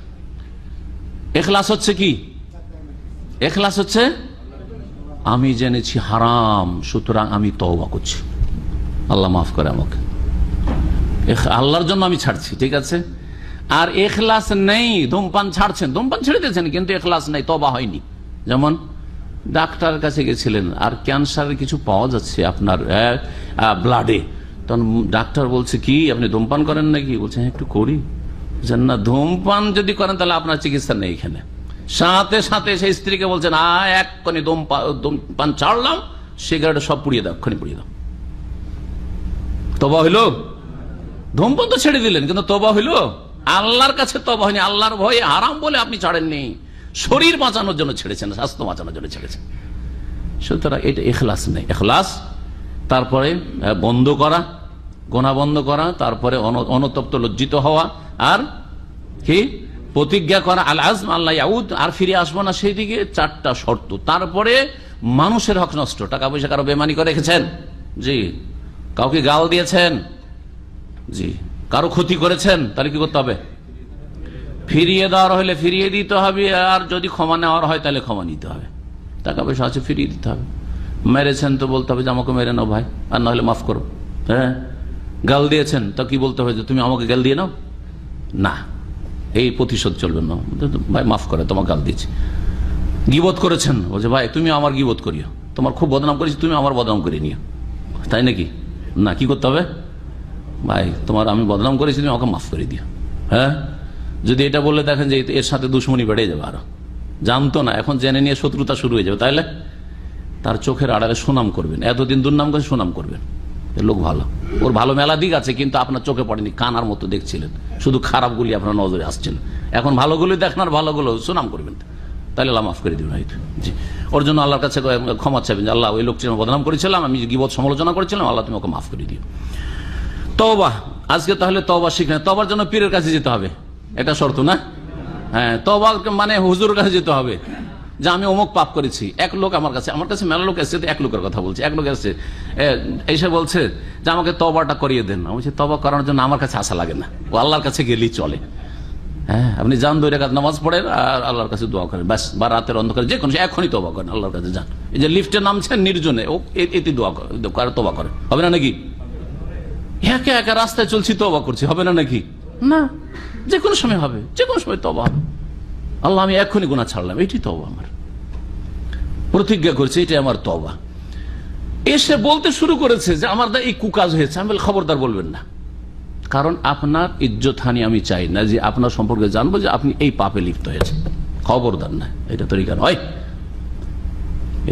এখলাস হচ্ছে কি? এখলাস হচ্ছে আমি জেনেছি হারাম, সুতরাং আমি তওবা করছি, আল্লাহ মাফ করে আমাকে, আল্লাহর জন্য আমি ছাড়ছি, ঠিক আছে? আর এখলাস নেই, ধূমপান ছাড়ছেন, ধূমপান ছেড়ে দিয়েছেন, কিন্তু এখলাস নেই, তওবা হয়নি। যেমন ডাক্তারের কাছে গেছিলেন আর ক্যান্সারের কিছু পাওয়া যাচ্ছে আপনার ব্লাডে, তখন ডাক্তার বলছে কি আপনি ধূমপান করেন নাকি? বলছেন একটু করি। না, ধূমপান যদি করেন তাহলে আপনার চিকিৎসা নেই এখানে। সাথে সাথে সেই স্ত্রীকে বলছেন এক্ষুনি ধূমপান ছাড়লাম, সিগারেট সব পুড়িয়ে দাও, এক্ষুনি পুড়িয়ে দাও। তওবা হইল? ধূমপান তো ছেড়ে দিলেন, কিন্তু তওবা হইল? আল্লাহর কাছে তওবা হয়নি। আল্লাহর ভয়ে হারাম বলে আপনি ছাড়েননি, শরীর বাঁচানোর জন্য ছেড়েছেন, স্বাস্থ্য বাঁচানোর জন্য ছেড়েছেন। সুতরাং এটা ইখলাস নেই। ইখলাস, তারপরে বন্ধ করা, গুনাহ বন্ধ করা, তারপরে অনুতপ্ত লজ্জিত হওয়া, আর কি প্রতিজ্ঞা করা, আল আজম আল্লাহ ইয়াউদ, আর ফিরে আসবো না সেই দিকে, 4টা শর্ত। তারপরে মানুষের হক নষ্ট, টাকা পয়সা কারো বেমানি করে রেখেছেন, জি, কাউকে গাল দিয়েছেন, জি, কারো ক্ষতি করেছেন, তাহলে কি করতে হবে? ফিরিয়ে দেওয়ার হলে ফিরিয়ে দিতে হবে, আর যদি ক্ষমা নেওয়ার হয় তাহলে ক্ষমা নিতে হবে। টাকা পয়সা আছে ফিরিয়ে দিতে হবে। মেরেছেন তো বলতে হবে যে আমাকে মেরে নাও ভাই, আর না হলে মাফ করো। হ্যাঁ, গাল দিয়েছেন তো কি বলতে হবে যে তুমি আমাকে গাল দিয়ে নাও? না, এই প্রতিশোধ চলবে না, ভাই মাফ করে, তোমার গাল দিয়েছি। গীবত করেছেন, বলছে ভাই তুমি আমার গীবত করিও, তোমার খুব বদনাম করেছি, তুমি আমার বদনাম করে নিও, তাই নাকি? না, কি করতে হবে? ভাই তোমার আমি বদনাম করেছি, তুমি আমাকে মাফ করে দিও। হ্যাঁ, যদি এটা বললে দেখেন যে এর সাথে দুশ্মনী বেড়ে যাবে, আরো জানতো না, এখন জেনে নিয়ে শত্রুতা শুরু হয়ে যাবে, তাইলে তার চোখের আড়ালে সুনাম করবেন, এতদিন দুর্নাম করে সুনাম করবেন। লোক ভালো, ওর ভালো মেলা দিক আছে, কিন্তু আপনার চোখে পড়েনি, কানার মতো দেখছিলেন, শুধু খারাপগুলি আপনার নজরে আসছিল। এখন ভালোগুলি দেখেন, আর ভালোগুলো সুনাম করবেন, তাহলে আল্লাহ মাফ করে দিবেন। হয়তো জি, ওর জন্য আল্লাহর কাছে ক্ষমা চাইবেন যে আল্লাহ ওই লোকটি বদনাম করেছিলাম, আমি গীবত সমালোচনা করেছিলাম, আল্লাহ তুমি ওকে মাফ করে দিও। তওবা, আজকে তাহলে তওবা শিখলেন। তওবার জন্য পীরের কাছে যেতে হবে, এটা শর্ত না? হ্যাঁ, তওবা মানে হুজুরের কাছে যেতে হবে যে আমি অমুক পাপ করেছি। এক লোক আমার কাছে মেলা লোক এসেছে, এক লোকের কথা বলছি। এক লোক এসেছে, এসে বলছে যে আমাকে তওবাটা করিয়ে দেন। আমি বলছি তওবা করানোর জন্য আমার কাছে আসা লাগে না, ও আল্লাহর কাছে গেলেই চলে। হ্যাঁ, আপনি যান 2 রাকাত নামাজ পড়েন আর আল্লাহর কাছে দোয়া করেন, ব্যাস, বা রাতের অন্ধকারে যে কোনো এখনই তওবা করেন, আল্লাহর কাছে যান। এই যে লিফটে নামছেন নির্জনে, ও এতে দোয়া করে, তওবা করেন, হবে না নাকি? একা একা রাস্তায় চলছি তওবা করছি, হবে না নাকি? না, যে কোনো সময় হবে, যে কোনো সময় তওবা হবে। আল্লাহ আমি এখনই গুনাহ ছাড়লাম, এটি তওবা, আমার প্রতিজ্ঞা করছি, এটাই আমার তওবা। এসে বলতে শুরু করেছে যে আমার দা এই কুকাজ হয়েছে। আমি বলি খবরদার বলবেন না, কারণ আপনার ইজ্জত হানি আমি চাই না, যে আপনার সম্পর্কে জানবো যে আপনি এই পাপে লিপ্ত হয়েছে, খবরদার না, এটা তরিকা নয়।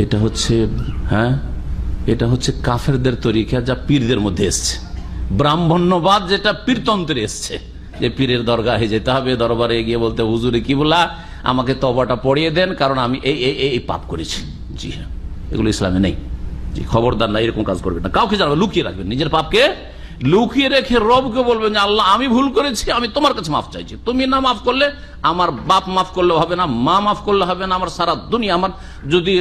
এটা হচ্ছে, হ্যাঁ, এটা হচ্ছে কাফেরদের তরিকা, যা পীরদের মধ্যে এসছে। ব্রাহ্মণ্যবাদ যেটা পীরতন্ত্রে এসছে, যে পীরের দরগাহে যেতে হবে, দরবারে গিয়ে বলতে হুজুরে কি বলা, আমাকে তওবাটা পড়িয়ে দেন, কারণ আমি এই পাপ করেছি। জি হ্যাঁ, এগুলো ইসলামে নেই। জি, খবরদার না, এরকম কাজ করবেন না। কাউকে জানাবেন, লুকিয়ে রাখবেন, নিজের পাপকে লুকিয়ে রেখে রবকে বলবেন যে আল্লাহ আমি ভুল করেছি, আমি তোমার কাছে মাফ চাইছি। তুমি না মাফ করলে আমার বাপ মাফ করলে হবে না, মা মাফ করলে হবে না, আমার সারা দুনিয়া, আমার যদি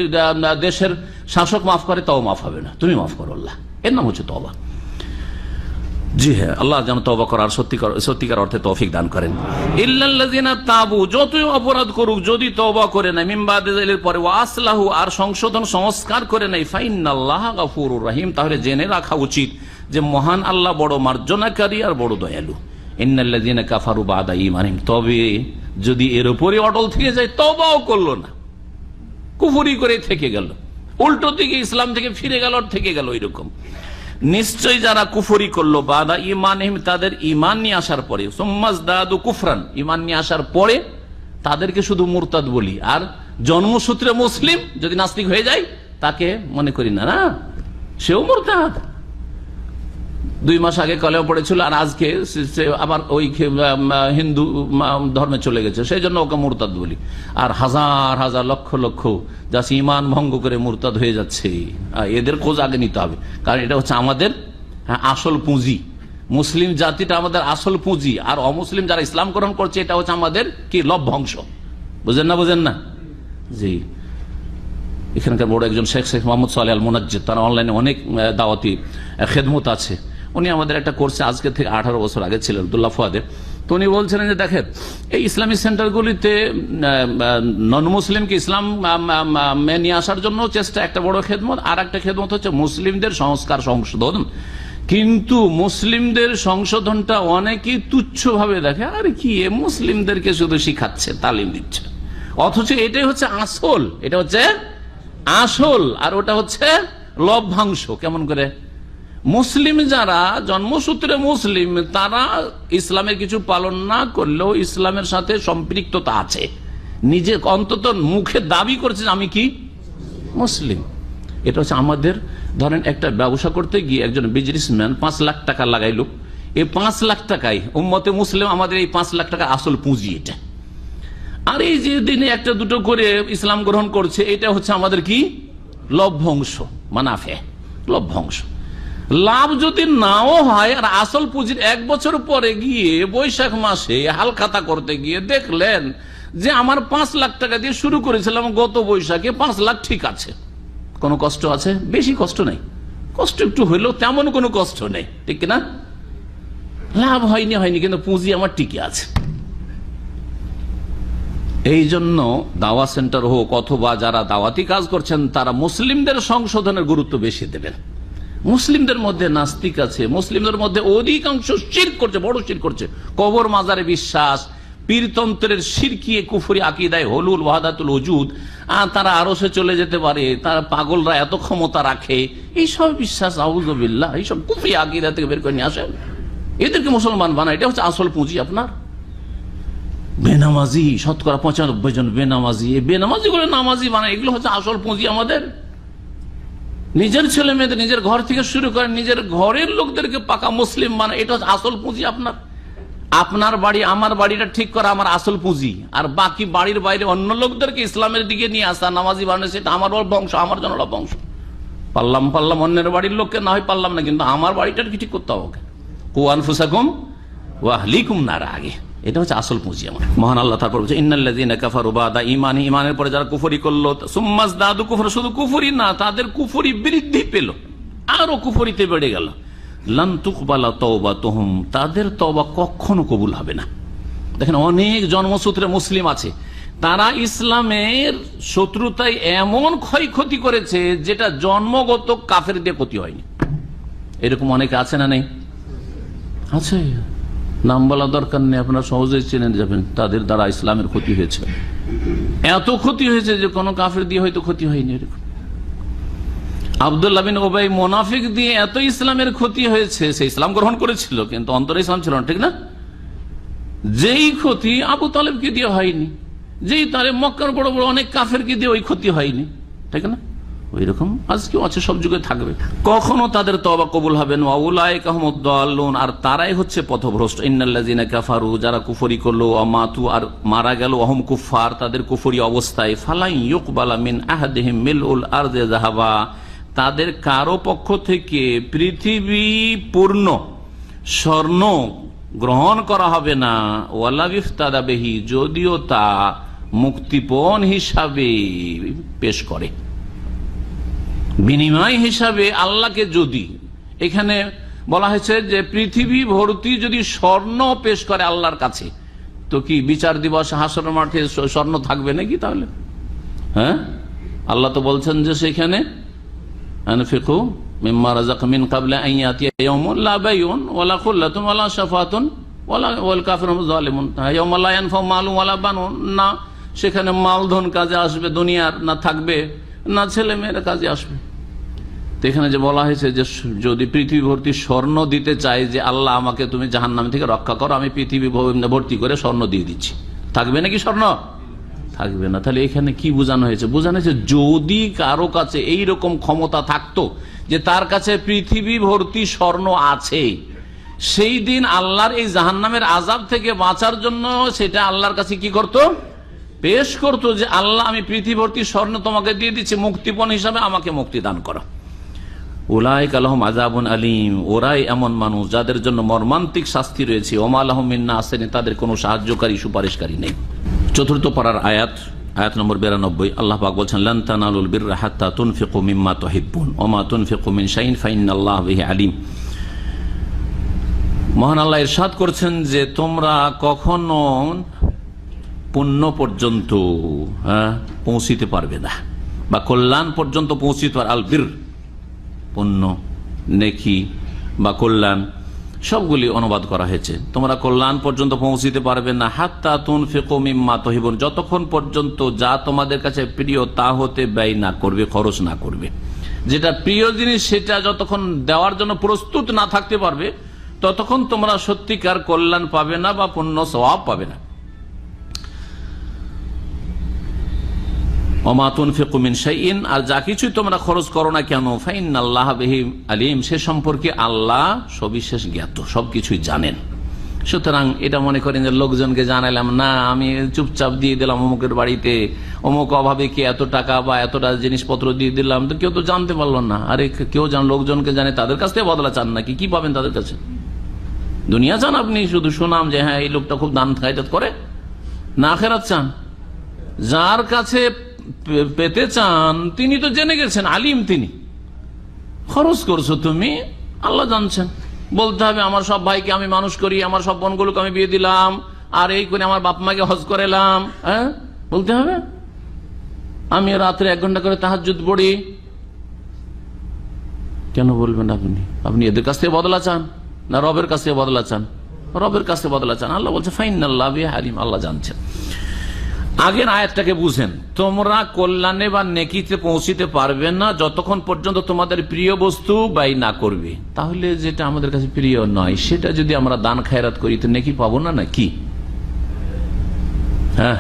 দেশের শাসক মাফ করে তাও মাফ হবে না, তুমি মাফ করো আল্লাহ। এর নাম হচ্ছে তওবা। জি হ্যাঁ, আল্লাহ যেন তওবা করার সত্যিকার অর্থে তৌফিক দান করেন। ইল্লাল্লাযিনা তাবু, যতই অপরাধ করুক যদি তওবা করে নেয়, মিন বাদি যালিকের পরে, ওয়া আসলাহু, আর সংশোধন সংস্কার করে নেয়, ফাইন্নাল্লাহা গাফুরুর রহিম, তাহলে জেনে রাখা উচিত যে মহান আল্লাহ বড় মার্জনাকারী আর বড় দয়ালু। ইন্নাল্লাযীনা কাফারু বাদা ঈমানিহিম, তবে যদি এর উপরে অটল থেকে যায়, তওবাও করলো না, কুফরি করে থেকে গেল, উল্টো দিকে ইসলাম থেকে ফিরে গেল, থেকে গেল, এরকম নিশ্চয়ই যারা কুফরি করলো বাদা ঈমানিহিম, তাদের ঈমান নিয়ে আসার পরে, সুম্মাজদাদু কুফরান, ঈমান নিয়ে আসার পরে তাদেরকে শুধু মুরতাদ বলি, আর জন্মসূত্রে মুসলিম যদি নাস্তিক হয়ে যায় তাকে মনে করি না, না সেও মুরতাদ। 2 মাস আগে কলেমা পড়েছিল আর আজকে সে আবার ওই হিন্দু ধর্মে চলে গেছে, সেই জন্য ওকে মুরতাদ বলি। আর হাজার হাজার লক্ষ লক্ষ যা ঈমান ভঙ্গ করে মুরতাদ হয়ে যাচ্ছে, এদের খোঁজ আগে নিতে হবে, কারণ এটা হচ্ছে আমাদের আসল পুঁজি। মুসলিম জাতিটা আমাদের আসল পুঁজি, আর অমুসলিম যারা ইসলাম গ্রহণ করছে এটা হচ্ছে আমাদের কি লভ্যাংশ। বুঝেন না? বুঝেন না? জি। এখানকার বড় একজন শেখ মোহাম্মদ সালেহ আল মুনাজ্জিদ, তার অনলাইনে অনেক দাওয়াতি খেদমত আছে। উনি আমাদের একটা কোর্সে আজকে থেকে 18 বছর আগে ছিলেন, আব্দুল্লাহ ফুয়াদে। তো উনি বলছিলেন যে দেখেন, এই ইসলামিক সেন্টারগুলিতে নন মুসলিমকে ইসলাম নিয়ে আসার জন্য চেষ্টা একটা বড় খেদমত, আর একটা খেদমত হচ্ছে মুসলিমদের সংস্কার সংশোধন। কিন্তু মুসলিমদের সংশোধনটা অনেকেই তুচ্ছভাবে দেখে, আর কি মুসলিমদেরকে শুধু শিখাচ্ছে, তালিম দিচ্ছে, অথচ এটাই হচ্ছে আসল, এটা হচ্ছে আসল, আর ওটা হচ্ছে লভ্যাংশ। কেমন করে? মুসলিম যারা জন্মসূত্রে মুসলিম, তারা ইসলামের কিছু পালন না করলেও ইসলামের সাথে সম্পৃক্ততা আছে, নিজে অন্তত মুখে দাবি করছে আমি কি মুসলিম। এটা হচ্ছে আমাদের, ধরেন একটা ব্যবসা করতে গিয়ে একজন বিজনেসম্যান 5 লাখ টাকা লাগাইলো, এই 5 লাখ টাকায় উম্মতে মুসলিম আমাদের এই 5 লাখ টাকা আসল পুঁজি এটা। আর এই যে দিনে একটা দুটো করে ইসলাম গ্রহণ করছে, এটা হচ্ছে আমাদের কি লভ্যাংশ, মানাফে, লভ্যাংশ। লাভ যদি নাও হয়, আর আসল পুঁজির 1 বছর পরে গিয়ে বৈশাখ মাসে হালখাতা করতে গিয়ে দেখলেন যে আমার 5 লাখ টাকা দিয়ে শুরু করেছিলাম গত বৈশাখে, 5 লাখ ঠিক আছে, কোনো কষ্ট আছে? বেশি কষ্ট নেই, কষ্ট একটু হইলেও তেমন কোনো কষ্ট নেই, ঠিক কিনা? লাভ হয়নি কিন্তু পুঁজি আমার টিকে আছে। এই জন্য দাওয়া সেন্টার হোক অথবা যারা দাওয়াতি কাজ করছেন, তারা মুসলিমদের সংশোধনের গুরুত্ব বেশি দেবেন। মুসলিমদের মধ্যে নাস্তিক আছে, মুসলিমদের মধ্যে অধিকাংশ শিরক করছে, বড় শিরক করছে, কবর মাজারে বিশ্বাস, পীরতন্ত্রের শিরকিয়ে কুফরি আকিদায় হলুল ওয়াহাদাতুল ওজুদ, তারা আরশে চলে যেতে পারে, তারা পাগলরা এত ক্ষমতা রাখে, এইসব বিশ্বাস, আউযুবিল্লাহ, এইসব কুফরি আকিদা থেকে বের করে নিয়ে আসেন, এদেরকে মুসলমান বানায়। এটা হচ্ছে আসল পুঁজি আপনার। বেনামাজি, 95% জন বেনামাজি, এই বেনামাজি গুলো নামাজি বানায়, এগুলো হচ্ছে আসল পুঁজি আমাদের। নিজের ছেলে মেয়েদের নিজের ঘর থেকে শুরু করে নিজের ঘরের লোকদেরকে পাকা মুসলিম বানায়, এটা হচ্ছে আসল পুঁজি আপনার। আপনার বাড়ি আমার বাড়িটা ঠিক করা আমার আসল পুঁজি, আর বাকি বাড়ির বাইরে অন্য লোকদেরকে ইসলামের দিকে নিয়ে আসা, নামাজি বানানো, সেটা আমার বংশ, আমার জন্য বংশ। পারলাম অন্যের বাড়ির লোককে না হয় পারলাম না, কিন্তু আমার বাড়িটার কি ঠিক করতে হবে? কু আনফুসাকুম ওয়া আহলিকুম নারা, আগে এটা হচ্ছে আসল পুঁজি আমার। মহান আল্লাহ তারপর বলছে ইন্নাল্লাযীনা কাফারু বাদা ঈমানিহিম, ঈমানের পরে যারা কুফরি করলো, সুম্মাজদাদু কুফরা, শুধু কুফরি না, তাদের কুফরি বৃদ্ধি পেল, আরো কুফরিতে বেড়ে গেল। লান তুকবালা তাওবাতুহুম, তাদের তওবা কখনো কবুল হবে না। দেখেন, অনেক জন্মসূত্রে মুসলিম আছে, তারা ইসলামের শত্রুতায় এমন ক্ষয়ক্ষতি করেছে যেটা জন্মগত কাফের দিয়ে ক্ষতি হয়নি। এরকম অনেকে আছে না? নেই? আছে, নাম বলা দরকার নেই, আপনারা সহজেই চিনে যাবেন তাদের দ্বারা ইসলামের ক্ষতি হয়েছে। এত ক্ষতি হয়েছে যে কোনো কাফের দিয়ে হয়তো ক্ষতি হয়নি। এরকম আব্দুল্লাহ বিন উবাই মুনাফিক দিয়ে এত ইসলামের ক্ষতি হয়েছে, সে ইসলাম গ্রহণ করেছিল কিন্তু অন্তরে ইসলাম ছিল না, ঠিক না? যেই ক্ষতি আবু তালেবকে দিয়ে হয়নি, যেই তারে মক্কার বড় বড় অনেক কাফেরকে দিয়ে ওই ক্ষতি হয়নি, ঠিক না? ওই রকম আজকেও আছে, সব যুগে থাকবে। কখনো তাদের তওবা কবুল হবে না। উলাইকা হুমুদ দাল্লুন, আর তারাই হচ্ছে পথভ্রষ্ট। ইন্নাল্লাযীনা কাফারু, যারা কুফরি করলো, আমাতু, আর মারা গেল, ওয়াহুম কুফার, তাদের কুফরি অবস্থায়, ফালাই ইউকবালা মিন আহাদিহিম মিলউল আরদি যাহাবা, তাদের কারো পক্ষ থেকে পৃথিবী পূর্ণ স্বর্ণ গ্রহণ করা হবে না। ওয়ালা ইফতাদা বিহি, যদিও তা মুক্তিপণ হিসাবে পেশ করে, বিনিময় হিসাবে আল্লাহকে। যদি এখানে বলা হয়েছে যে পৃথিবী ভর্তি যদি স্বর্ণ পেশ করে আল্লাহর কাছে, তো কি বিচার দিবস হাসরের মাঠে স্বর্ণ থাকবে নাকি তাহলে? হ্যাঁ, আল্লাহ তো বলছেন যে সেখানে আনফিকু মিম্মা রাযাকা মিন ক্বাবলি আন ইয়াতিয়া ইয়াউমুন লা বাইউন ওয়ালা খুল্লাতুন ওয়ালা শাফাআতুন ওয়াল কাফিরুন যালিমুন ইয়াউমা লা ইয়ানফাউ মালুন ওয়ালা বানুন, না সেখানে মালধন কাজে আসবে দুনিয়ার, না থাকবে, না ছেলে মেয়েরা কাজে আসবে। তো এখানে যে বলা হয়েছে যে যদি পৃথিবী ভর্তি স্বর্ণ দিতে চাই, যে আল্লাহ আমাকে তুমি জাহান্নাম থেকে রক্ষা করো, আমি পৃথিবী ভর্তি করে স্বর্ণ দিয়ে দিচ্ছি, থাকবে নাকি স্বর্ণ? থাকবে না। তাহলে এখানে কি বোঝানো হয়েছে? বোঝানো হয়েছে যদি কারো কাছে এইরকম ক্ষমতা থাকতো যে তার কাছে পৃথিবী ভর্তি স্বর্ণ আছে, সেই দিন আল্লাহর এই জাহান্নামের আযাব থেকে বাঁচার জন্য সেটা আল্লাহর কাছে কি করত? পেশ করত, যে আল্লাহ আমি পৃথিবী ভর্তি স্বর্ণ তোমাকে দিয়ে দিচ্ছি, মুক্তিপণ হিসাবে আমাকে মুক্তি দান করো। উলাইকা লাহুম আযাবুন আলীম, ওরাই এমন মানুষ যাদের জন্য মর্মান্তিক শাস্তি রয়েছে। ওমা লাহুম মিন নাসির, তাদের কোনো সাহায্যকারী সুপারিশকারী নেই। চতুর্থ পারার আয়াত নম্বর 92, আল্লাহ পাক বলছেন লান তানালুল বিররা হাত্তা তুনফিকু মিম্মা তুহিব্বুন ওয়া মা তুনফিকু মিন শাইইন ফাইন্নাল্লাহা বিহি আলীম। মহান আল্লাহ ইরশাদ করছেন যে তোমরা কখনো পুণ্য পর্যন্ত পৌঁছিতে পারবে না, বা কল্যাণ পর্যন্ত পৌঁছিতে পারবে। আল বীর পুণ্য, নেকি বা কল্যাণ সবগুলি অনুবাদ করা হয়েছে। তোমরা কল্যাণ পর্যন্ত পৌঁছিতে পারবে না হাত্তা তুনফিকু মিম্মা তুহিব্বুন, যতক্ষণ পর্যন্ত যা তোমাদের কাছে প্রিয় তা হতে ব্যয় না করবে, খরচ না করবে। যেটা প্রিয় জিনিস সেটা যতক্ষণ দেওয়ার জন্য প্রস্তুত না থাকতে পারবে ততক্ষণ তোমরা সত্যিকার কল্যাণ পাবে না বা পুণ্য সওয়াব পাবে না। ওমা তুনফিকু মিন শাইইন, আর যা কিছু তোমরা খরচ করো না কেন, ফাইন্নাল্লাহা বিহি আলীম, সে সম্পর্কে আল্লাহ সবিশেষ জ্ঞাত, সবকিছুই জানেন। সুতরাং এটা মনে করেন যে লোকজনকে জানালাম না, আমি চুপচাপ দিয়ে দিলাম অমুকের বাড়িতে, অমুক অভাবে কি এত টাকা বা এতটা জিনিসপত্র দিয়ে দিলাম, তো কেউ তো জানতে পারলো না। আরে কেউ লোকজনকে জানে, তাদের কাছ থেকে বদলা চান নাকি? কি পাবেন তাদের কাছে? দুনিয়া চান আপনি, শুধু সুনাম যে হ্যাঁ এই লোকটা খুব দান খায়রাত করে, না আখিরাত চান? যার কাছে পেতে চান তিনি তো জেনে গেছেন, আলিম তিনি। খরচ করছো তুমি, আল্লাহ জানছেন। বলতে হবে আমার সব ভাইকে আমি মানুষ করি, আমার সব বোনগুলোকে আমি বিয়ে দিলাম, আর এই করে আমার বাপ মাকে হজ করেলাম, হ্যাঁ বলতে হবে। আমি রাত্রে 1 ঘন্টা করে তাহাজ্জুদ পড়ি, কেন বলবেন আপনি? আপনি এদের কাছ থেকে বদলা চান না রবের কাছ থেকে বদলা চান? রবের কাছ থেকে বদলা চান। আল্লাহ বলছে ফাইন্নাল্লাহা বিহি আলীম, আল্লাহ জানছেন। আগের আয়াতটাকে বুঝেন, তোমরা কল্যাণে বা নেকিতে পৌঁছিতে পারবে না যতক্ষণ পর্যন্ত তোমাদের প্রিয় বস্তু ব্যয় না করবে। তাহলে যেটা আমাদের কাছে প্রিয় নয় সেটা যদি আমরা দান খায়রাত করি তো নেকি পাবো না নাকি? হ্যাঁ,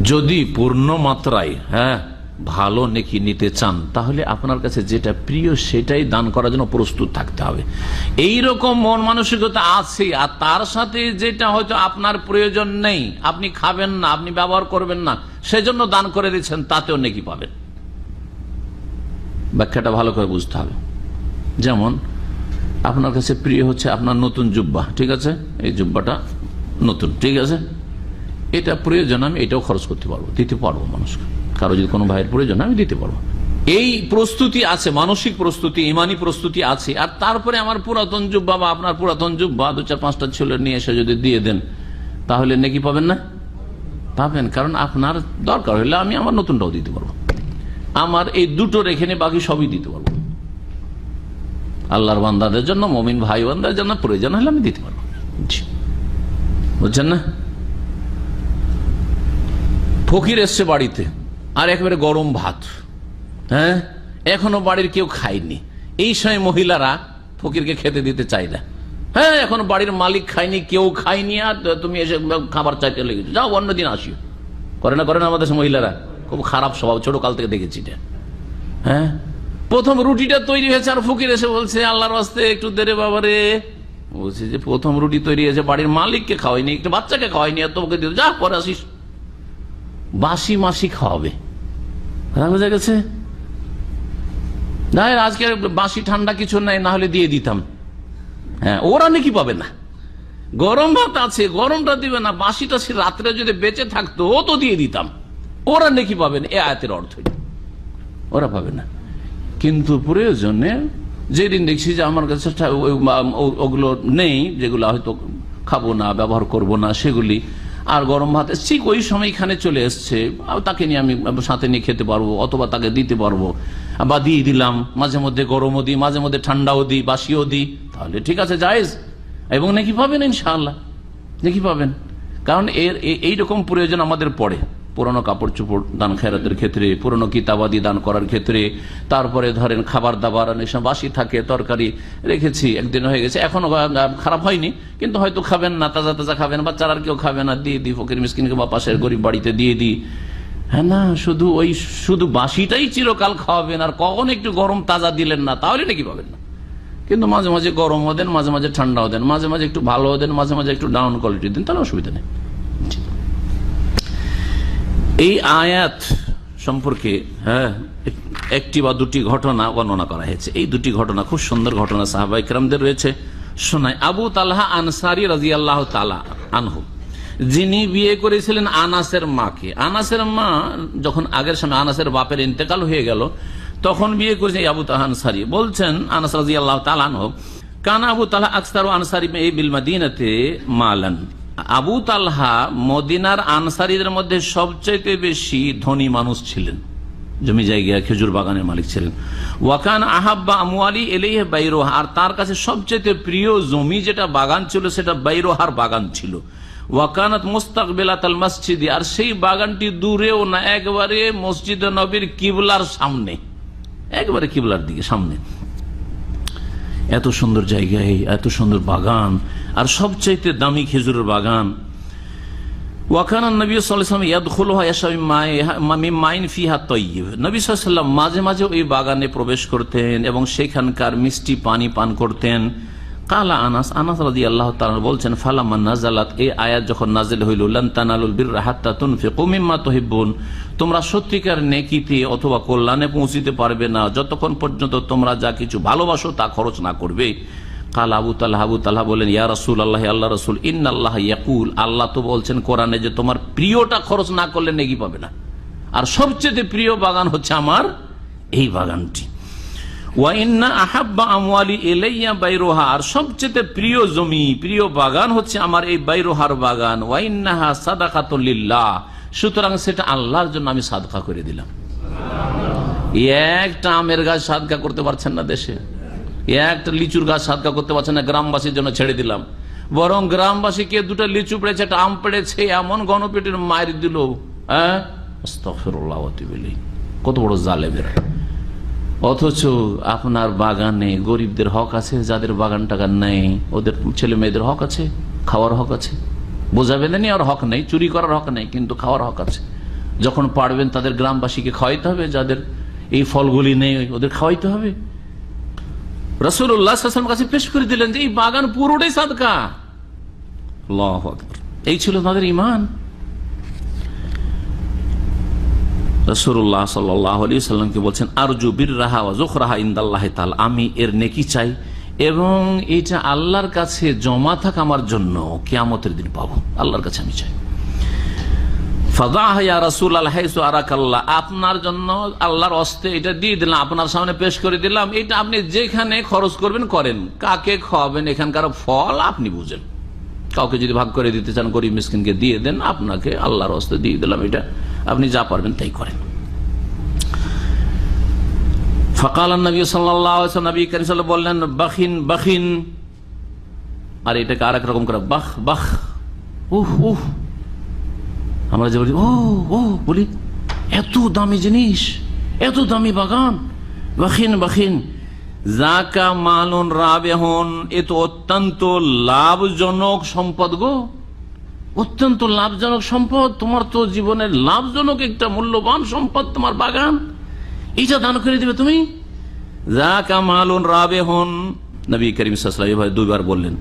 যদি পূর্ণ মাত্রায় ভালো নেকি নিতে চান তাহলে আপনার কাছে যেটা প্রিয় সেটাই দান করার জন্য প্রস্তুত থাকতে হবে। এইরকম মন মানসিকতা আছে, আর তার সাথে যেটা হয়তো আপনার প্রয়োজন নেই, আপনি খাবেন না, আপনি ব্যবহার করবেন না, সেজন্য দান করে দিচ্ছেন, তাতেও নেকি পাবেন। ব্যাখ্যাটা ভালো করে বুঝতে হবে। যেমন আপনার কাছে প্রিয় হচ্ছে আপনার নতুন জুব্বা, ঠিক আছে, এই জুব্বাটা নতুন, ঠিক আছে, এটা প্রয়োজন, আমি এটাও খরচ করতে পারবো, দিতে পারবো মানুষকে। কারো যদি কোনো ভাইয়ের প্রয়োজন আমি দিতে পারবো। এই প্রস্তুতি আছে, মানসিক প্রস্তুতি, ইমানি প্রস্তুতি আছে। আর তারপরে আমার পুরাতন জুব্বা বা আপনার পুরাতন জুব্বা 2-4-5টা ছেলে নিয়ে এসে যদি দিয়ে দেন তাহলে নেকি পাবেন না? পাবেন, কারণ আপনার দরকার হলে আমি আমার নতুনটাও দিতে পারবো, আমার এই দুটো রেখে নিয়ে বাকি সবই দিতে পারবো। আল্লাহর বান্দাদের জন্য, মুমিন ভাই বান্দাদের জন্য প্রয়োজন হলে আমি দিতে পারবো, বুঝছেন না? ফকির এসছে বাড়িতে, আর একেবারে গরম ভাত, হ্যাঁ, এখনো বাড়ির কেউ খায়নি। এই সময় মহিলারা ফকিরকে খেতে দিতে চায় না। হ্যাঁ, এখনো বাড়ির মালিক খায়নি, কেউ খায়নি, আর তুমি এসে খাবার চাইতে লেগেছো, যাও অন্যদিন আসিও। করে না আমাদের মহিলারা? খুব খারাপ স্বভাব, ছোট কাল থেকে দেখেছি এটা। হ্যাঁ, প্রথম রুটিটা তৈরি হয়েছে আর ফকির এসে বলছে আল্লাহর ওয়াস্তে একটু দেরে বাবারে। বলছে যে প্রথম রুটি তৈরি হয়েছে, বাড়ির মালিককে খাওয়াইনি, একটা বাচ্চাকে খাওয়াইনি, আর তোমাকে দিতে, যা পরে আসিস। বাসি মাসি খাওয়াবে, বোঝা গেছে? না, আজকে বাসি ঠান্ডা কিছু নাই, না হলে দিয়ে দিতাম। হ্যাঁ, ওরা নাকি পাবে না? গরম ভাত আছে, গরমটা দিবে না, বাসিটা সে রাত্রে যদি বেঁচে থাকতো ও তো দিয়ে দিতাম, ওরা নাকি পাবে না? এ আয়াতের অর্থ ওরা পাবে না। কিন্তু প্রয়োজনে যেদিন দেখছি যে আমার কাছে ওগুলো নেই, যেগুলো হয়তো খাবো না, ব্যবহার করব না, সেগুলি আর গরম ভাত ঠিক ওই সময় এখানে চলে এসছে, তাকে নিয়ে আমি সাথে নিয়ে খেতে পারবো অথবা তাকে দিতে পারবো, বা দিয়ে দিলাম, মাঝে মধ্যে গরমও দিই, মাঝে মধ্যে ঠান্ডাও দিই, বাসিও দিই, তাহলে ঠিক আছে, জায়েজ, এবং নেকি পাবেন ইনশাআল্লাহ, নেকি পাবেন। কারণ এইরকম প্রয়োজন আমাদের পড়ে, পুরনো কাপড় চোপড় দান খেরাতের ক্ষেত্রে, পুরনো কিতাবাদি দান করার ক্ষেত্রে, তারপরে ধরেন খাবার দাবার বাসি থাকে, তরকারি রেখেছি একদিন হয়ে গেছে, এখনো খারাপ হয়নি, কিন্তু হয়তো খাবেন না, তাজা তাজা খাবেন, বাচ্চারা আর কেউ খাবে না, দিয়ে দিই ফকির মিসকিনকে বা পাশের গরিব বাড়িতে দিয়ে দিই। হ্যাঁ না, শুধু বাসিটাই চিরকাল খাওয়াবেন আর কখন একটু গরম তাজা দিলেন না, তাহলে নাকি পাবেন না। কিন্তু মাঝে মাঝে গরমও দেন, মাঝে মাঝে ঠান্ডাও দেন, মাঝে মাঝে একটু ভালো দেন, মাঝে মাঝে একটু ডাউন কোয়ালিটি দেন, তাহলে অসুবিধা নেই। এই আয়াত সম্পর্কে একটি বা দুটি ঘটনা বর্ণনা করা হয়েছে। এই দুটি ঘটনা খুব সুন্দর ঘটনা, সাহাবায়ে কেরামদের রয়েছে। শোনায় আবু তালহা আনসারী রাদিয়াল্লাহু তাআলা আনহু, যিনি বিয়ে করেছিলেন আনাসের মাকে। আনাসের মা যখন আগের সময় আনাসের বাপের ইন্তেকাল হয়ে গেল, তখন বিয়ে করেছেন আবু তালহা আনসারী। বলছেন আনাস রাদিয়াল্লাহু তাআলা আনহু, কানা আবু তালহা আকসারু আনসারী বিল মাদিনাতে মালান। আবু তালহা মদিনার আনসারীদের মধ্যে সবচেয়ে বেশি ধনী মানুষ ছিলেন, জমি জায়গা খেজুর বাগানের মালিক ছিলেন। ওয়াকান আহাব্বা আমওয়ালি ইলাইহি বাইরুহা, আর তার কাছে সবচেয়ে প্রিয় জমি যেটা বাগান ছিল সেটা বাইরুহার বাগান ছিল। ওয়াকানাত মুস্তাকবিলাতাল মসজিদ, আর সেই বাগানটি দূরেও না, একবারে মসজিদে নবীর কিবলার সামনে, একবারে কিবলার দিকে সামনে। এত সুন্দর জায়গায় এত সুন্দর বাগান, আর সবচাইতে দামি খেজুরের বাগান। ওয়াকানা নবী সাল্লাল্লাহু আলাইহি ওয়াসাল্লাম ইয়াদখুলুহা ইয়াশরাবু মিন মাইন ফিহা তাইয়্যিব, নবী সাল্লাল্লাহু আলাইহি ওয়াসাল্লাম মাঝে মাঝে ওই বাগানে প্রবেশ করতেন এবং সেখানকার মিষ্টি পানি পান করতেন। কালা আনাস, আনাস রাদিয়াল্লাহু তাআলা বলছেন, ফালাম্মা নাযালাত, এই আয়াত যখন নাযিল হইল, লান তানালুল বিররা হাত্তা তুনফিকু মিম্মা তুহিব্বুন, তোমরা সত্যিকার নেকিতে অথবা কল্যাণে পৌঁছিতে পারবে না যতক্ষণ পর্যন্ত তোমরা যা কিছু ভালোবাসো তা খরচ না করবে। কাল আবু তালহা বলেন, ইয়া রাসূলুল্লাহ, আল্লাহ রাসূল, ইন্নাল্লাহ ইয়াকুল, আল্লাহ তো বলছেন কোরআনে যে তোমার প্রিয়টা খরচ না করলে নেকি পাবে না, আর সবচেয়ে প্রিয় বাগান হচ্ছে আমার এই বাগানটি। ওয়া ইন্না আহাব্বা আমওয়ালি ইলাইয়া বাইরুহা, আর সবচেয়ে প্রিয় জমি প্রিয় বাগান হচ্ছে আমার এই বাইরুহার বাগান। ওয়া ইন্নাহা সাদাকাতুল লিল্লাহ, সুতরাং সেটা আল্লাহর জন্য আমি সাদকা করে দিলাম। একটা আমের গাছ সাদকা করতে পারছেন না দেশে, একটা লিচুর গাছ সাদকা করতে পারছেন না, গ্রামবাসীর জন্য ছেড়ে দিলাম। বরং গ্রামবাসীকে দুটো লিচু পেড়েছে, একটা আম পেড়েছে, এমন গণপেটের মায়ের দিল। আস্তাগফিরুল্লাহ ওয়া আতুবু ইলাইহি, কত বড় জালেমের। অথচ আপনার বাগানে গরিবদের হক আছে, যাদের বাগান টাগান নেই ওদের ছেলে মেয়েদের হক আছে, খাওয়ার হক আছে, বোঝা বেঁধে নেওয়ার হক নেই, চুরি করার হক নেই, কিন্তু খাওয়ার হক আছে। যখন পারবেন তাদের গ্রামবাসীকে খাওয়াইতে হবে, যাদের এই ফলগুলি নেই ওদের খাওয়াইতে হবে। রাসূলুল্লাহ সাল্লাল্লাহু আলাইহি ওয়াসাল্লাম কাছে পেশ করে দিলেন যে এই বাগান পুরোটাই সাদকা। আল্লাহু আকবার, এই ছিল তাদের ঈমান। রাসূলুল্লাহ সাল্লাল্লাহু আলাইহি ওয়াসাল্লামকে বলছেন, আরজু বিররাহা ওয়া যুখরাহা ইনদাল্লাহি তাআলা, আমি এর নেকি চাই এবং এটা আল্লাহর কাছে জমা থাক আমার জন্য, কিয়ামতের দিন পাবো, আল্লাহর কাছে আমি চাই। ফাদাহ ইয়া রাসূলুল্লাহ হাইসু আরাকাল্লাহ, আপনার জন্য আল্লাহর হস্তে এটা দিয়ে দিলাম, আপনার সামনে পেশ করে দিলাম, এটা আপনি যেখানে খরচ করবেন করেন, কাকে খাওয়াবেন এখানকার ফল আপনি বুঝেন। কাউকে যদি ভাগ করে দিতে চান গরিব মিসকিনকে দিয়ে দেন, আপনাকে আল্লাহর হস্তে দিয়ে দিলাম, এটা আপনি যা পারবেন তাই করেন। ফাকাল নবী সাল্লাল্লাহু আলাইহি ওয়াসাল্লাম, নবী কারীম সাল্লাল্লাহু আলাইহি ওয়াসাল্লাম বললেন, বাখিন বাখিন, আর এটাকে আরেক রকম করে বাখ বাখ, উহ উহ, আমরা যে বলি ও ও বলি, এত দামি জিনিস, এত দামি বাগান, বাখিন বাখিন, জাকা মালুন রাবিহুন, এ তো অত্যন্ত লাভজনক সম্পদ গো, অত্যন্ত লাভজনক সম্পদ, তোমার তো জীবনের লাভজনক একটা মূল্যবান সম্পদ তোমার বাগান, এইটা দান করে দিবে তুমি। জাকা মালুন রাবিহুন, নবী করিম সাল্লাল্লাহু আলাইহি ওয়াসাল্লাম দুইবার বললেন।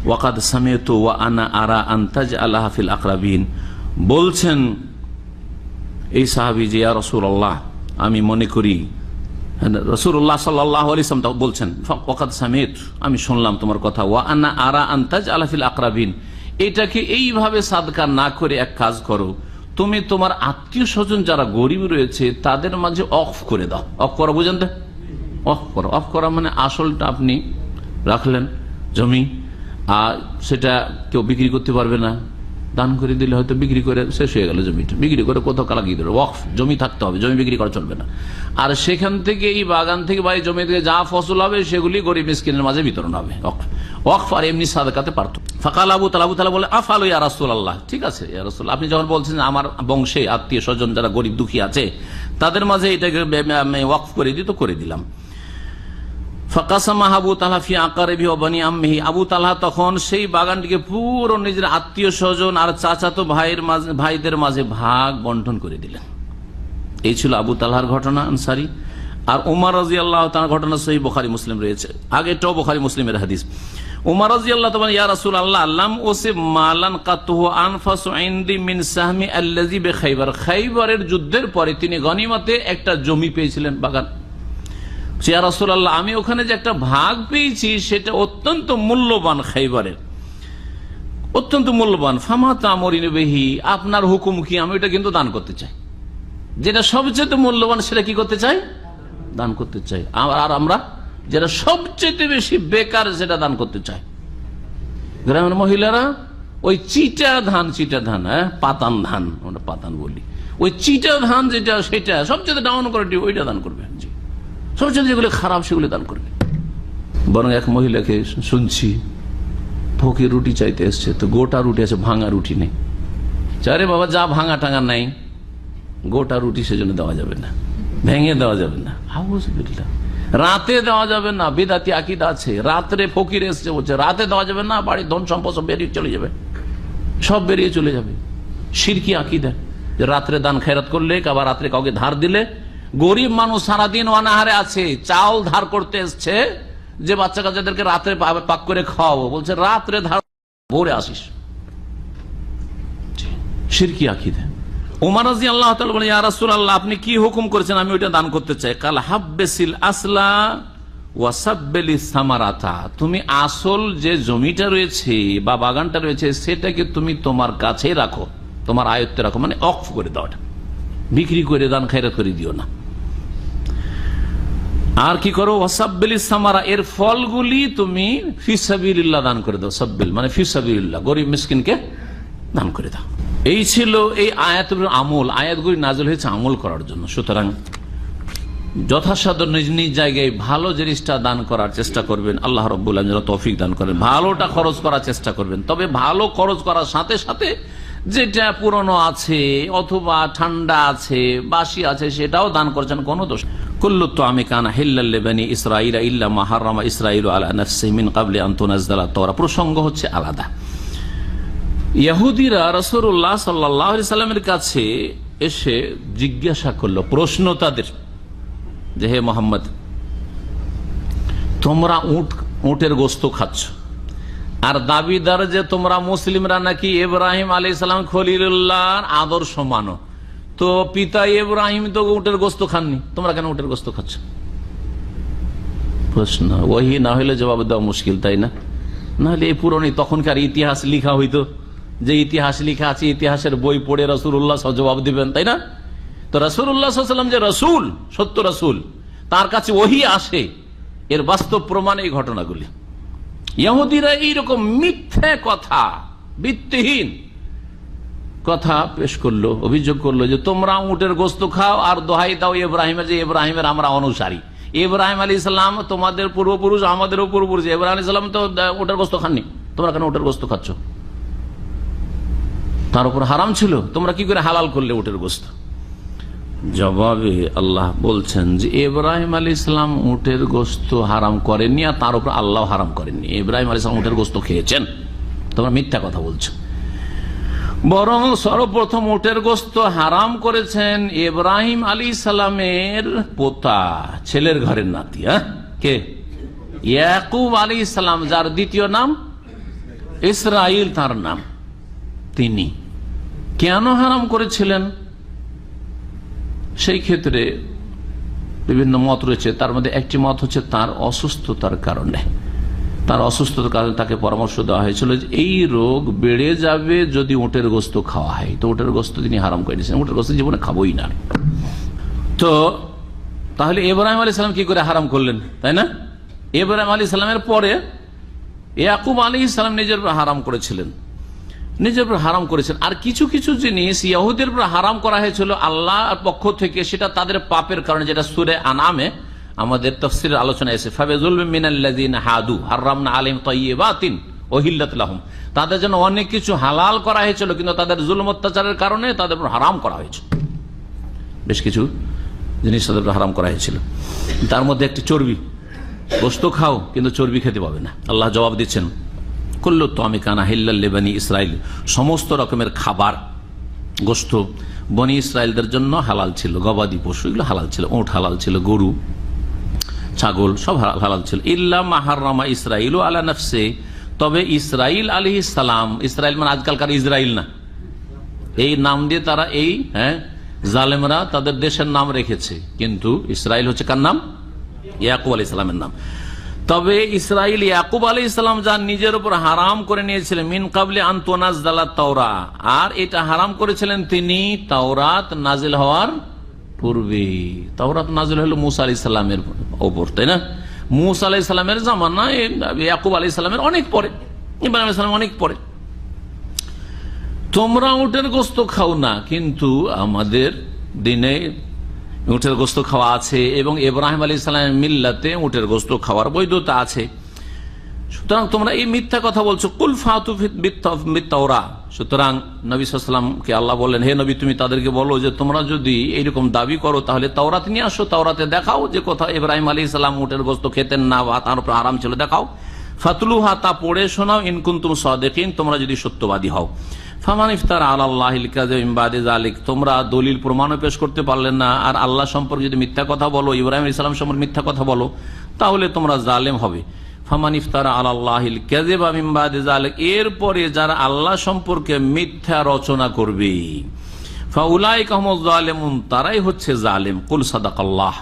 ওয়াকাদ সামিতু ওয়া আনা আরা আন তাজআলাহা ফিল আকরাবিন, বলছেন এই সাহাবী যে ইয়া রাসূলুল্লাহ, আমি মনে করি, রাসূলুল্লাহ সাল্লাল্লাহু আলাইহি ওয়াসাল্লাম বলছেন, ওয়াকাদ সামিতু, আমি শুনলাম তোমার কথা, ওয়া আনা আরা আন তাজআলাহা ফিল আকরাবিন, এটাকে এইভাবে সাদকা না করে এক কাজ করো, তুমি তোমার আত্মীয় স্বজন যারা গরিব রয়েছে তাদের মাঝে অফ করে দাও। অফ করা বুঝেন তো? অফ করা, অফ করা মানে আসলটা আপনি রাখলেন জমি, আর সেটা কেউ বিক্রি করতে পারবে না, দান করে দিলে হয়তো বিক্রি করে শেষ হয়ে গেল, জমিটা বিক্রি করে কোথাও লাগিয়ে দিল। ওয়াকফ জমি থাকতে হবে, জমি বিক্রি করা চলবে না। আর সেখান থেকে এই বাগান থেকে বা এই জমি থেকে যা ফসল হবে সেগুলি গরিব মিসকিনের মাঝে বিতরণ হবে। ওয়াকফ আর এমনি সাদাকাতে পার্থক্য। ফাকাল আবু তালা বলে আফালু ইয়া রাসূলুল্লাহ, ঠিক আছে ইয়া রাসূলুল্লাহ, আপনি যখন বলছেন আমার বংশে আত্মীয় স্বজন যারা গরিব দুঃখী আছে তাদের মাঝে এটাকে ওয়াকফ করে দিই, তো করে দিলাম। ফাকাসামাহু আবু তালহা ফি আকারিবি ওয়া বানি আম্মিহি, আবু তালহা তখন সেই বাগানটিকে পুরো নিজের আত্মীয় স্বজন আর চাচাতো ভাইদের মাঝে ভাগ বন্টন করে দিলেন। এই ছিল আবু তালহার ঘটনা আনসারী। আর উমর রাদিয়াল্লাহু তাআলার ঘটনা সহিহ বুখারী মুসলিম রয়েছে, আগেটাও বুখারী মুসলিমের হাদিস। উমর রাদিয়াল্লাহু তাআলা ইয়া রাসূলুল্লাহ লাম উসিব মালান কাতুহু আনফাসু ইনদি মিন সাহমি আল্লাযী বিখাইবার, খাইবারের যুদ্ধের পরে তিনি গনিমতে একটা জমি পেয়েছিলেন, বাগান। ইয়া রাসূলুল্লাহ আমি ওখানে যে একটা ভাগ পেয়েছি সেটা অত্যন্ত মূল্যবান, খাইবারের অত্যন্ত মূল্যবান। ফামা তা'মুরিনু বিহি, আপনার হুকুম কি? আমি এটা কিন্তু দান করতে চাই, যেটা সবচেয়ে মূল্যবান সেটা কি করতে চাই? দান করতে চাই। আর আমরা যেটা সবচেয়ে বেশি বেকার সেটা দান করতে চাই। গ্রামের মহিলারা ওই চিটা ধান, পাতান ধান, আমরা পাতান বলি, ওই চিটা ধান যেটা সেটা সবচেয়ে ডাউন কোয়ালিটি, ওইটা দান করবে। জি, সবচেয়ে যেগুলো খারাপ সেগুলো দান করবে। বরং এক মহিলাকে শুনছি ফকির রুটি চাইতে এসছে, তো গোটা রুটি আছে, ভাঙা রুটি নেই। চারে বাবা যা ভাঙা টাঙা নাই, গোটা রুটি সেজন্য দেওয়া যাবে না, ভেঙে দেওয়া যাবে না, রাতে দেওয়া যাবে না, বিদাতি আকীদা আছে। রাত্রে ফকির এসছে বলছে রাতে দেওয়া যাবে না, বাড়ির ধন সম্পদ সব বেরিয়ে চলে যাবে, সব বেরিয়ে চলে যাবে। শিরকি আকীদা যে রাত্রে দান খেরাত করলে আবার রাত্রে কাউকে ধার দিলে, গরিব মানুষ সারাদিন অনাহারে আছে, চাল ধার করতে এসছে, যে বাচ্চা কাচ্চাদেরকে রাত্রে পাক করে খাওয়াবো, বলছে রাত্রে ধার, ভোরে আসিস। শিরকি আকীদা। উমর রাদিয়াল্লাহু তাআলা বলেন ইয়া রাসূলুল্লাহ আপনি কি হুকুম করেছেন? আমি ওইটা দান করতে চাই। কাল হাব্বিসিল আসলা ওয়া সাব্বিলিস সামারাতা, তুমি আসল যে জমিটা রয়েছে বা বাগানটা রয়েছে সেটাকে তুমি তোমার কাছেই রাখো, তোমার আয়ত্তে রাখো, মানে ওয়াকফ করে দাও, এটা বিক্রি করে দান খায়রাত করে দিও না। আর কি করো? ওয়া সাব্বিলিস সামারা, এর ফলগুলি তুমি ফিসাবিলিল্লাহ দান করে দাও। সাব্বিল মানে ফিসাবিলিল্লাহ, গরিব মিসকিনকে দান করে দাও। এই ছিল এই আয়াতগুলোর আমল। আয়াতগুলি নাযিল হয়েছে আমল করার জন্য। সুতরাং যথাসাধ্য নিজ নিজ জায়গায় ভালো জিনিসটা দান করার চেষ্টা করবেন, আল্লাহ রাব্বুল আলামিন যেন তৌফিক দান করেন। ভালোটা খরচ করার চেষ্টা করবেন, তবে ভালো খরচ করার সাথে সাথে যেটা পুরনো আছে অথবা ঠান্ডা আছে, বাসি আছে, সেটাও দান করছেন, কোনো দোষ। কুল্লু তা'আমি কানা হিল্লাল লিবানি ইসরাঈলা ইল্লা মা হারামা ইসরাঈলু আলা নাফসিহি মিন ক্বাবলি আন তুনাজ্জালা তাওরাত। প্রসঙ্গ হচ্ছে আলাদা। ইহুদিরা রাসূলুল্লাহ সাল্লাল্লাহু আলাইহি সাল্লামের কাছে এসে জিজ্ঞাসা করলো, প্রশ্ন তাদের, যে হে মুহাম্মদ, তোমরা উটের গোশত খাচ্ছ আর দাবিদার যে তোমরা মুসলিমরা নাকি ইব্রাহিম আলাইহিস সালাম খলিলুল্লাহর আদর্শ মানো, তো পিতা ইব্রাহিম তো উটের গোশত খাননি, তোমরা কেন উটের গোশত খাচ্ছ? প্রশ্ন। ওহী না হলে জবাব দেওয়া মুশকিল, তাই না? নাহলে এই পুরনো তখনকার ইতিহাস লিখা হইতো, যে ইতিহাস লিখা আছে ইতিহাসের বই পড়ে রাসূলুল্লাহ জবাব দিবেন, তাই না? তো রাসূলুল্লাহ সাল্লাল্লাহু আলাইহি ওয়াসাল্লাম যে রাসূল, সত্য রাসূল, তার কাছে ওহী আসে, এর বাস্তব প্রমাণ এই ঘটনাগুলি। ইহুদিরা এইরকম মিথ্যে কথা, ভিত্তিহীন কথা পেশ করলো, অভিযোগ করলো যে তোমরা উটের গোশত খাও আর দোহাই দাও ইব্রাহিমের, যে ইব্রাহিমের আমরা অনুসারী। ইব্রাহিম আলাইহিস সালাম তোমাদের পূর্বপুরুষ, আমাদেরও পূর্বপুরুষ। ইব্রাহিম আলাইহিস সালাম তো উটের গোশত খাননি, তোমরা কেন উটের গোশত খাচ্ছ? তার উপর হারাম ছিল, তোমরা কি করে হালাল করলে উটের গোশত? জবাবে আল্লাহ বলছেন যে ইব্রাহিম আলাইহিস সালাম উটের গোশত হারাম করেননি, আর তার উপর আল্লাহ হারাম করেননি। ইব্রাহিম আলাইহিস সালাম উটের গোশত খেয়েছেন, তোমরা মিথ্যা কথা বলছো। বরং সর্বপ্রথম উটের গোশত হারাম করেছেন ইব্রাহিম আলাইহিস সালামের পোতা, ছেলের ঘরের নাতি, কে? ইয়াকুব আলাইহিস সালাম, যার দ্বিতীয় নাম ইসরাইল, তার নাম। তিনি কেন হারাম করেছিলেন সেই ক্ষেত্রে বিভিন্ন মত রয়েছে। তার মধ্যে একটি মত হচ্ছে তার অসুস্থতার কারণে, তার অসুস্থতার কারণে তাকে পরামর্শ দেওয়া হয়েছিল যে এই রোগ বেড়ে যাবে যদি উটের গোশত খাওয়া হয়, তো উটের গোশত তিনি হারাম করে দিয়েছেন, উটের গোশত জীবনে খাবোই না। তো তাহলে ইব্রাহিম আলাইহিস সালাম কি করে হারাম করলেন, তাই না? ইব্রাহিম আলাইহিস সালামের পরে ইয়াকুব আলাইহিস সালাম নিজের হারাম করেছিলেন। নিজের উপর হারাম করেছেন। আর কিছু কিছু জিনিস ইহুদের উপর হারাম করা হয়েছিল আল্লাহর পক্ষ থেকে, সেটা তাদের পাপের কারণে, যেটা সূরা আনামে আমাদের তাফসীরের আলোচনা এসে ফাবিযুলমিন মিনাল্লাযিনা হাদু হারামনা আলাইহিম তাইয়্যিবাতিন উহিল্লাত লাহুম, তাদের জন্য অনেক কিছু হালাল করা হয়েছিল কিন্তু তাদের জুলুম অত্যাচারের কারণে তাদের উপর হারাম করা হয়েছে। বেশ কিছু জিনিস তাদের উপর হারাম করা হয়েছিল, তার মধ্যে একটি চর্বি। গোশত খাও কিন্তু চর্বি খেতে পাবে না। আল্লাহ জবাব দিচ্ছেন কুল্লু তা'আমি কানা হিল্লাল লিবানি ইসরাইল, সমস্ত রকমের খাবার গোশত বনি ইসরায়েলদের জন্য হালাল ছিল। গবাদি পশু এগুলো হালাল ছিল, উট হালাল ছিল, গরু ছাগল সব হালাল ছিল। ইল্লা মা হাররামা ইসরাইলু আলা নাফসি, তবে ইসরাইল আলাইহিস সালাম, ইসরাইল মানে আজকালকার ইসরাইল না, এই নাম দিয়ে তারা এই জালেমরা তাদের দেশের নাম রেখেছে, কিন্তু ইসরাইল হচ্ছে কার নাম? ইয়াকুব আলাইহিস সালামের নাম। তবে ইসরাইল ইয়াকুব আলাইহিস সালাম যা নিজের উপর হারাম করে নিয়েছিলেন মিন কাবলি আন তুনাজ্জালাত তাওরাত, আর এটা হারাম করেছিলেন তিনি তাওরাত নাজিল হওয়ার পূর্বে। তাওরাত নাজিল হলো মুসা আলাইহিস সালামের উপর, তাই না? মুসা আলাইহিস সালামের জামানা, ইয়াকুব আলাইহিস সালামের অনেক পরে, ইব্রাহিম আলাইহিস সালাম অনেক পরে। তোমরা উটের গোশত খাও না, কিন্তু আমাদের দিনে উটের গোশত খাওয়া আছে এবং ইব্রাহিম আলাইহিস সালামের মিল্লাতে উটের গোশত খাওয়ার বৈধতা আছে। সুতরাং তোমরা এই মিথ্যা কথা বলছো। কুল ফাতু বিত-তাওরা, সুতরাং নবী সাল্লাল্লাহু আলাইহি ওয়াসাল্লামকে আল্লাহ বললেন, হে নবী তুমি তাদেরকে বলো যে তোমরা যদি এইরকম দাবি করো তাহলে তাওরাত নিয়ে আসো, তাওরাতে দেখাও যে কোথাও ইব্রাহিম আলাইহিস সালাম উটের গোশত খেতেন না বা তার উপর হারাম ছিল, দেখাও। ফাতলুহা, তা পড়ে শোনাও, ইন কুনতুম সাদিকিন, তোমরা যদি সত্যবাদী হও। ফামান ইফতারা আলাল্লাহিল কাযিব মিন বাদি যালিক, তোমরা দলিল প্রমাণও পেশ করতে পারলেন না, আর আল্লাহ সম্পর্কে যদি মিথ্যা কথা বলো, ইব্রাহিম আলাইহিস সালাম সম্পর্কে মিথ্যা কথা বলো, তাহলে তোমরা জালেম হবে। ফামান ইফতারা আলাল্লাহিল কাযিব মিন বাদি যালিক, এরপরে যারা আল্লাহ সম্পর্কে মিথ্যা রচনা করবে, ফাউলাইকা হুমুজ জালিমুন, তারাই হচ্ছে জালেম। কুল সাদাকাল্লাহ,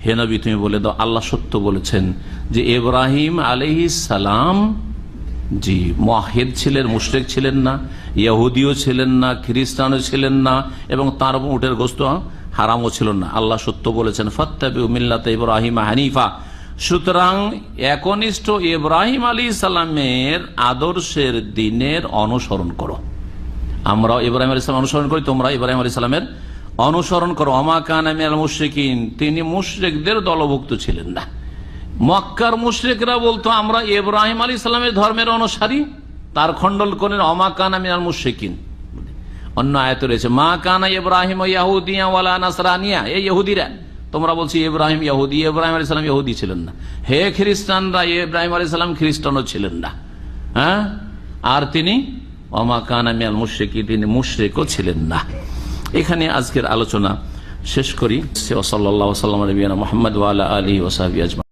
হে নবী তুমি বলে দাও আল্লাহ সত্য বলেছেন যে ইব্রাহিম আলাইহিস সালাম জি মুওয়াহিদ ছিলেন, মুশরিক ছিলেন না, ইহুদিও ছিলেন না, খ্রিস্টানও ছিলেন না, এবং তার উটের গোশত হারামও ছিল না। আল্লাহ সত্য বলেছেন ফাত্তাবিউ মিল্লাতা ইব্রাহিম হানিফা, সুতরাং একনিষ্ঠ ইব্রাহিম আলাইহিস সালামের আদর্শের দিনের অনুসরণ করো। আমরা ইব্রাহিম আলাইহিস সালাম অনুসরণ করি, তোমরা ইব্রাহিম আলাইহিস সালামের অনুসরণ করো। ওমা কানা মিনাল মুশরিকিন, তিনি মুশরিকদের দলভুক্ত ছিলেন না। মক্কার মুশরিকরা বলতো আমরা ইব্রাহিম আলাইহিস সালামের ধর্মের অনুসারী, তার খণ্ডন করেন ওমা কানা মিনাল মুশরিকিন। অন্য আয়াতে রয়েছে মা কানা ইব্রাহিম ইয়াহুদিয়া ওয়ালা নাসরানিয়া, এই ইহুদিরা তোমরা বলছি ইব্রাহিম ইহুদি, ইব্রাহিম আলাইহিস সালাম ইহুদি ছিলেন না। হে খ্রিস্টানরা, ইব্রাহিম আলাইহিস সালাম খ্রিস্টানও ছিলেন না। হ্যাঁ, আর তিনি ওমা কানা মিনাল মুশরিকিন, তিনি মুশরিকও ছিলেন না। এখানে আজকের আলোচনা শেষ করি। সাল্লাল্লাহু আলাইহি ওয়া সাল্লাম নবিয়ানা মুহাম্মদ ওয়া আলা আলিহি ওয়া সাহবিহি আজমাইন।